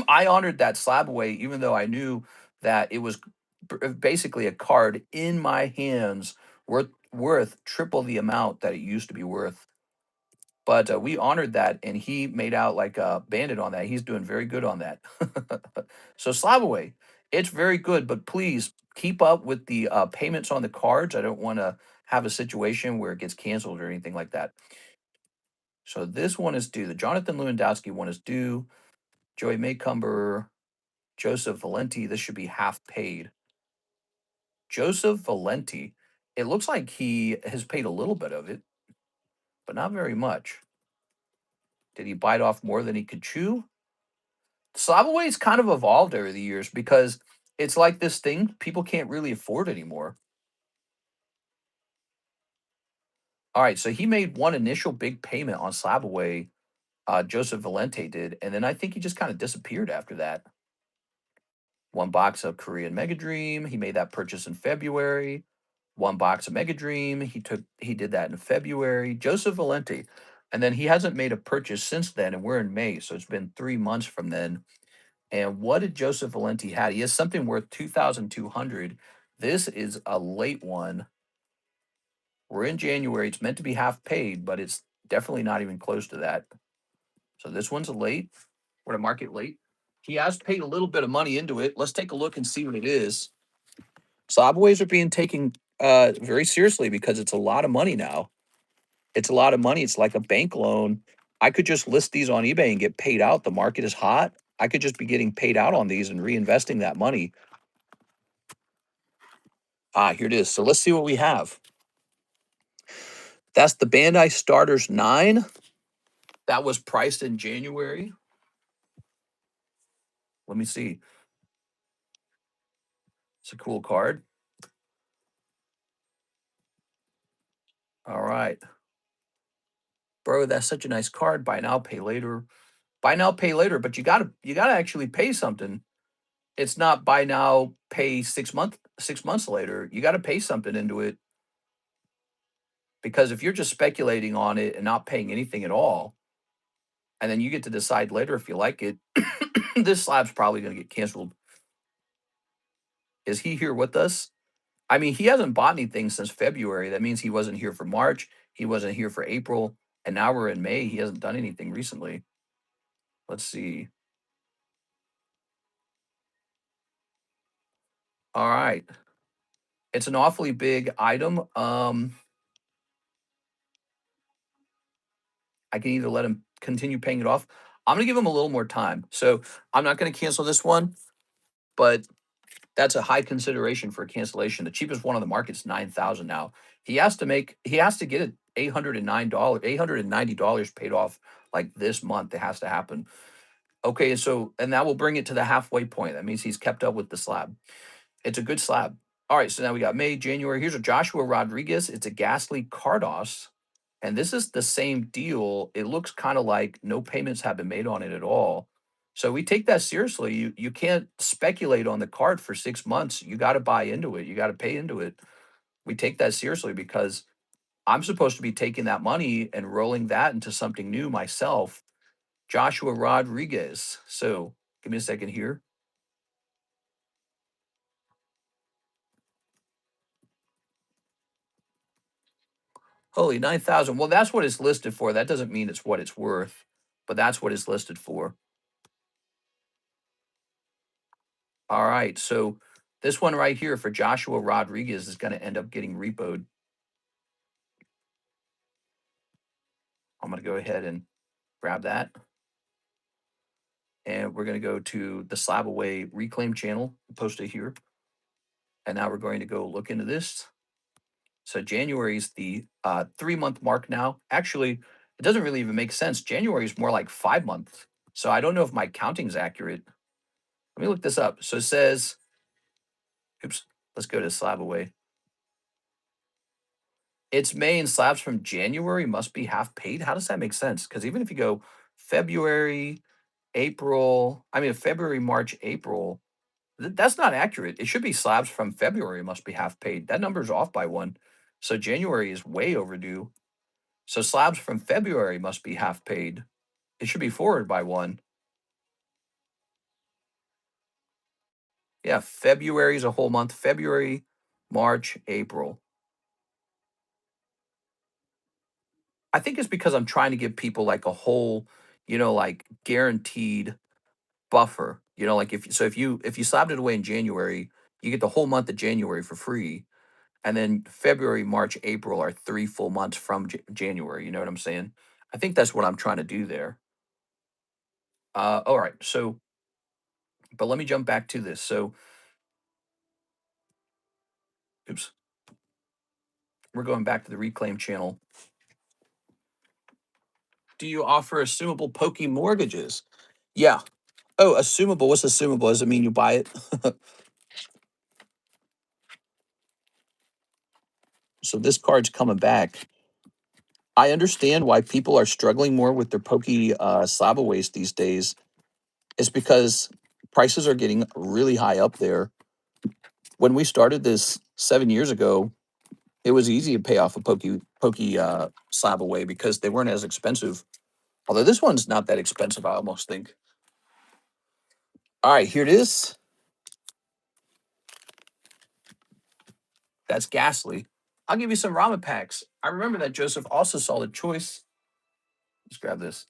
I honored that slab away, even though I knew that it was basically a card in my hands worth triple the amount that it used to be worth. But we honored that, and he made out like a bandit on that. He's doing very good on that. So Slabaway, it's very good, but please keep up with the payments on the cards. I don't want to have a situation where it gets canceled or anything like that. So this one is due. The Jonathan Lewandowski one is due. Joey Maycumber, Joseph Valenti. This should be half paid. Joseph Valenti. It looks like he has paid a little bit of it, but not very much. Did he bite off more than he could chew? Slabaway's kind of evolved over the years because it's like this thing people can't really afford anymore. All right, so he made one initial big payment on Slabaway, Joseph Valente did, and then I think he just kind of disappeared after that. One box of Korean Mega Dream, he made that purchase in February. One box of Mega Dream, he did that in February. Joseph Valente, and then he hasn't made a purchase since then, and we're in May, so it's been 3 months from then. And what did Joseph Valenti had? He has something worth 2,200. This is a late one. We're in January. It's meant to be half paid, but it's definitely not even close to that. So this one's a late. We're to market late. He has paid a little bit of money into it. Let's take a look and see what it is. Slabways are being taken very seriously because it's a lot of money now. It's a lot of money. It's like a bank loan. I could just list these on eBay and get paid out. The market is hot. I could just be getting paid out on these and reinvesting that money. Here it is. So let's see what we have. That's the Bandai Starters 9. That was priced in January. Let me see. It's a cool card. All right. Bro, that's such a nice card. Buy now, pay later. Buy now, pay later, but you gotta actually pay something. It's not buy now, pay 6 months later. You gotta pay something into it because if you're just speculating on it and not paying anything at all, and then you get to decide later if you like it, this slab's probably gonna get canceled. Is he here with us? I mean, he hasn't bought anything since February. That means he wasn't here for March. He wasn't here for April. And now we're in May. He hasn't done anything recently. Let's see. All right. It's an awfully big item. I can either let him continue paying it off. I'm gonna give him a little more time. So I'm not gonna cancel this one, but that's a high consideration for a cancellation. The cheapest one on the market is 9,000 now. He has to get it $809, $890 paid off like this month. It has to happen. Okay, so and that will bring it to the halfway point. That means he's kept up with the slab. It's a good slab. All right, so now we got May, January. Here's a Joshua Rodriguez. It's a Ghastly Cardos. And this is the same deal. It looks kind of like no payments have been made on it at all. So we take that seriously. You can't speculate on the card for 6 months. You got to buy into it. You got to pay into it. We take that seriously because I'm supposed to be taking that money and rolling that into something new myself. Joshua Rodriguez. So give me a second here. Holy 9,000. Well, that's what it's listed for. That doesn't mean it's what it's worth, but that's what it's listed for. All right. So this one right here for Joshua Rodriguez is going to end up getting repoed. I'm going to go ahead and grab that. And we're going to go to the Slabaway reclaim channel, post it here. And now we're going to go look into this. So January is the 3 month mark now. Actually, it doesn't really even make sense. January is more like 5 months. So I don't know if my counting's accurate. Let me look this up. So it says, oops, let's go to Slabaway. It's May and slabs from January must be half paid. How does that make sense? Because even if you go February, April, I mean February, March, April, that's not accurate. It should be slabs from February must be half paid. That number's off by one. So January is way overdue. So slabs from February must be half paid. It should be forward by one. Yeah, February is a whole month. February, March, April. I think it's because I'm trying to give people like a whole, like guaranteed buffer. Like if you slapped it away in January, you get the whole month of January for free, and then February, March, April are 3 full months from January. You know what I'm saying? I think that's what I'm trying to do there. All right. So, but let me jump back to this. So, oops, we're going back to the reclaim channel. Do you offer assumable pokey mortgages? Yeah. Oh, assumable. What's assumable? Does it mean you buy it? So this card's coming back. I understand why people are struggling more with their pokey Slavaways these days. It's because prices are getting really high up there. When we started this 7 years ago, it was easy to pay off a pokey Slavaway because they weren't as expensive. Although this one's not that expensive, I almost think. All right, here it is. That's ghastly. I'll give you some ramen packs. I remember that Joseph also saw the choice. Let's grab this.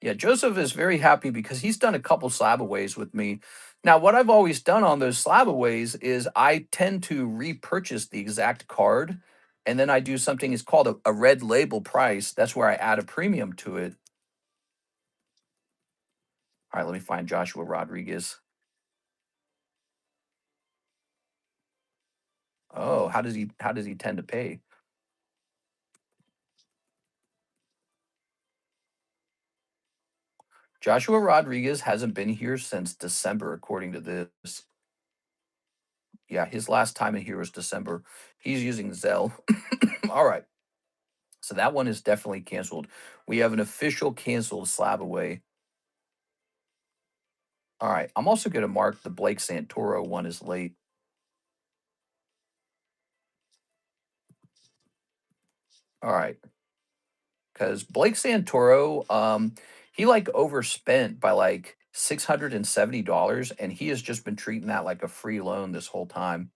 Yeah, Joseph is very happy because he's done a couple Slabaways with me. Now, what I've always done on those Slabaways is I tend to repurchase the exact card, and then I do something, it's called a red label price. That's where I add a premium to it. All right, let me find Joshua Rodriguez. Oh, how does he tend to pay? Joshua Rodriguez hasn't been here since December, according to this. Yeah, his last time in here was December. He's using ZELLE. All right. So that one is definitely canceled. We have an official canceled slab away. All right. I'm also going to mark the Blake Santoro one as late. All right. Because Blake Santoro, he like overspent by like $670, and he has just been treating that like a free loan this whole time.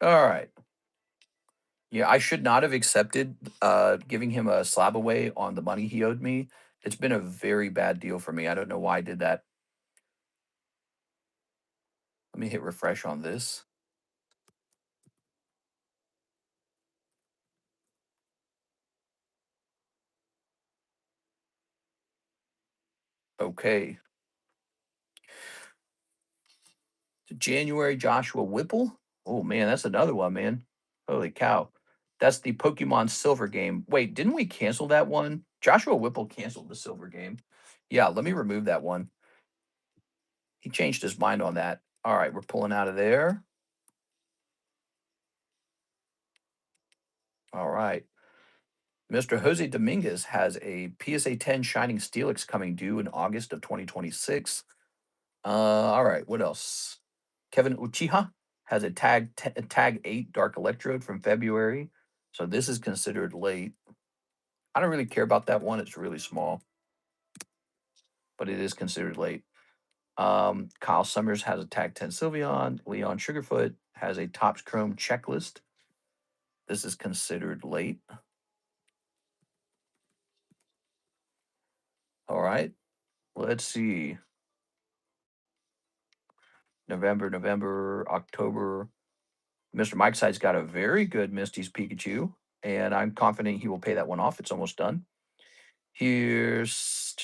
All right. Yeah, I should not have accepted giving him a slab away on the money he owed me. It's been a very bad deal for me. I don't know why I did that. Let me hit refresh on this. Okay. January Joshua Whipple. Oh man, that's another one, man. Holy cow. That's the Pokemon Silver game. Wait, didn't we cancel that one? Joshua Whipple canceled the Silver game. Yeah, let me remove that one. He changed his mind on that. All right, we're pulling out of there. All right. Mr. Jose Dominguez has a PSA 10 Shining Steelix coming due in August of 2026. All right, what else? Kevin Uchiha has a tag 8 Dark Electrode from February. So this is considered late. I don't really care about that one. It's really small, but it is considered late. Kyle Summers has a tag 10 Sylveon. Leon Sugarfoot has a Topps Chrome Checklist. This is considered late. All right. Let's see. November, October. Mr. Mike Side's got a very good Misty's Pikachu, and I'm confident he will pay that one off. It's almost done. Here's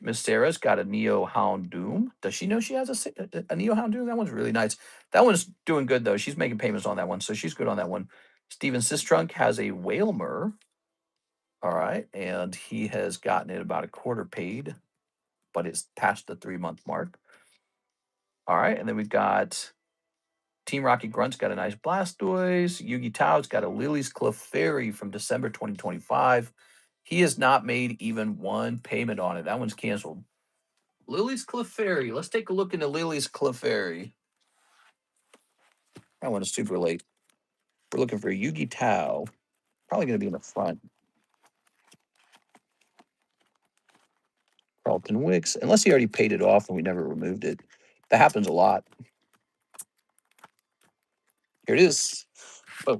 Miss Sarah's got a Neo Houndoom. Does she know she has a Neo Houndoom? That one's really nice. That one's doing good, though. She's making payments on that one, so she's good on that one. Steven Sistrunk has a Whalmer. All right, and he has gotten it about a quarter paid, but it's past the 3-month mark. All right, and then we've got Team Rocky Grunt's got a nice Blastoise. Yugi Tao's got a Lily's Clefairy from December 2025. He has not made even one payment on it. That one's canceled. Lily's Clefairy. Let's take a look into Lily's Clefairy. That one is super late. We're looking for Yugi Tao. Probably going to be in the front. Carlton Wicks. Unless he already paid it off and we never removed it. That happens a lot. Here it is. Oh.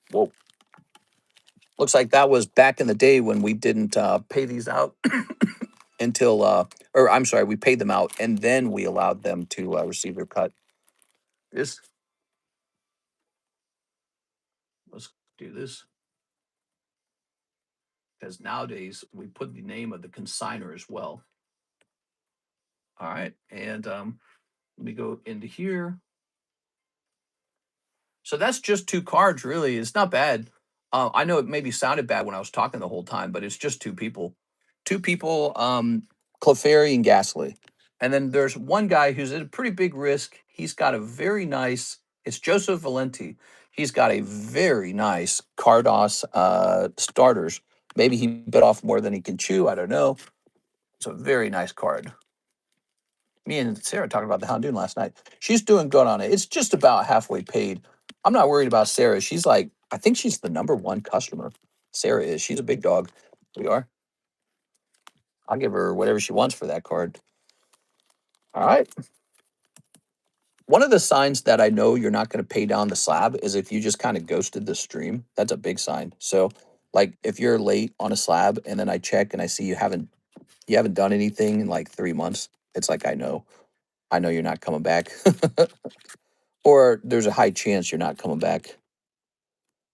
Whoa. Looks like that was back in the day when we didn't pay these out until, or I'm sorry, we paid them out and then we allowed them to receive their cut. This, let's do this. Because nowadays we put the name of the consigner as well. All right, and let me go into here. So that's just 2 cards, really. It's not bad. I know it maybe sounded bad when I was talking the whole time, but it's just 2 people. 2 people, Clefairy and Ghastly. And then there's one guy who's at a pretty big risk. He's got a very nice, it's Joseph Valenti. He's got a very nice Cardos starters. Maybe he bit off more than he can chew. I don't know. It's a very nice card. Me and Sarah talked about the Houndoom last night. She's doing good on it. It's just about halfway paid. I'm not worried about Sarah. She's like, I think she's the #1 customer. Sarah is. She's a big dog. We are. I'll give her whatever she wants for that card. All right. One of the signs that I know you're not going to pay down the slab is if you just kind of ghosted the stream. That's a big sign. So, like, if you're late on a slab and then I check and I see you haven't done anything in like 3 months, it's like I know you're not coming back. Or there's a high chance you're not coming back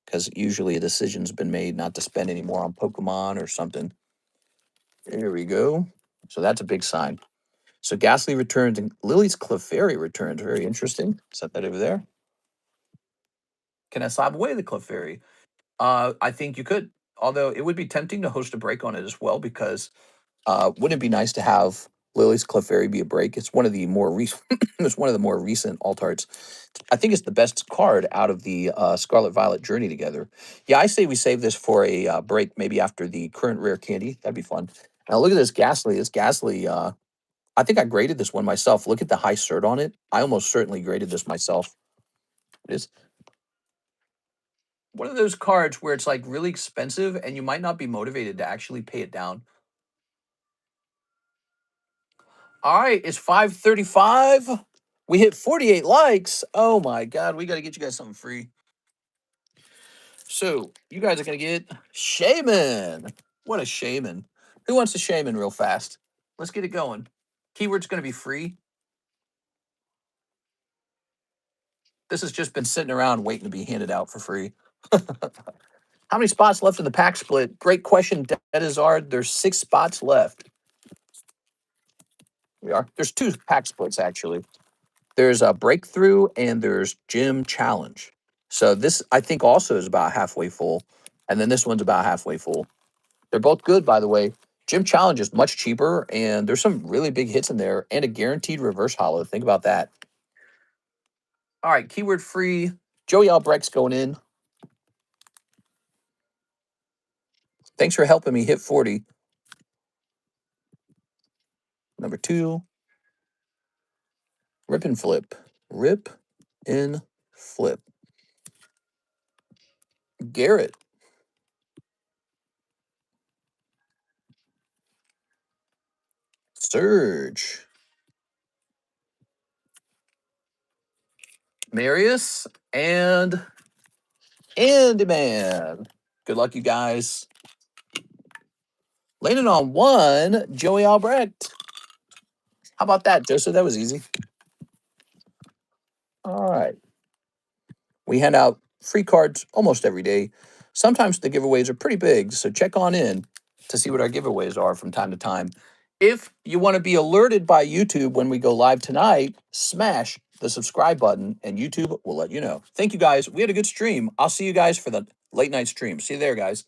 because usually a decision's been made not to spend any more on Pokemon or something. There we go. So that's a big sign. So Ghastly returns and Lily's Clefairy returns. Very interesting. Set that over there. Can I slab away the Clefairy? I think you could. Although it would be tempting to host a break on it as well because wouldn't it be nice to have Lily's Clefairy be a break? It's one of the more recent. It's one of the more recent alt arts. I think it's the best card out of the Scarlet Violet Journey together. Yeah, I say we save this for a break, maybe after the current rare candy. That'd be fun. Now look at this Ghastly. This Ghastly. I think I graded this one myself. Look at the high cert on it. I almost certainly graded this myself. It is one of those cards where it's like really expensive and you might not be motivated to actually pay it down. All right, it's 5:35. We hit 48 likes. Oh my God, we got to get you guys something free. So you guys are going to get Shaman. What a Shaman.
Who wants to shaman real fast? Let's get it going. Keyword's going to be free. This has just been sitting around waiting to be handed out for free. How many spots left in the pack split? Great question, Dedizard. There's 6 spots left. We are. There's 2 pack splits, actually. There's a breakthrough and there's gym challenge. So this, I think, also is about halfway full. And then this one's about halfway full. They're both good, by the way. Gym challenge is much cheaper, and there's some really big hits in there and a guaranteed reverse hollow. Think about that. All right, keyword free. Joey Albrecht's going in. Thanks for helping me hit 40. Number 2, rip and flip. Rip and flip. Garrett. Surge. Marius and Andy Man. Good luck, you guys. Landing on 1, Joey Albrecht. How about that, Joseph? That was easy. All right. We hand out free cards almost every day. Sometimes the giveaways are pretty big, so check on in to see what our giveaways are from time to time. If you want to be alerted by YouTube when we go live tonight, smash the subscribe button and YouTube will let you know. Thank you guys. We had a good stream. I'll see you guys for the late night stream. See you there, guys.